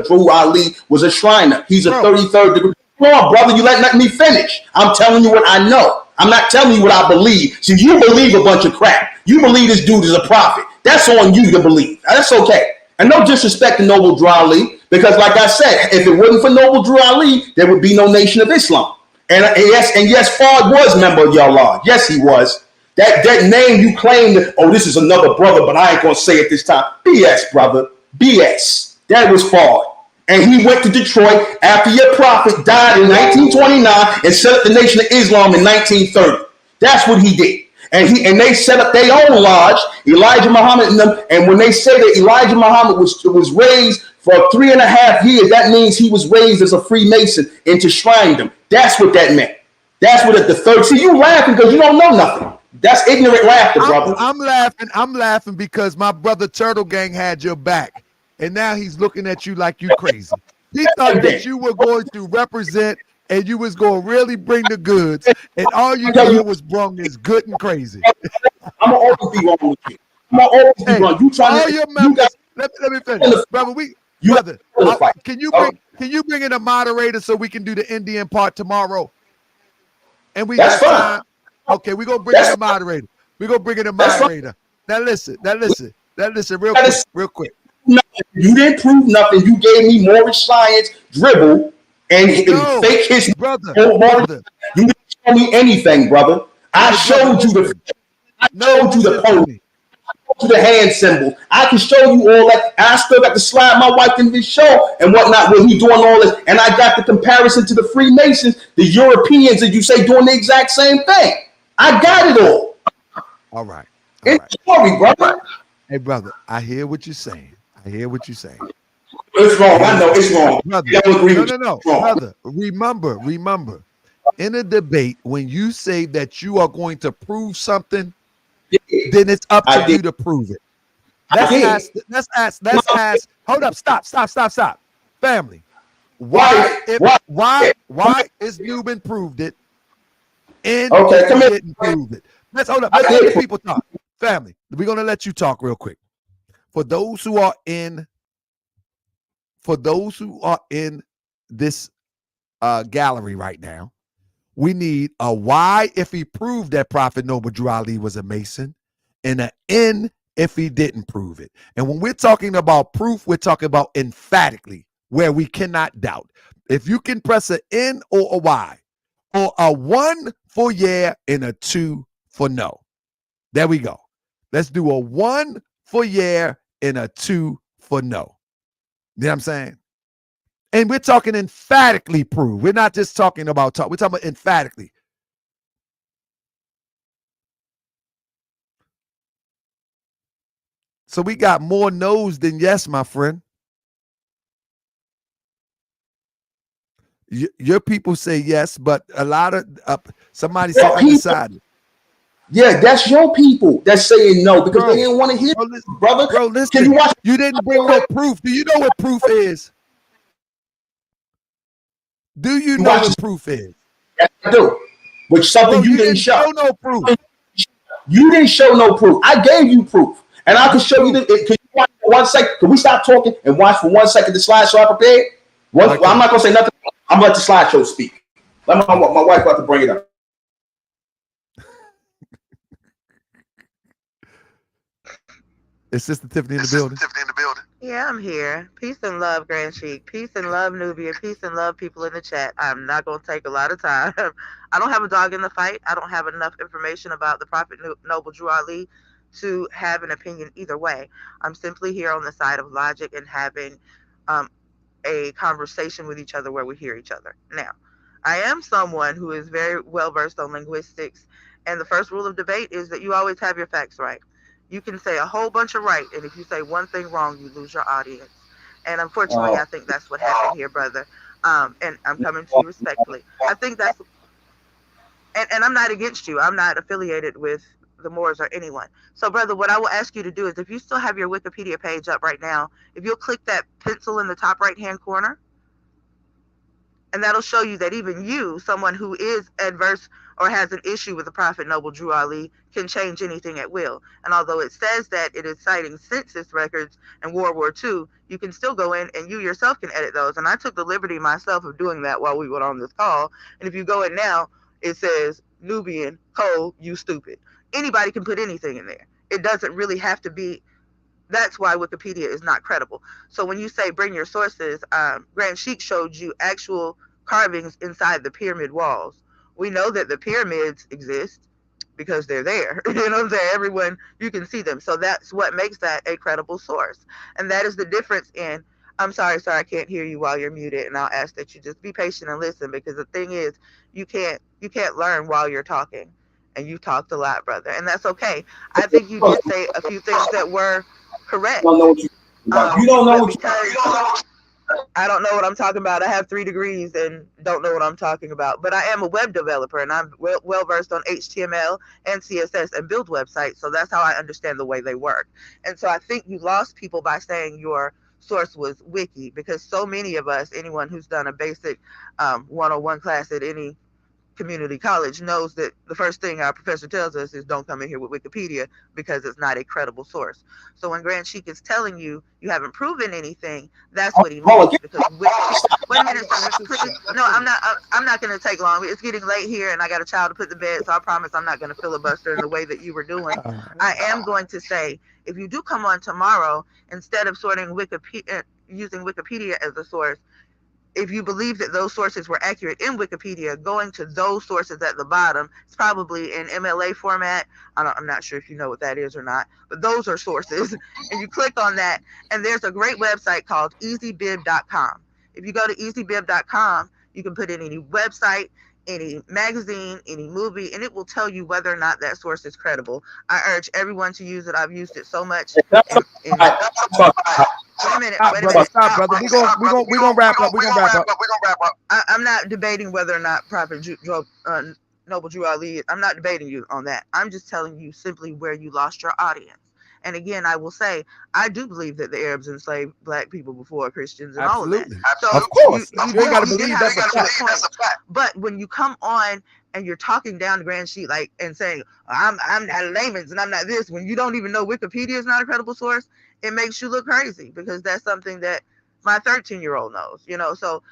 Drew Ali was a Shriner. He's a 33rd degree. Come on, brother, you let me finish. I'm telling you what I know. I'm not telling you what I believe. So you believe a bunch of crap. You believe this dude is a prophet. That's on you to believe. That's okay. And no disrespect to Noble Dryly, because like I said, if it wasn't for Noble Dryly, there would be no Nation of Islam. And yes, Fard was a member of your lodge. Yes, he was. That name you claimed, oh, this is another brother, but I ain't gonna say it this time. BS, brother. BS. That was Fard. And he went to Detroit after your prophet died in 1929 and set up the Nation of Islam in 1930. That's what he did. And they set up their own lodge, Elijah Muhammad and them. And when they say that Elijah Muhammad was raised for 3.5 years, that means he was raised as a Freemason and to shrine them. That's what that meant. That's what the third. See, you laughing because you don't know nothing. That's ignorant laughter, brother. I'm laughing because my brother Turtle Gang had your back, and now he's looking at you like you crazy. He thought that you were going to represent and you was going to really bring the goods, and all you did was brung this good and crazy. I'm going to always be wrong with you. I'm going to always be wrong. You trying to... Your members, let me finish. Brother, can you bring in a moderator so we can do the Indian part tomorrow? And we got time. Okay, we're going to bring in a moderator. We're going to bring in a moderator. Now listen, real quick. You didn't prove nothing. You gave me Moorish science, dribble, and fake history. Brother. You didn't show me anything, brother. I showed you the pose. To the hand symbol. I can show you all that. I still got to slide my wife in this show and whatnot when he doing all this. And I got the comparison to the Freemasons, the Europeans, that you say doing the exact same thing. I got it all. All right. It's story, brother. Hey, brother, I hear what you're saying. It's wrong. I know it's wrong. Brother, I don't agree no, with no, you. no, It's wrong. brother. Remember. In a debate, when you say that you are going to prove something, then it's up to you to prove it. Let's ask. Hold up, stop. Family. Why is Nuben proved it? And if he didn't prove it. Let's hold up. Let's let the people talk. Family, we're gonna let you talk real quick. For those who are in this gallery right now, we need a why if he proved that Prophet Noble Drew Ali was a Mason, and an N if he didn't prove it. And when we're talking about proof, we're talking about emphatically, where we cannot doubt. If you can press an N or a Y, or a 1 for yeah and a 2 for no. There we go. Let's do a 1 for yeah and a 2 for no. You know what I'm saying? And we're talking emphatically prove. We're not just talking about talk. We're talking about emphatically. So we got more no's than yes, my friend. Your people say yes, but a lot of somebody say undecided. Yeah, that's your people that's saying no because they didn't want to hear it, brother. Bro, listen, can you watch? You didn't bring no proof. Do you know what proof is? Do you know what proof is? Yes, I do. Which something you didn't show. No proof. You didn't show no proof. I gave you proof. And I can show you. Can you watch for 1 second? Can we stop talking and watch for 1 second the slideshow I prepared? Well, I'm not going to say nothing. I'm going to let the slideshow speak. Let my wife about to bring it up. Is Sister Tiffany in the building? Yeah, I'm here. Peace and love, Grand Sheik. Peace and love, Nubian. Peace and love, people in the chat. I'm not going to take a lot of time. I don't have a dog in the fight. I don't have enough information about the Prophet Noble Drew Ali to have an opinion either way. I'm simply here on the side of logic and having a conversation with each other where we hear each other. Now, I am someone who is very well versed on linguistics, and the first rule of debate is that you always have your facts right. You can say a whole bunch of right, and if you say one thing wrong, you lose your audience. And unfortunately, I think that's what happened here, brother. And I'm coming to you respectfully. I think that's, and I'm not against you. I'm not affiliated with the Moors or anyone. So, brother, what I will ask you to do is if you still have your Wikipedia page up right now, if you'll click that pencil in the top right-hand corner, and that'll show you that even you, someone who is adverse or has an issue with the Prophet Noble Drew Ali, can change anything at will. And although it says that it is citing census records and World War II, you can still go in and you yourself can edit those. And I took the liberty myself of doing that while we were on this call. And if you go in now, it says, Nubian, Cole, you stupid. Anybody can put anything in there. It doesn't really have to be. That's why Wikipedia is not credible. So when you say bring your sources, Grand Sheik showed you actual carvings inside the pyramid walls. We know that the pyramids exist because they're there. You know what I'm saying? Everyone, you can see them. So that's what makes that a credible source. And that is the difference in, I'm sorry, sir, I can't hear you while you're muted. And I'll ask that you just be patient and listen, because the thing is, you can't learn while you're talking. And you talked a lot, brother. And that's okay. I think you did say a few things that were correct. You don't know what you don't know what I don't know what I'm talking about. I have 3 degrees and don't know what I'm talking about. But I am a web developer, and I'm well versed on HTML and CSS and build websites. So that's how I understand the way they work. And so I think you lost people by saying your source was wiki, because so many of us, anyone who's done a basic 101 class at any community college, knows that the first thing our professor tells us is don't come in here with Wikipedia, because it's not a credible source. So when Grand Sheik is telling you you haven't proven anything, that's what he means. Because wait a minute, no, I'm not going to take long. It's getting late here, and I got a child to put to bed, so I promise I'm not going to filibuster in the way that you were doing. I am going to say, if you do come on tomorrow, instead of sorting Wikipedia, using Wikipedia as a source, if you believe that those sources were accurate in Wikipedia, going to those sources at the bottom, it's probably in MLA format. I'm not sure if you know what that is or not, but those are sources. And you click on that, and there's a great website called easybib.com. If you go to easybib.com, you can put in any website, any magazine, any movie, and it will tell you whether or not that source is credible. I urge everyone to use it. I've used it so much. Wait a minute. Stop, Wait a brother. minute. Stop, brother. We gonna wrap up. We gonna wrap up. I'm not debating whether or not Prophet Noble Drew Ali. I'm not debating you on that. I'm just telling you simply where you lost your audience. And again, I will say, I do believe that the Arabs enslaved black people before Christians and all of that. So Of course. You ain't got to did believe have that's a fact. But when you come on and you're talking down the grand sheet like and saying I'm not a layman's and I'm not this, when you don't even know Wikipedia is not a credible source, it makes you look crazy, because that's something that my 13-year-old knows, you know. So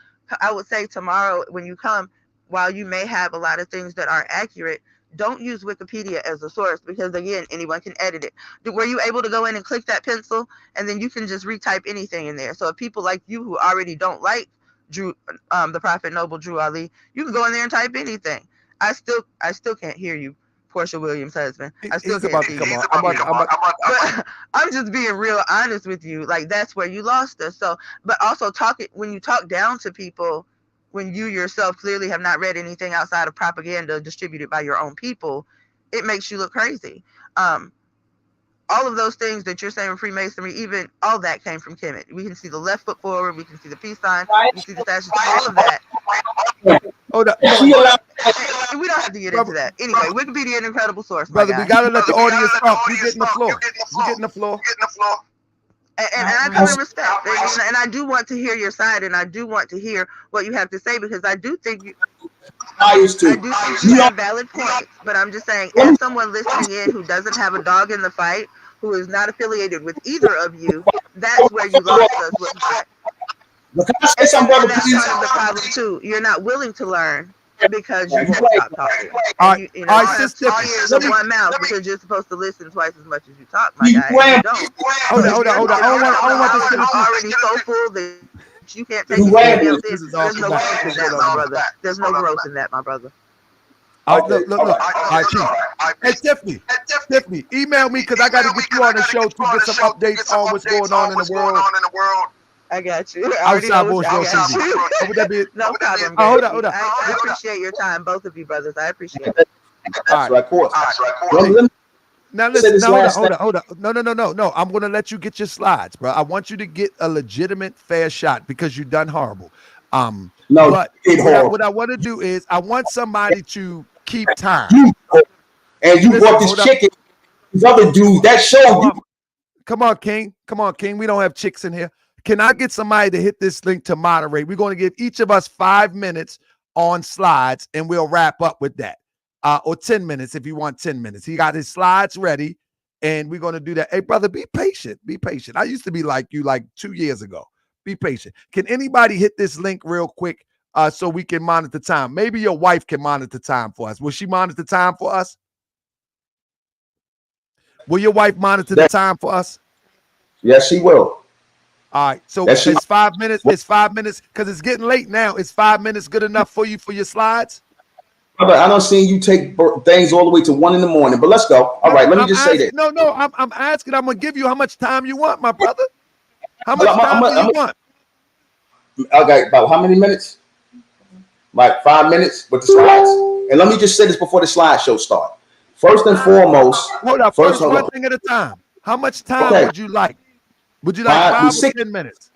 I would say tomorrow when you come, while you may have a lot of things that are accurate, don't use Wikipedia as a source, because again, anyone can edit it. Were you able to go in and click that pencil and then you can just retype anything in there? So if people like you who already don't like the Prophet Noble Drew Ali, you can go in there and type anything. I still can't hear you, Portia Williams' husband. I still can't see you. But I'm just being real honest with you. Like, that's where you lost us. So, but also when you talk down to people, when you yourself clearly have not read anything outside of propaganda distributed by your own people, it makes you look crazy. All of those things that you're saying with Freemasonry, even all that came from Kemet. We can see the left foot forward, we can see the peace sign, we can see the fascist, all of that. Hold up. We don't have to get into that. Anyway, Wikipedia, an incredible source, brother. We gotta let the audience talk. You get in the floor. You get in the floor. And I come in respect, and I do want to hear your side, and I do want to hear what you have to say, because I do think you have valid points. But I'm just saying, as someone listening in who doesn't have a dog in the fight, who is not affiliated with either of you, that's where you lost us with that. And that's part of the problem too. You're not willing to learn because you won't stop talking. All right, sister. 2 ears and 1 mouth, because you're supposed to listen twice as much as you talk, my guy. You don't. Hold on. I don't want this to already so full that you can't take anything else in. There's no growth in that, my brother. There's no growth in that, my brother. All right, look. All right, Chief. Hey, Tiffany, email me, because I got to get you on the show to get some updates on what's going on in the world. I got you. Outside Bush TV. Would that be? No problem. Hold on. I appreciate your time, both of you brothers. I appreciate it. All right. Now listen. Hold on. No. I'm gonna let you get your slides, bro. I want you to get a legitimate, fair shot, because you've done horrible. No, but what I want to do is I want somebody to keep time. And you brought this chicken. These other dudes that showed you. Come on, King. We don't have chicks in here. Can I get somebody to hit this link to moderate? We're going to give each of us 5 minutes on slides, and we'll wrap up with that. Or 10 minutes if you want 10 minutes. He got his slides ready, and we're going to do that. Hey, brother, be patient. I used to be like you like 2 years ago. Be patient. Can anybody hit this link real quick so we can monitor time? Maybe your wife can monitor time for us. Will she monitor time for us? Will your wife monitor the time for us? Yes, she will. All right, so it's 5 minutes. It's 5 minutes because it's getting late now. Is 5 minutes good enough for you for your slides? I don't see you take things all the way to 1 in the morning, but let's go. All right, let me just say this. No, I'm asking. I'm gonna give you how much time you want, my brother. How much time do you want? Okay, about how many minutes? Like 5 minutes with the slides. And let me just say this before the slideshow start. First and foremost, hold up. First one thing at a time. How much time would you like? Would you like 5 or 10 minutes?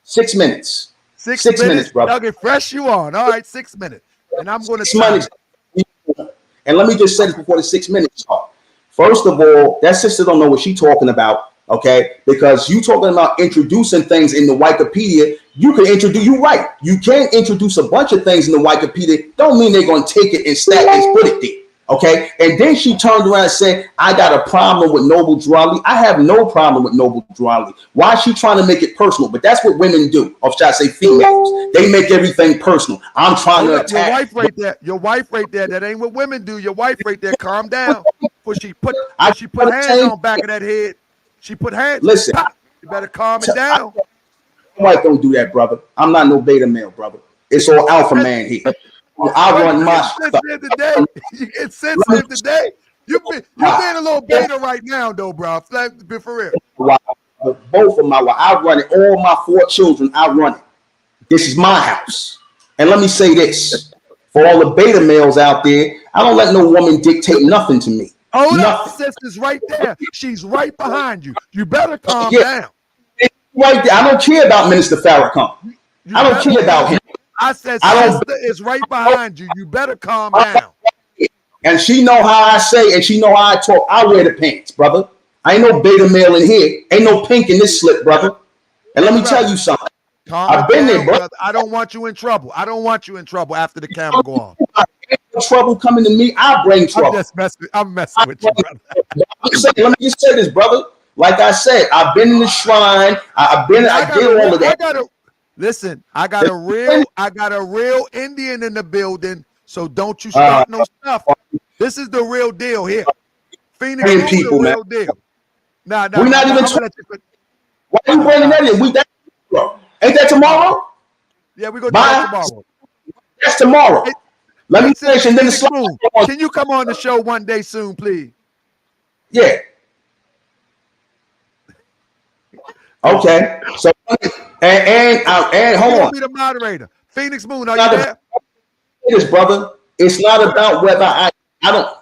6 minutes. 6 minutes, brother. Okay, fresh you on. All right, 6 minutes. And I'm going to and let me just say this before the 6 minutes start. First of all, that sister don't know what she's talking about, okay? Because you talking about introducing things in the Wikipedia, you can introduce, you're right. You can introduce a bunch of things in the Wikipedia. Don't mean they're going to take it and stat and put it there. Okay, and then she turned around and said, I got a problem with Noble Drew Ali. I have no problem with Noble Drew Ali. Why is she trying to make it personal? But that's what women do, or should I say females. They make everything personal. I'm trying to attack. Your wife right there. That ain't what women do. Your wife right there. Calm down. She put hands on back of that head. She put hands. Listen. Pop. You better calm it down. My wife don't do that, brother. I'm not no beta male, brother. It's all alpha man here. I run my stuff. You get sensitive today. You being a little beta right now, though, bro. Be for real. Wow. Both of my wife, I run it. All my 4 children, I run it. This is my house. And let me say this. For all the beta males out there, I don't let no woman dictate nothing to me. Oh, no, sister's right there. She's right behind you. You better calm down. right there. I don't care about Minister Farrakhan. I don't care about him. I said sister is right behind you. You better calm down. And she know how I say, and she know how I talk. I wear the pants, brother. I ain't no beta male in here. Ain't no pink in this slip, brother. And let me tell you something. I've been there, brother. I don't want you in trouble. I don't want you in trouble after the camera go off. Trouble coming to me, I bring trouble. I'm messing with you, brother. Let me just say this, brother. Like I said, I've been in the shrine. I did all of that. Listen, I got a real Indian in the building, so don't you start no stuff. This is the real deal here. Phoenix is the real deal. Nah, we're not even talking. Why are you bringing that in? Ain't that tomorrow? Yeah, we're going to do that tomorrow. That's tomorrow. Let me finish and then the slide. Can you come on the show one day soon, please? Yeah. Okay. So and hold on. Be the moderator. Phoenix Moon, are you there? This, brother. It's not about whether I don't.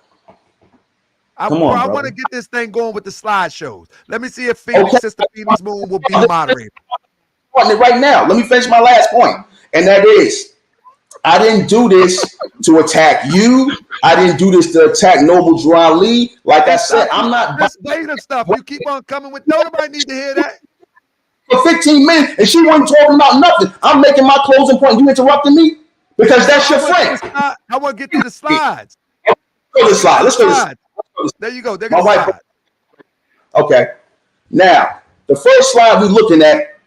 I want to get this thing going with the slideshows. Let me see if Sister Phoenix Moon will be the moderator. Right now, let me finish my last point, and that is, I didn't do this to attack you. I didn't do this to attack Noble Drew Ali. Like I said, I'm not. This beta stuff. You keep on coming with. Nobody need to hear that. For 15 minutes, and she wasn't talking about nothing. I'm making my closing point. You interrupting me because that's your friend. I want to get to the slides. Let's go to the slide. Let's go to the slide. There you go. There goes the slide. Okay. Now, the first slide we're looking at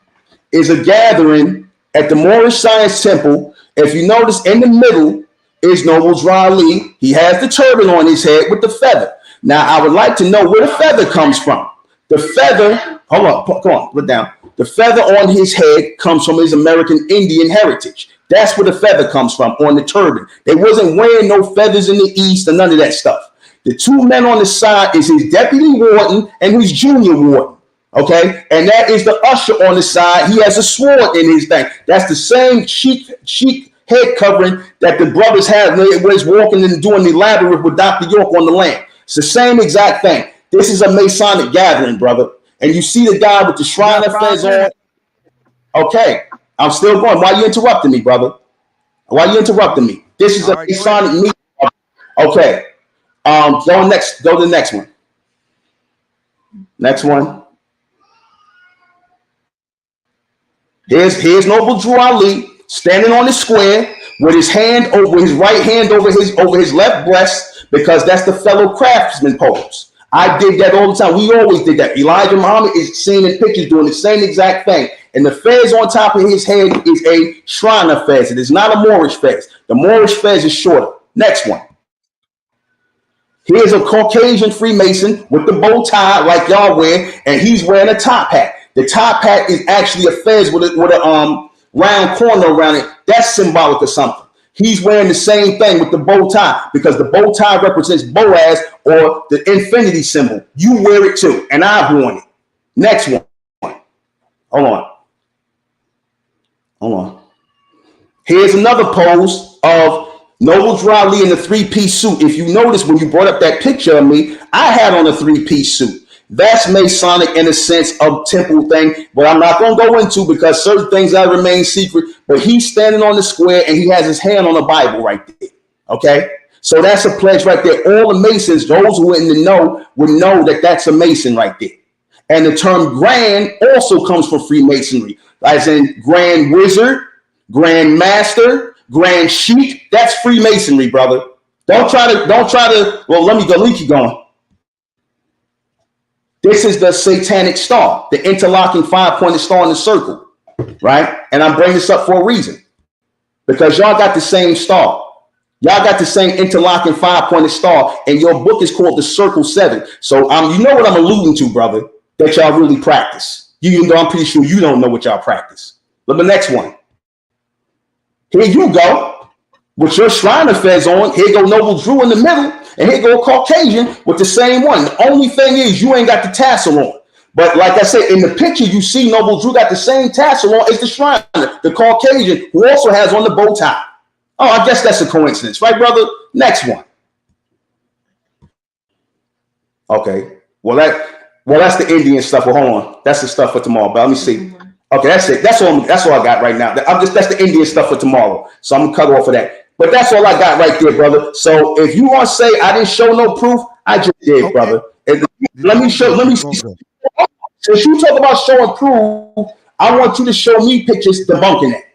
is a gathering at the Moorish Science Temple. If you notice, in the middle is Noble Drew Ali. He has the turban on his head with the feather. Now, I would like to know where the feather comes from. The feather, hold on, come on, put down. The feather on his head comes from his American Indian heritage. That's where the feather comes from, on the turban. They wasn't wearing no feathers in the East and none of that stuff. The two men on the side is his deputy warden and his junior warden. Okay, and that is the usher on the side. He has a sword in his thing. That's the same chic head covering that the brothers had when they was walking and doing the labyrinth with Dr. York on the land. It's the same exact thing. This is a Masonic gathering, brother. And you see the guy with the shrine of fez on. Okay, I'm still going. Why are you interrupting me, brother? Why are you interrupting me? This is a Masonic meeting. Okay. Go to the next one. Next one. Here's Noble Drew Ali standing on the square with his hand over his right hand over his left breast, because that's the fellow craftsman pose. I did that all the time. We always did that. Elijah Muhammad is seen in pictures doing the same exact thing. And the fez on top of his head is a Shriner fez. It is not a Moorish fez. The Moorish fez is shorter. Next one. Here's a Caucasian Freemason with the bow tie like y'all wear, and he's wearing a top hat. The top hat is actually a fez with a round corner around it. That's symbolic of something. He's wearing the same thing with the bow tie, because the bow tie represents Boaz, or the infinity symbol. You wear it too, and I've worn it. Next one. Hold on. Here's another pose of Noble Drew Ali in a three-piece suit. If you notice, when you brought up that picture of me, I had on a three-piece suit. That's Masonic in a sense of temple thing, but I'm not going to go into, because certain things that remain secret. But he's standing on the square and he has his hand on the Bible right there. Okay, so that's a pledge right there. All the Masons, those who are in the know, would know that that's a Mason right there. And the term Grand also comes from Freemasonry, as in Grand Wizard, Grand Master, Grand Sheik. That's Freemasonry, brother. Don't try to. Well, let me keep going. This is the satanic star, the interlocking 5-pointed star in the circle, right? And I'm bringing this up for a reason, because y'all got the same star. Y'all got the same interlocking 5-pointed star, and your book is called the Circle 7. So you know what I'm alluding to, brother, that y'all really practice. Even though I'm pretty sure you don't know what y'all practice. But the next one. Here you go, with your Shriner fez on. Here go Noble Drew in the middle. And here go a Caucasian with the same one. The only thing is you ain't got the tassel on. But like I said, in the picture, you see Noble Drew got the same tassel on as the Shriner, the Caucasian, who also has on the bow tie. Oh, I guess that's a coincidence, right, brother? Next one. Okay. Well, that's the Indian stuff. Well, hold on. That's the stuff for tomorrow. But let me see. Okay, that's it. That's all I got right now. That's the Indian stuff for tomorrow. So I'm gonna cut off of that. But that's all I got right there, brother. So if you want to say I didn't show no proof, I just did, brother. And let me see. Since you talk about showing proof, I want you to show me pictures debunking it.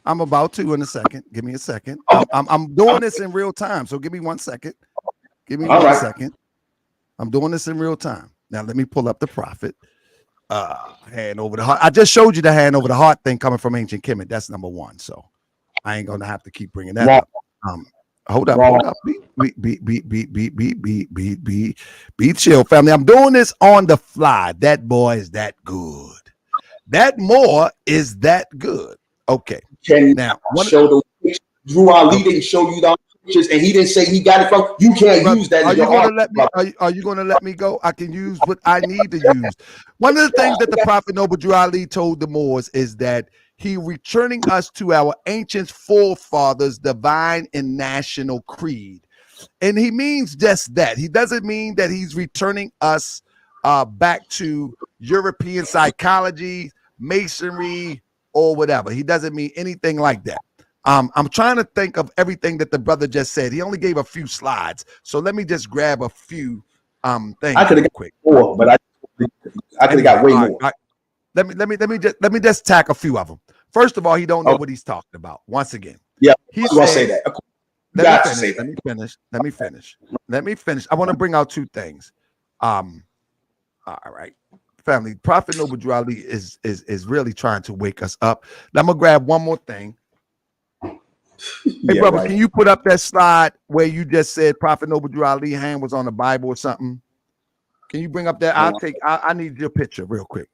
I'm about to in a second. Give me a second. I'm doing this in real time. So give me 1 second. Give me one second. I'm doing this in real time. Now let me pull up the prophet. Hand over the heart. I just showed you the hand over the heart thing coming from ancient Kemet. That's number one. So I ain't gonna have to keep bringing that up. Hold up. Be chill, family. I'm doing this on the fly. That boy is that good. That more is that good. Okay. Can now show the pictures? Drew Ali didn't show you the pictures, and he didn't say he got it from. You can't use that. Are you gonna let me? Are you gonna let me go? I can use what I need to use. One of the things that the Prophet Noble Drew Ali told the Moors is that he returning us to our ancient forefathers' divine and national creed. And he means just that. He doesn't mean that he's returning us back to European psychology, masonry, or whatever. He doesn't mean anything like that. I'm trying to think of everything that the brother just said. He only gave a few slides. So let me just grab a few things. I could have got quick more, but I could have got way more. Right. Let me just tack a few of them. First of all, he don't know what he's talking about. Once again, yeah, he's gonna say that. Let me finish. I want to bring out two things. All right, family. Prophet Noble Drew Ali is really trying to wake us up. Now I'm gonna grab one more thing. Hey, brother, right. Can you put up that slide where you just said Prophet Noble Drew Ali hand was on the Bible or something? Can you bring up that? I need your picture real quick.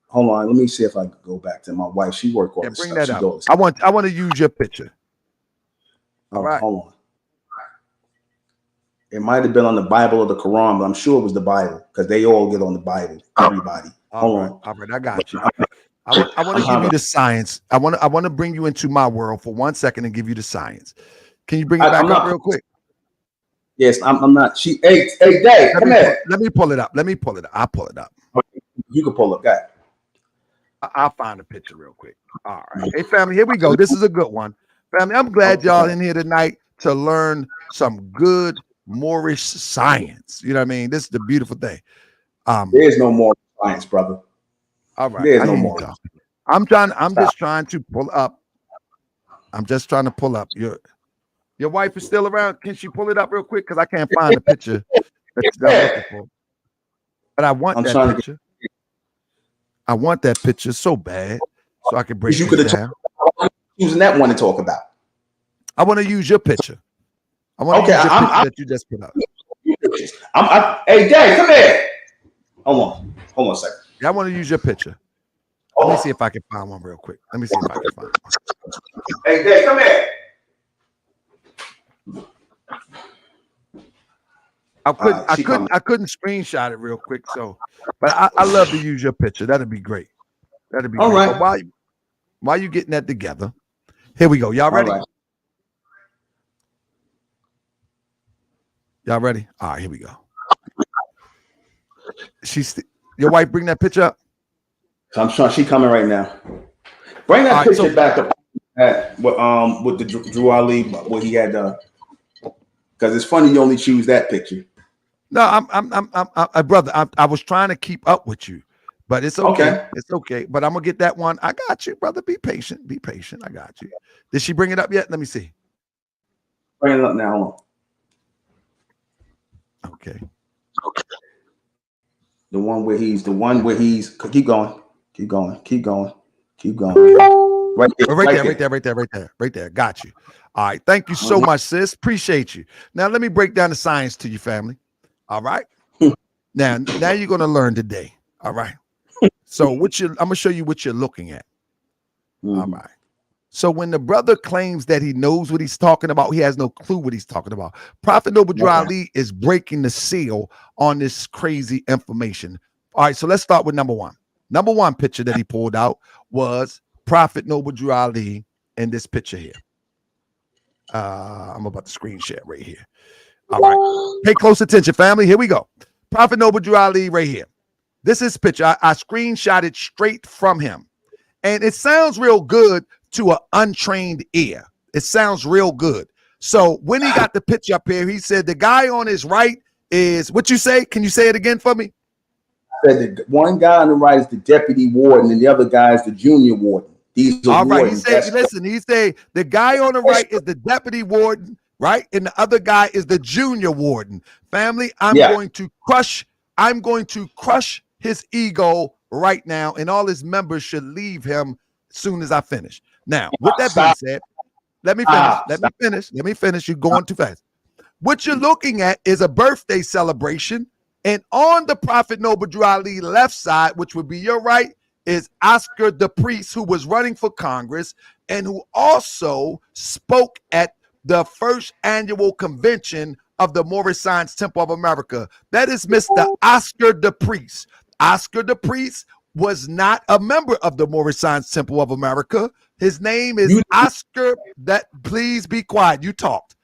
Hold on, let me see if I can go back to my wife. She work on bring that up. I want to use your picture. All right, hold on. It might have been on the Bible or the Quran, but I'm sure it was the Bible because they all get on the Bible. Everybody. Hold on. All right, I got you. I want to give you the science. I want to bring you into my world for 1 second and give you the science. Can you bring it back up real quick? Yes, I'm not. Hey, Dave, come here. Let me pull it up. I'll pull it up. You can pull it back. I'll find a picture real quick. All right. Hey, family, here we go. This is a good one. Family, I'm glad y'all in here tonight to learn some good Moorish science. You know what I mean? This is the beautiful thing. There's no more science, brother. All right. There's no more. I'm just trying to pull up. Your wife is still around. Can she pull it up real quick? Because I can't find the picture that I'm looking for. But I want that picture. I want that picture so bad so I can break it down. Using that one to talk about. I want to use your picture. I want to use your picture that you just put up. Hey, Dave, come here. Hold on a second. Yeah, I want to use your picture. Let me see if I can find one real quick. Let me see if I can find one. Hey, Dave, come here. I couldn't screenshot it real quick, but I love to use your picture. That'd be great. That'd be all great. right. But while you getting that together, here we go. Y'all ready? All right. Y'all ready? All right, here we go. Your wife bring that picture up? I'm sure she's coming right now. Bring that picture back up with the Drew Ali, what he had because it's funny you only choose that picture. No, I'm brother. I was trying to keep up with you, but it's okay. It's okay. But I'm gonna get that one. I got you, brother. Be patient. Be patient. I got you. Did she bring it up yet? Let me see. Bring it up now. Hold on. Okay. The one where he's keep going. Right there. Got you. All right. Thank you so much, sis. Appreciate you. Now let me break down the science to you, family. All right. Now you're gonna learn today. All right. So I'm gonna show you what you're looking at. All right. So when the brother claims that he knows what he's talking about, he has no clue what he's talking about. Prophet Noble Drew Ali is breaking the seal on this crazy information. All right, so let's start with number one. Number one picture that he pulled out was Prophet Noble Drew Ali in this picture here. I'm about to screen share right here. All right, pay close attention, family. Here we go. Prophet Noble Drew Ali right here. This is picture. I screenshotted straight from him. And it sounds real good to an untrained ear. It sounds real good. So when he got the picture up here, he said the guy on his right is, what you say? Can you say it again for me? I said the one guy on the right is the deputy warden and the other guy is the junior warden. These are all right. wardens. He said, listen, he said the guy on the right is the deputy warden, right? And the other guy is the junior warden. Family, I'm going to crush his ego right now, and all his members should leave him as soon as I finish. Now, with that being said, let me finish. You're going too fast. What you're looking at is a birthday celebration, and on the Prophet Noble Drew Ali left side, which would be your right, is Oscar the priest, who was running for Congress and who also spoke at the first annual convention of the Moorish Science Temple of America. That is Mr. Oscar the priest. Oscar the priest was not a member of the Moorish Science Temple of America. His name is Oscar. Please be quiet. You talked.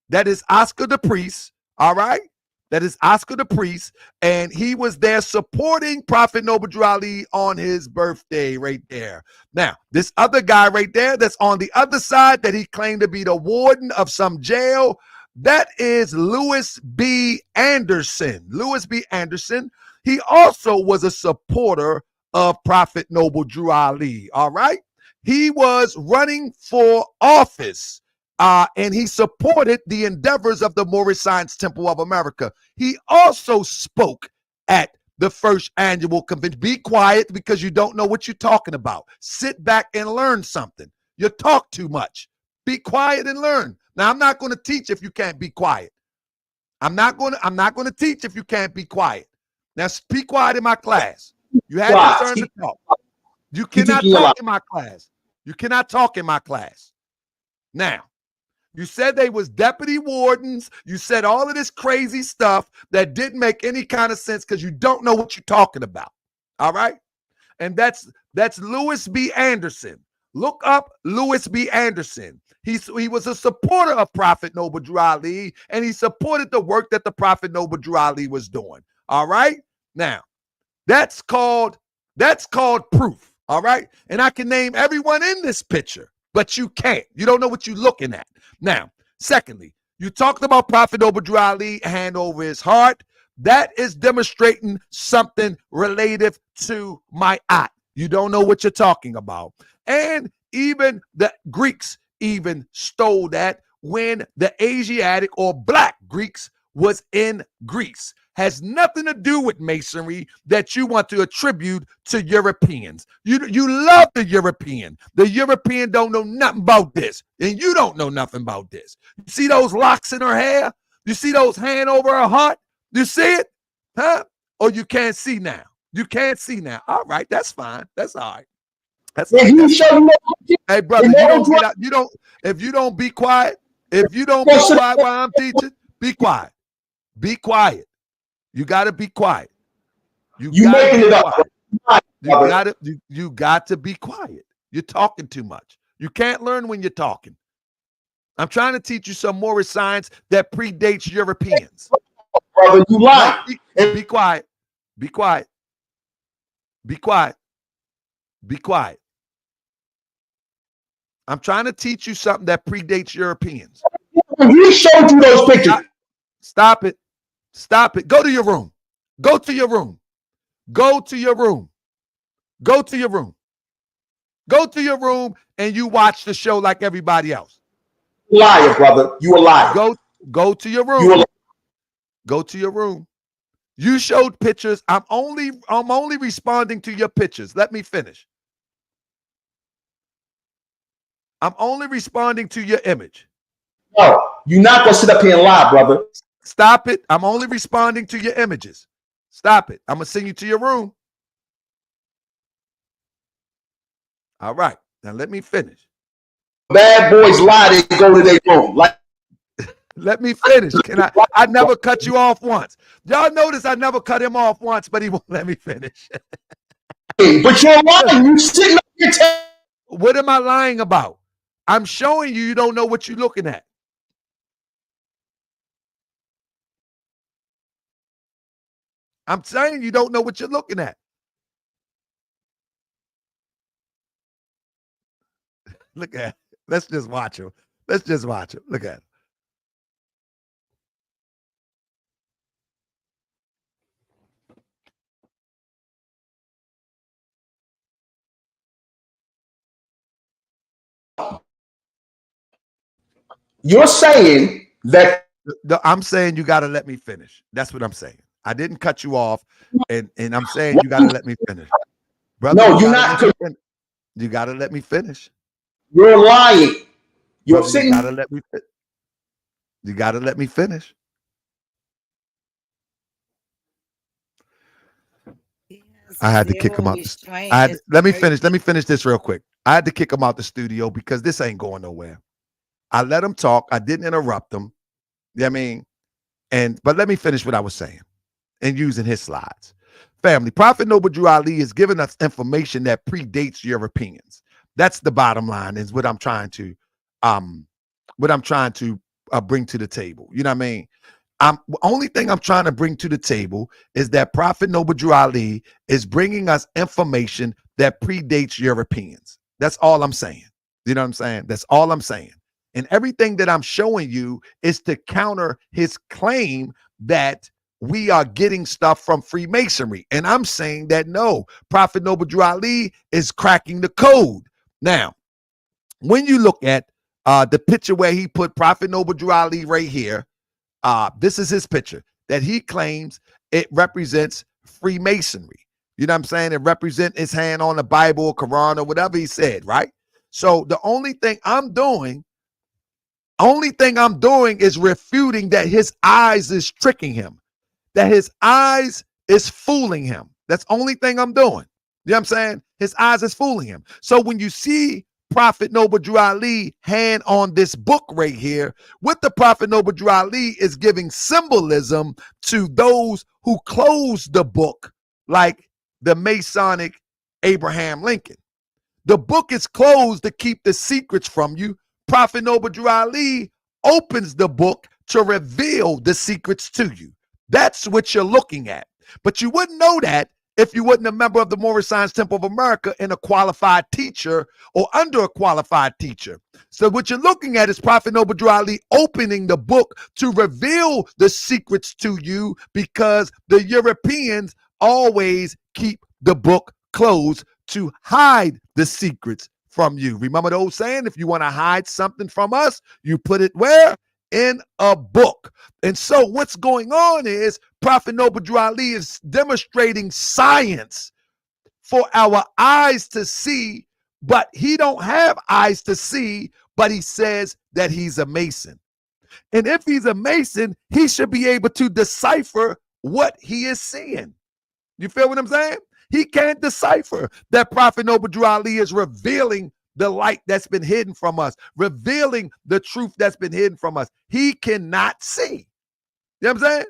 That is Oscar the priest. All right. That is Oscar the priest, and he was there supporting Prophet Noble Drew Ali on his birthday right there. Now, this other guy right there that's on the other side that he claimed to be the warden of some jail, that is Louis B. Anderson. Louis B. Anderson. He also was a supporter of Prophet Noble Drew Ali, all right? He was running for office. And he supported the endeavors of the Moorish Science Temple of America. He also spoke at the first annual convention. Be quiet because you don't know what you're talking about. Sit back and learn something. You talk too much. Be quiet and learn. Now, I'm not going to teach if you can't be quiet. I'm not going to teach if you can't be quiet. Now, be quiet in my class. You had your turn to talk. You cannot talk in my class. You cannot talk in my class. Now, you said they was deputy wardens. You said all of this crazy stuff that didn't make any kind of sense because you don't know what you're talking about. All right? And that's Louis B. Anderson. Look up Louis B. Anderson. He was a supporter of Prophet Noble Drew Ali, and he supported the work that the Prophet Noble Drew Ali was doing. All right? Now, that's called proof. All right? And I can name everyone in this picture, but you can't. You don't know what you're looking at. Now, secondly, you talked about Prophet Noble Drew Ali, hand over his heart. That is demonstrating something relative to my aunt. You don't know what you're talking about. And even the Greeks even stole that when the Asiatic or black Greeks was in Greece. Has nothing to do with masonry that you want to attribute to Europeans. You love the European. The European don't know nothing about this, and you don't know nothing about this. You see those locks in her hair? You see those hand over her heart? You see it? Huh? Or you can't see now? You can't see now. All right, that's fine. That's all right. That's all right. Hey, brother, you don't get out. You don't. If you don't be quiet, if you don't be quiet while I'm teaching, be quiet. Be quiet. You got to be quiet. You got to be quiet. You got to be quiet. You're talking too much. You can't learn when you're talking. I'm trying to teach you some Moorish science that predates Europeans. Brother, you lie. Be quiet. Be quiet. Be quiet. Be quiet. I'm trying to teach you something that predates Europeans. We showed you those pictures. Stop it. Stop it. Go to your room. Go to your room. Go to your room. Go to your room. Go to your room and you watch the show like everybody else. Liar, brother. You a liar. Go to your room. Go to your room. You showed pictures. I'm only responding to your pictures. Let me finish. I'm only responding to your image. No, you're not gonna sit up here and lie, brother. Stop it. I'm only responding to your images. Stop it. I'm going to send you to your room. All right. Now let me finish. Bad boys lie, they go to their room. Let me finish. I never cut you off once. Y'all notice I never cut him off once, but he won't let me finish. But you're lying. You sitting up here what am I lying about? I'm showing you don't know what you're looking at. I'm saying you don't know what you're looking at. Look at it. Let's just watch him. Let's just watch him. Look at it. You're saying that I'm saying you got to let me finish. That's what I'm saying. I didn't cut you off, and I'm saying you got to let me finish, brother. no, you're not. You got to let me finish. You're lying. You're Brother, sitting. You got to let me. You got to let me finish. I had to kick him out. Let me finish. Let me finish this real quick. I had to kick him out the studio because this ain't going nowhere. I let him talk. I didn't interrupt him. You know what I mean? But let me finish what I was saying and using his slides. Family, Prophet Noble Drew Ali is giving us information that predates your opinions. That's the bottom line, is what I'm trying to bring to the table. You know what I mean? The only thing I'm trying to bring to the table is that Prophet Noble Drew Ali is bringing us information that predates your opinions. That's all I'm saying. You know what I'm saying? That's all I'm saying. And everything that I'm showing you is to counter his claim that we are getting stuff from Freemasonry. And I'm saying that no, Prophet Noble Drew Ali is cracking the code. Now, when you look at the picture where he put Prophet Noble Drew Ali right here, this is his picture that he claims it represents Freemasonry. You know what I'm saying? It represents his hand on the Bible, Quran, or whatever he said, right? So the only thing I'm doing is refuting that his eyes is tricking him, that his eyes is fooling him. That's the only thing I'm doing. You know what I'm saying? His eyes is fooling him. So when you see Prophet Noble Drew Ali hand on this book right here, what the Prophet Noble Drew Ali is giving symbolism to those who close the book, like the Masonic Abraham Lincoln. The book is closed to keep the secrets from you. Prophet Noble Drew Ali opens the book to reveal the secrets to you. That's what you're looking at. But you wouldn't know that if you wasn't a member of the Moorish Science Temple of America and a qualified teacher or under a qualified teacher. So what you're looking at is Prophet Noble Drew Ali opening the book to reveal the secrets to you, because the Europeans always keep the book closed to hide the secrets from you. Remember the old saying, if you want to hide something from us, you put it where? In a book. And so what's going on is Prophet Noble Drew Ali is demonstrating science for our eyes to see, but he don't have eyes to see, but he says that he's a Mason. And if he's a Mason, he should be able to decipher what he is seeing. You feel what I'm saying? He can't decipher that Prophet Noble Drew Ali is revealing the light that's been hidden from us, revealing the truth that's been hidden from us. He cannot see. You know what I'm saying?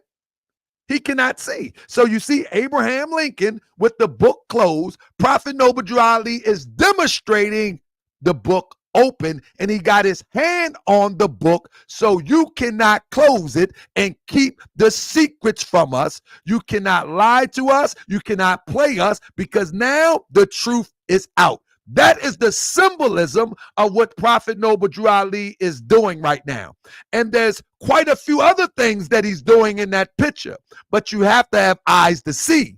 He cannot see. So you see Abraham Lincoln with the book closed. Prophet Noble Drew Ali is demonstrating the book open, and he got his hand on the book, so you cannot close it and keep the secrets from us. You cannot lie to us. You cannot play us, because now the truth is out. That is the symbolism of what Prophet Noble Drew Ali is doing right now. And there's quite a few other things that he's doing in that picture, but you have to have eyes to see.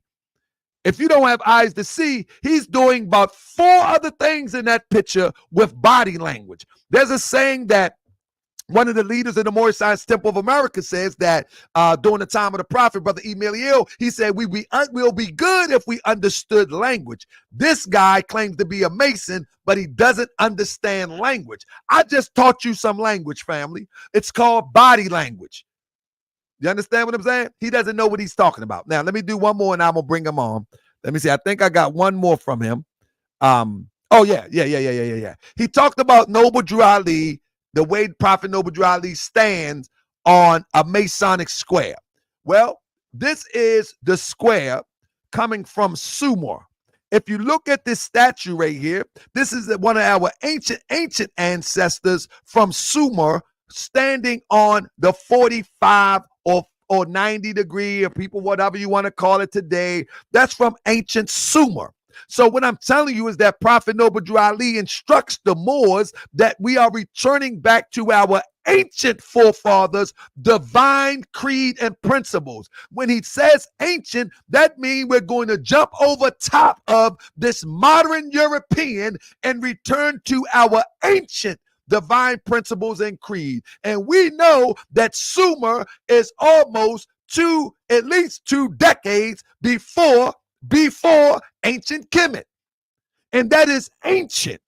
If you don't have eyes to see, he's doing about 4 other things in that picture with body language. There's a saying that one of the leaders of the Moorish Science Temple of America says that during the time of the prophet, Brother Emilio, he said, we'll be good if we understood language. This guy claims to be a Mason, but he doesn't understand language. I just taught you some language, family. It's called body language. You understand what I'm saying? He doesn't know what he's talking about. Now, let me do one more and I'm going to bring him on. Let me see. I think I got one more from him. Oh, yeah. He talked about Noble Drew Ali, the way Prophet Noble Drew Ali stands on a Masonic square. Well, this is the square coming from Sumer. If you look at this statue right here, this is one of our ancient ancestors from Sumer standing on the 45 or 90 degree, or people, whatever you want to call it today. That's from ancient Sumer. So what I'm telling you is that Prophet Noble Ali instructs the Moors that we are returning back to our ancient forefathers' divine creed and principles. When he says ancient, that means we're going to jump over top of this modern European and return to our ancient divine principles and creed. And we know that Sumer is almost at least 2 decades before ancient Kemet. And that is ancient.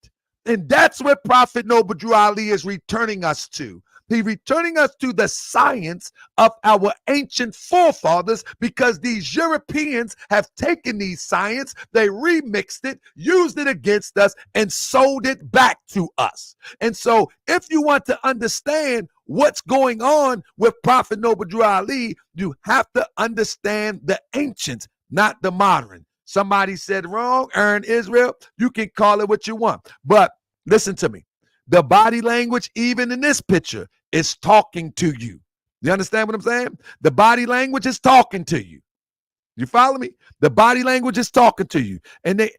And that's where Prophet Noble Drew Ali is returning us to. He's returning us to the science of our ancient forefathers, because these Europeans have taken these science, they remixed it, used it against us, and sold it back to us. And so if you want to understand what's going on with Prophet Noble Drew Ali, you have to understand the ancients, not the modern. Somebody said wrong, Aaron Israel, you can call it what you want. But listen to me. The body language, even in this picture, is talking to you. You understand what I'm saying? The body language is talking to you. You follow me? The body language is talking to you. And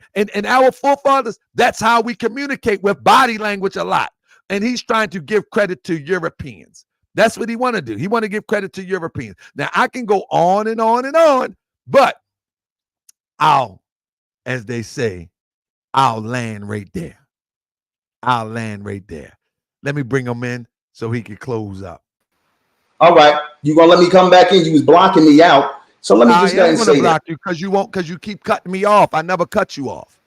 our forefathers, that's how we communicate, with body language a lot. And he's trying to give credit to Europeans. That's what he want to do. He want to give credit to Europeans. Now, I can go on and on and on, but as they say, I'll land right there. I'll land right there. Let me bring him in so he can close up. All right. You gonna let me come back in? You was blocking me out. So let me just go ahead and say block you because you keep cutting me off. I never cut you off.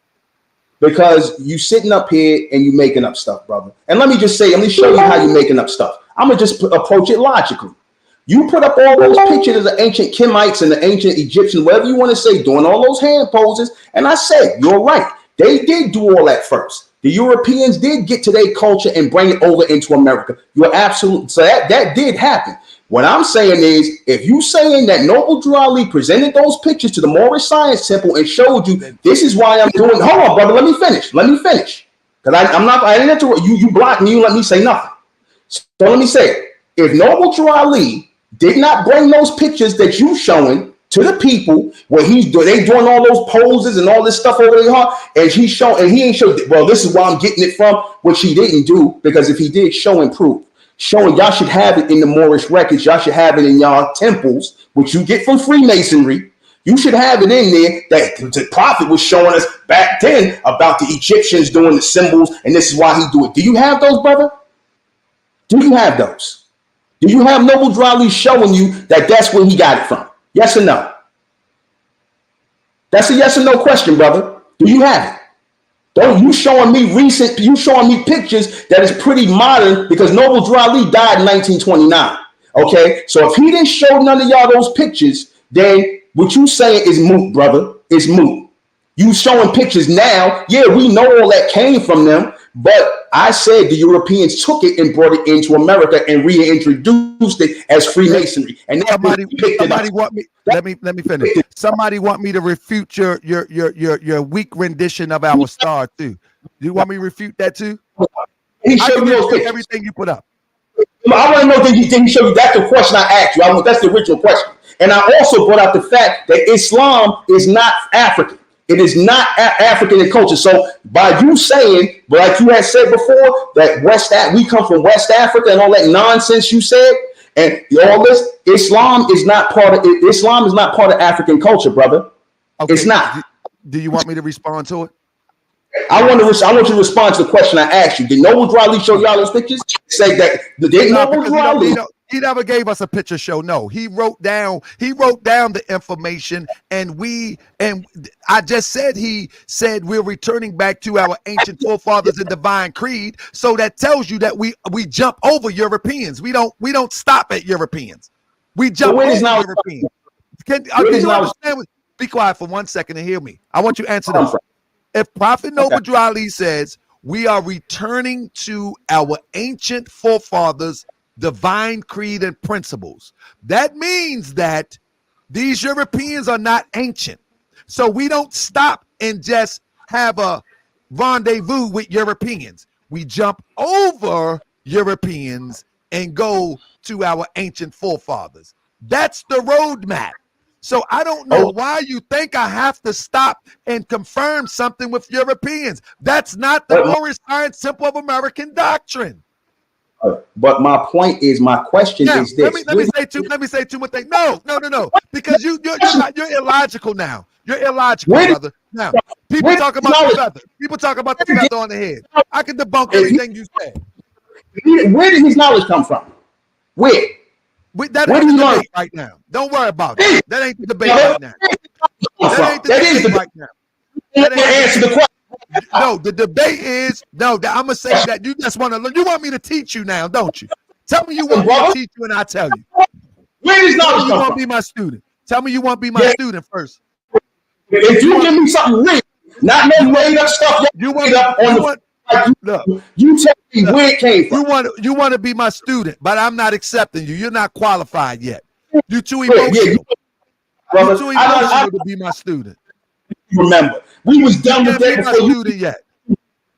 Because you sitting up here and you making up stuff, brother. And let me just say, let me show you how you making up stuff. I'm gonna just approach it logically. You put up all those pictures of the ancient Kemites and the ancient Egyptians, whatever you want to say, doing all those hand poses. And I said, you're right. They did do all that first. The Europeans did get to their culture and bring it over into America. You're absolutely, so that did happen. What I'm saying is, if you saying that Noble Drew Ali presented those pictures to the Moorish Science Temple and showed you, this is why I'm doing, hold on, brother, let me finish. Because I didn't interrupt you. You blocked me, you let me say nothing. So let me say it. If Noble Drew Ali did not bring those pictures that you showing to the people where they doing all those poses and all this stuff over there, and he ain't showed, well, this is where I'm getting it from, which he didn't do, because if he did show and prove, showing y'all should have it in the Moorish records, y'all should have it in y'all temples, which you get from Freemasonry. You should have it in there that the prophet was showing us back then about the Egyptians doing the symbols, and this is why he do it. Do you have those, brother? Do you have those? Do you have Noble Drew Ali showing you that that's where he got it from? Yes or no? That's a yes or no question, brother. Do you have it? Don't you showing me you showing me pictures that is pretty modern, because Noble Drew Ali died in 1929. Okay, so if he didn't show none of y'all those pictures, then what you saying is moot, brother. It's moot. You showing pictures now. Yeah, we know all that came from them, but I said the Europeans took it and brought it into America and reintroduced it as Freemasonry. And somebody want me. Let me finish. Somebody want me to refute your weak rendition of our star too. You want me to refute that too? He showed me those pictures. Everything you put up. I want to know, did he show you? That's the question I asked you. That's the original question. And I also brought out the fact that Islam is not African. It is not African in culture. So by you saying, like you had said before, that we come from West Africa and all that nonsense you said, and all this, Islam is not part of African culture, brother. Okay. It's not. Do you want me to respond to it? I want you to respond to the question I asked you. Did Noble Drew Ali show y'all those pictures? Say that Noble Drew Ali. He never gave us a picture show. No, he wrote down the information, and I just said he said we're returning back to our ancient forefathers and divine creed. So that tells you that we jump over Europeans. We don't stop at Europeans. We jump over Europeans. Can you understand? Be quiet for 1 second and hear me. I want you to answer this. If Prophet Noble Drew Ali says we are returning to our ancient forefathers' divine creed and principles, that means that these Europeans are not ancient. So we don't stop and just have a rendezvous with Europeans. We jump over Europeans and go to our ancient forefathers. That's the roadmap. So I don't know why you think I have to stop and confirm something with Europeans. That's not the glorious science simple of American doctrine. But my point is, my question now, is this. Let me say two more things. No. Because you're illogical now. You're illogical, brother. Now, people talk about the feather. People talk about the feather on the head. I can debunk everything you said. Where did his knowledge come from? Where? That ain't the debate right now. Don't worry about it. That ain't the debate right now. That ain't the debate right now. That ain't answer the question. No, the debate is I'm gonna say that you just want to learn. You want me to teach you now, don't you? Tell me you want me to teach you, and I'll tell you. Where is knowledge you want to be my student? Tell me you want to be my student first. If you give me something real, not no made up stuff, you tell me where it came from. You want to be my student, but I'm not accepting you. You're not qualified yet. You're too emotional. You're too emotional to be my student. Remember, we was done with that before you yet.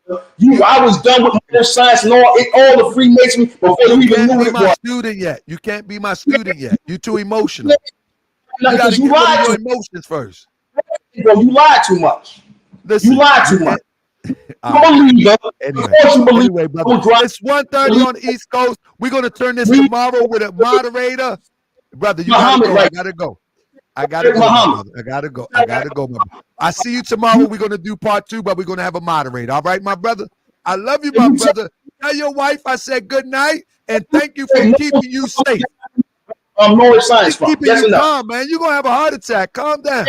I was done with modern science and all the Freemasonry before you even knew it was. Student yet. You can't be my student yet. You're too emotional. You got to get rid of your emotions first. Bro, you lied too much. Listen, you lied too much. Anyway, brother, it's 1:30 on the East Coast. We're gonna turn this tomorrow with a moderator. Brother, you gotta go. I gotta go. I gotta go, my brother. I see you tomorrow. We're gonna do part 2, but we're gonna have a moderator. All right, my brother. I love you, my brother. Tell your wife I said good night and thank you for keeping you safe. North science keeping you calm, man. You're gonna have a heart attack. Calm down.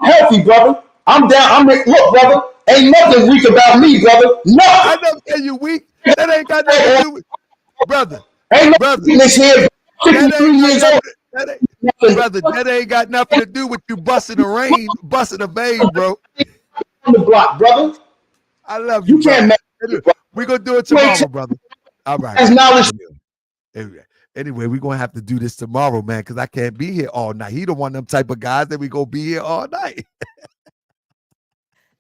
Healthy, brother. I'm down. Look, brother. Ain't nothing weak about me, brother. Nothing. I never say you weak. That ain't got nothing to do with brother. Ain't nothing this here. That ain't got nothing to do with you busting the rain, busting the vein, bro. On the block, brother. I love you. You can't make it. We're gonna do it tomorrow, brother. All right. Anyway, we're gonna have to do this tomorrow, man, because I can't be here all night. He don't want them type of guys that we gonna be here all night.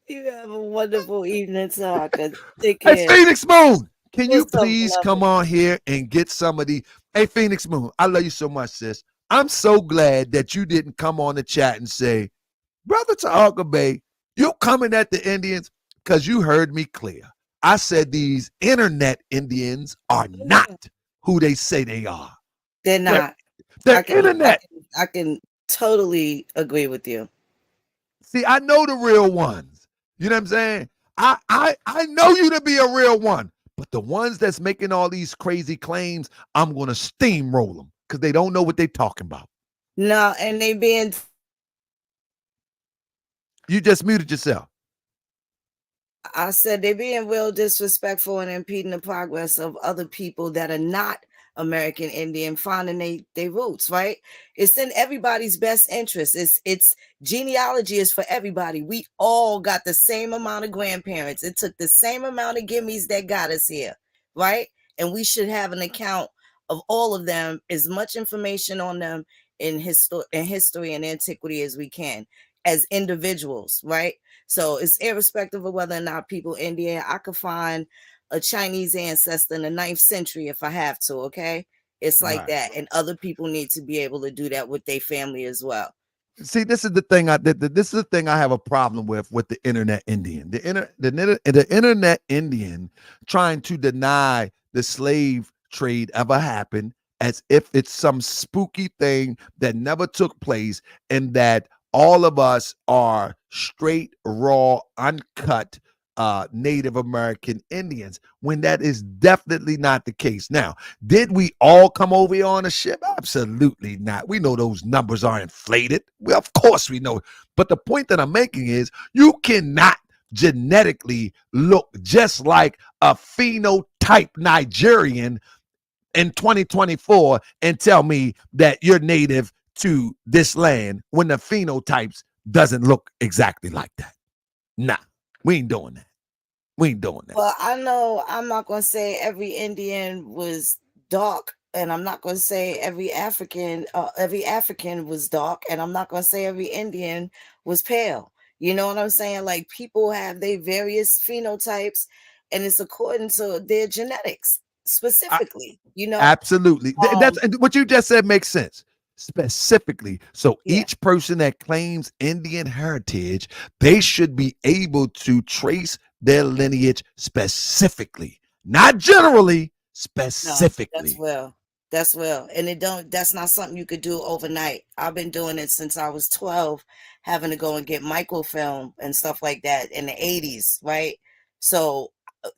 You have a wonderful evening, Taharka. Hey, Phoenix Moon, can you please come on here and get some of the? Hey, Phoenix Moon, I love you so much, sis. I'm so glad that you didn't come on the chat and say, Brother Taharka Bey, you're coming at the Indians because you heard me clear. I said these internet Indians are not who they say they are. They're not. They're internet. I can totally agree with you. See, I know the real ones. You know what I'm saying? I know you to be a real one. But the ones that's making all these crazy claims, I'm going to steamroll them because they don't know what they're talking about. No, and they being... You just muted yourself. I said they're being real disrespectful and impeding the progress of other people that are not American Indian, finding their roots, right? It's in everybody's best interest. It's genealogy is for everybody. We all got the same amount of grandparents. It took the same amount of gimmies that got us here, right? And we should have an account of all of them, as much information on them in history and antiquity as we can, as individuals, right? So it's irrespective of whether or not people Indian. I could find a Chinese ancestor in the 9th century if I have to, okay? It's like that. And other people need to be able to do that with their family as well. See, this is the thing I have a problem with the internet Indian. The internet Indian trying to deny the slave trade ever happened as if it's some spooky thing that never took place and that all of us are straight, raw, uncut Native American Indians, when that is definitely not the case. Now, did we all come over here on a ship? Absolutely not. We know those numbers are inflated. Well, of course we know. But the point that I'm making is you cannot genetically look just like a phenotype Nigerian in 2024 and tell me that you're native to this land when the phenotypes doesn't look exactly like that. Nah, we ain't doing that. We ain't doing that. Well, I know I'm not going to say every Indian was dark, and I'm not going to say every African was dark, and I'm not going to say every Indian was pale. You know what I'm saying? Like, people have their various phenotypes, and it's according to their genetics specifically, you know? Absolutely. That's what you just said makes sense. specifically. So Yeah. each person that claims Indian heritage, they should be able to trace their lineage specifically, not generally, No, specifically. that's well. And that's not something you could do overnight. I've been doing it since I was 12, having to go and get microfilm and stuff like that in the 80s, right? So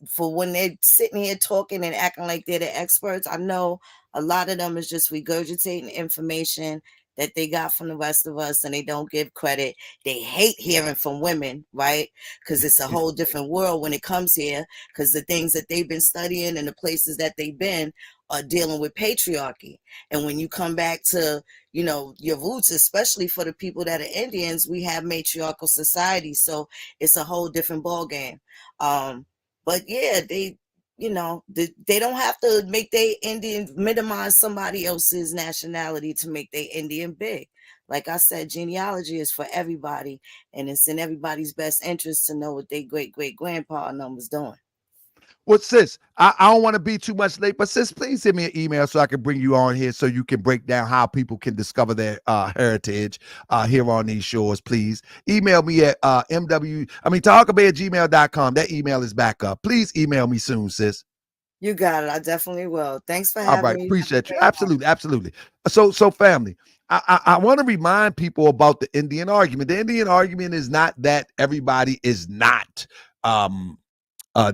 for when they're sitting here talking and acting like they're the experts, I know a lot of them is just regurgitating information that they got from the rest of us, and they don't give credit. They hate hearing from women, right? Because it's a whole different world when it comes here, because the things that they've been studying and the places that they've been are dealing with patriarchy. And when you come back to, your roots, especially for the people that are Indians, we have matriarchal society. So it's a whole different ballgame. But yeah, they don't have to make they Indian, minimize somebody else's nationality to make they Indian big. Like I said, genealogy is for everybody, and it's in everybody's best interest to know what their great-great-grandpa was doing. Well, sis, I don't want to be too much late, but sis, please send me an email so I can bring you on here so you can break down how people can discover their heritage here on these shores, please. Email me at taharkabay@gmail.com. That email is back up. Please email me soon, sis. You got it. I definitely will. Thanks for All having right, me. appreciate you. Absolutely, absolutely. So family, I want to remind people about the Indian argument. The Indian argument is not that everybody is not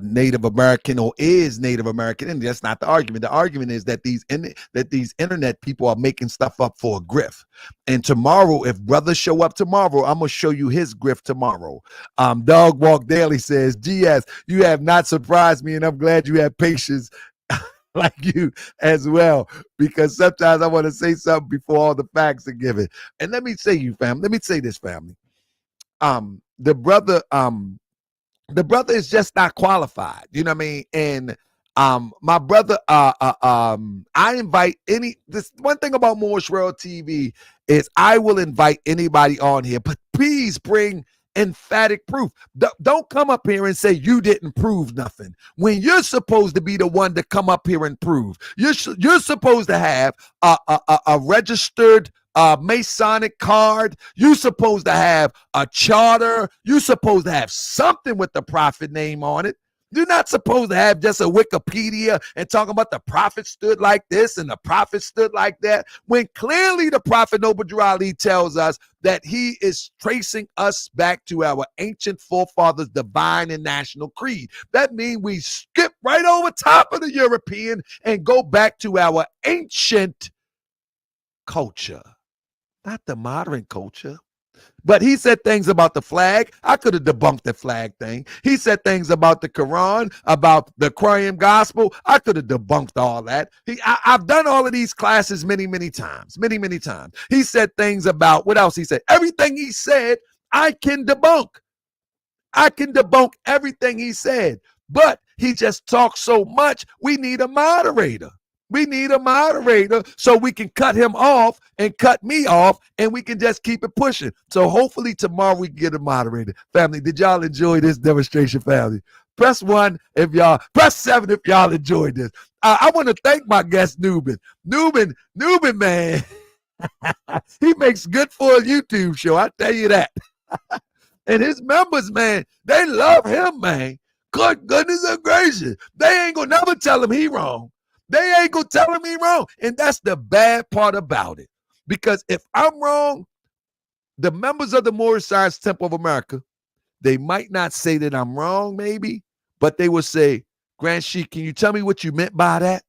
Native American or is Native American Indian. That's not the argument. The argument is that these internet people are making stuff up for a grift. And tomorrow, if brothers show up tomorrow, I'm gonna show you his grift tomorrow. Dog Walk Daily says, GS, you have not surprised me, and I'm glad you have patience like you as well, because sometimes I want to say something before all the facts are given. And let me say this, family. The brother is just not qualified. You know what I mean? And my brother, I invite this one thing about Moorish World TV is I will invite anybody on here, but please bring emphatic proof. Don't come up here and say you didn't prove nothing when you're supposed to be the one to come up here and prove. You're supposed to have a registered Masonic card. You're supposed to have a charter. You're supposed to have something with the prophet name on it. You're not supposed to have just a Wikipedia and talking about the prophet stood like this and the prophet stood like that, when clearly the prophet Noble Ali tells us that he is tracing us back to our ancient forefathers' divine and national creed. That means we skip right over top of the European and go back to our ancient culture, not the modern culture. But he said things about the flag. I could have debunked the flag thing. He said things about the Quran, about the Quran gospel. I could have debunked all that. I've done all of these classes many, many times. He said things about, what else he said? Everything he said, I can debunk. I can debunk everything he said. But he just talks so much, we need a moderator. We need a moderator so we can cut him off and cut me off, and we can just keep it pushing. So hopefully tomorrow we can get a moderator. Family, did y'all enjoy this demonstration, family? Press 1 if y'all, press 7 if y'all enjoyed this. I want to thank my guest, Nuben. Nuben, man, he makes good for a YouTube show, I tell you that. And his members, man, they love him, man. Good goodness and gracious. They ain't gonna never tell him he wrong. They ain't gonna tell me wrong. And that's the bad part about it. Because if I'm wrong, the members of the Moorish Science Temple of America, they might not say that I'm wrong, maybe, but they will say, Grand Sheik, can you tell me what you meant by that?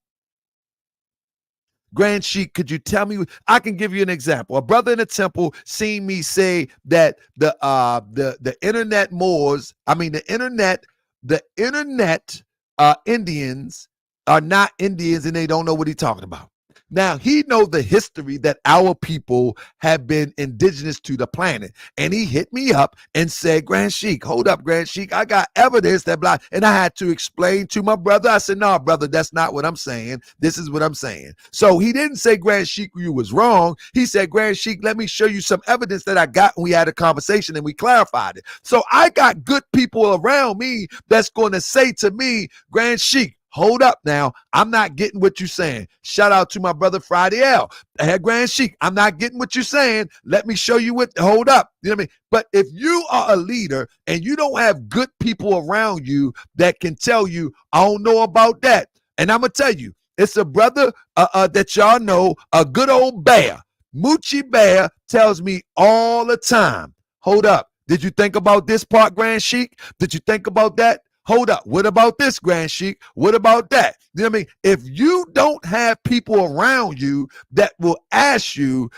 Grand Sheik, could you tell me? I can give you an example. A brother in the temple seen me say that the internet Moors, the internet Indians are not Indians, and they don't know what he's talking about. Now, he knows the history that our people have been indigenous to the planet. And he hit me up and said, Grand Sheik, hold up, Grand Sheik, I got evidence that blah. And I had to explain to my brother. I said, no, brother, that's not what I'm saying. This is what I'm saying. So he didn't say, Grand Sheik, you was wrong. He said, Grand Sheik, let me show you some evidence that I got when we had a conversation and we clarified it. So I got good people around me that's going to say to me, Grand Sheik, Hold up now. I'm not getting what you're saying. Shout out to my brother Friday L. Head Grand Sheik. I'm not getting what you're saying. Let me show you what. Hold up. You know what I mean? But if you are a leader and you don't have good people around you that can tell you, I don't know about that. And I'm going to tell you, it's a brother that y'all know, a good old bear. Moochie Bear tells me all the time, hold up. Did you think about this part, Grand Sheik? Did you think about that? Hold up. What about this, Grand Sheik? What about that? You know what I mean? If you don't have people around you that will ask you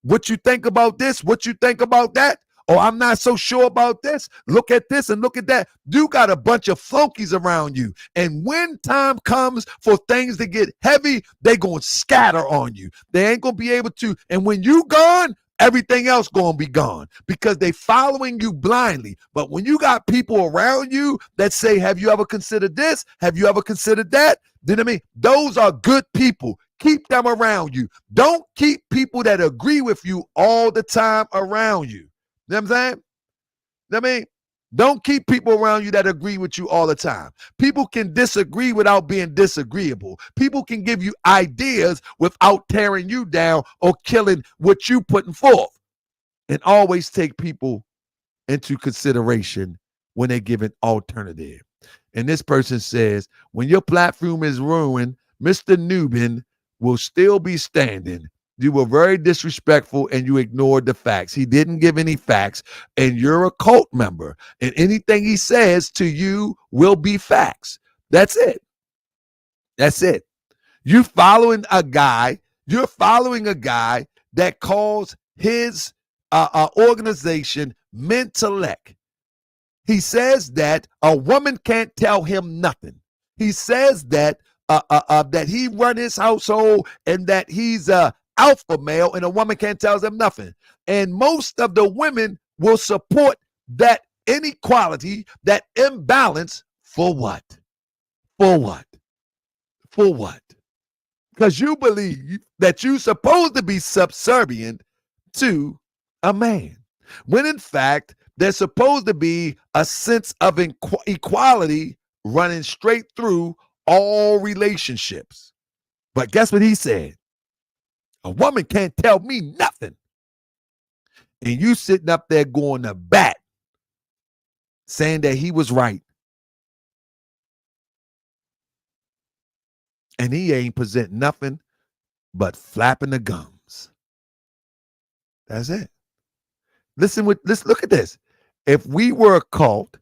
what you think about this, what you think about that, or I'm not so sure about this, look at this and look at that. You got a bunch of flunkies around you. And when time comes for things to get heavy, they going to scatter on you. They ain't going to be able to. And when you gone, everything else gonna be gone because they following you blindly. But when you got people around you that say, have you ever considered this? Have you ever considered that? You know what I mean? Those are good people. Keep them around you. Don't keep people that agree with you all the time around you. You know what I'm saying? You know what I mean? Don't keep people around you that agree with you all the time. People can disagree without being disagreeable. People can give you ideas without tearing you down or killing what you putting forth. And always take people into consideration when they give an alternative. And this person says, when your platform is ruined, Mr. Nuben will still be standing. You were very disrespectful and you ignored the facts. He didn't give any facts, and you're a cult member. And anything he says to you will be facts. That's it. That's it. You're following a guy that calls his organization Mentellect. He says that a woman can't tell him nothing. He says that that he run his household and that he's alpha male and a woman can't tell him nothing. And most of the women will support that inequality, that imbalance for what? For what? For what? Because you believe that you're supposed to be subservient to a man. When in fact, there's supposed to be a sense of equality running straight through all relationships. But guess what he said? A woman can't tell me nothing. And you sitting up there going to bat, saying that he was right. And he ain't present nothing but flapping the gums. That's it. Let's look at this. If we were a cult,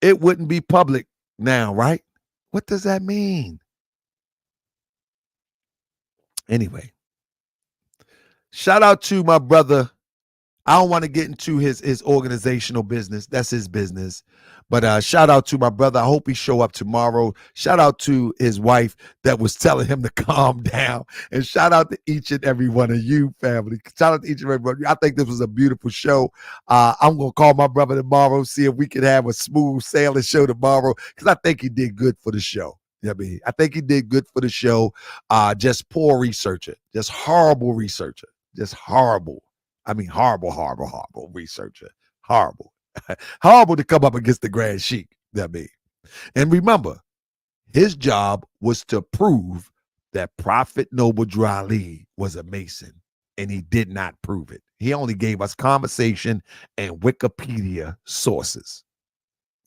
it wouldn't be public now, right? What does that mean? Anyway. Shout out to my brother. I don't want to get into his organizational business. That's his business. But shout out to my brother. I hope he show up tomorrow. Shout out to his wife that was telling him to calm down. And shout out to each and every one of you, family. Shout out to each and every one of you. I think this was a beautiful show. I'm going to call my brother tomorrow, see if we can have a smooth sailing show tomorrow, because I think he did good for the show. You know what I mean? I think he did good for the show. Just poor researcher. Just horrible researcher. Just horrible. I mean, horrible researcher. Horrible. Horrible to come up against the Grand Sheik. That mean. And remember, his job was to prove that Prophet Noble Drali was a Mason, and he did not prove it. He only gave us conversation and Wikipedia sources.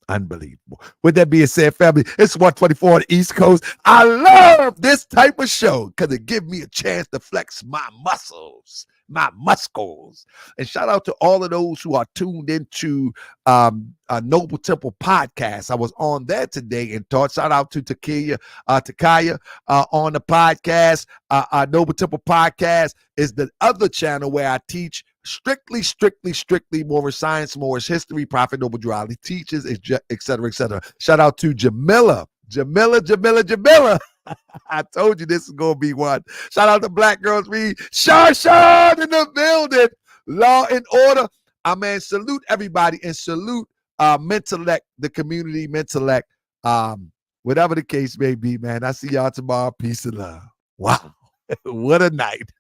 Unbelievable. With that being said, family, it's 124 on the East Coast. I love this type of show because it gives me a chance to flex my muscles. And shout out to all of those who are tuned into Noble Temple podcast. I was on there today and taught. Shout out to Takaya on the podcast. Noble Temple podcast is the other channel where I teach strictly Moorish science, Moorish history, Prophet Noble Drali teaches, etc. Shout out to Jamila. I told you this is going to be one. Shout out to Black Girls Read. Sharshan in the building. Law and Order. Salute everybody and salute Mentellect, the community Mentellect. Whatever the case may be, man. I see y'all tomorrow. Peace and love. Wow. What a night.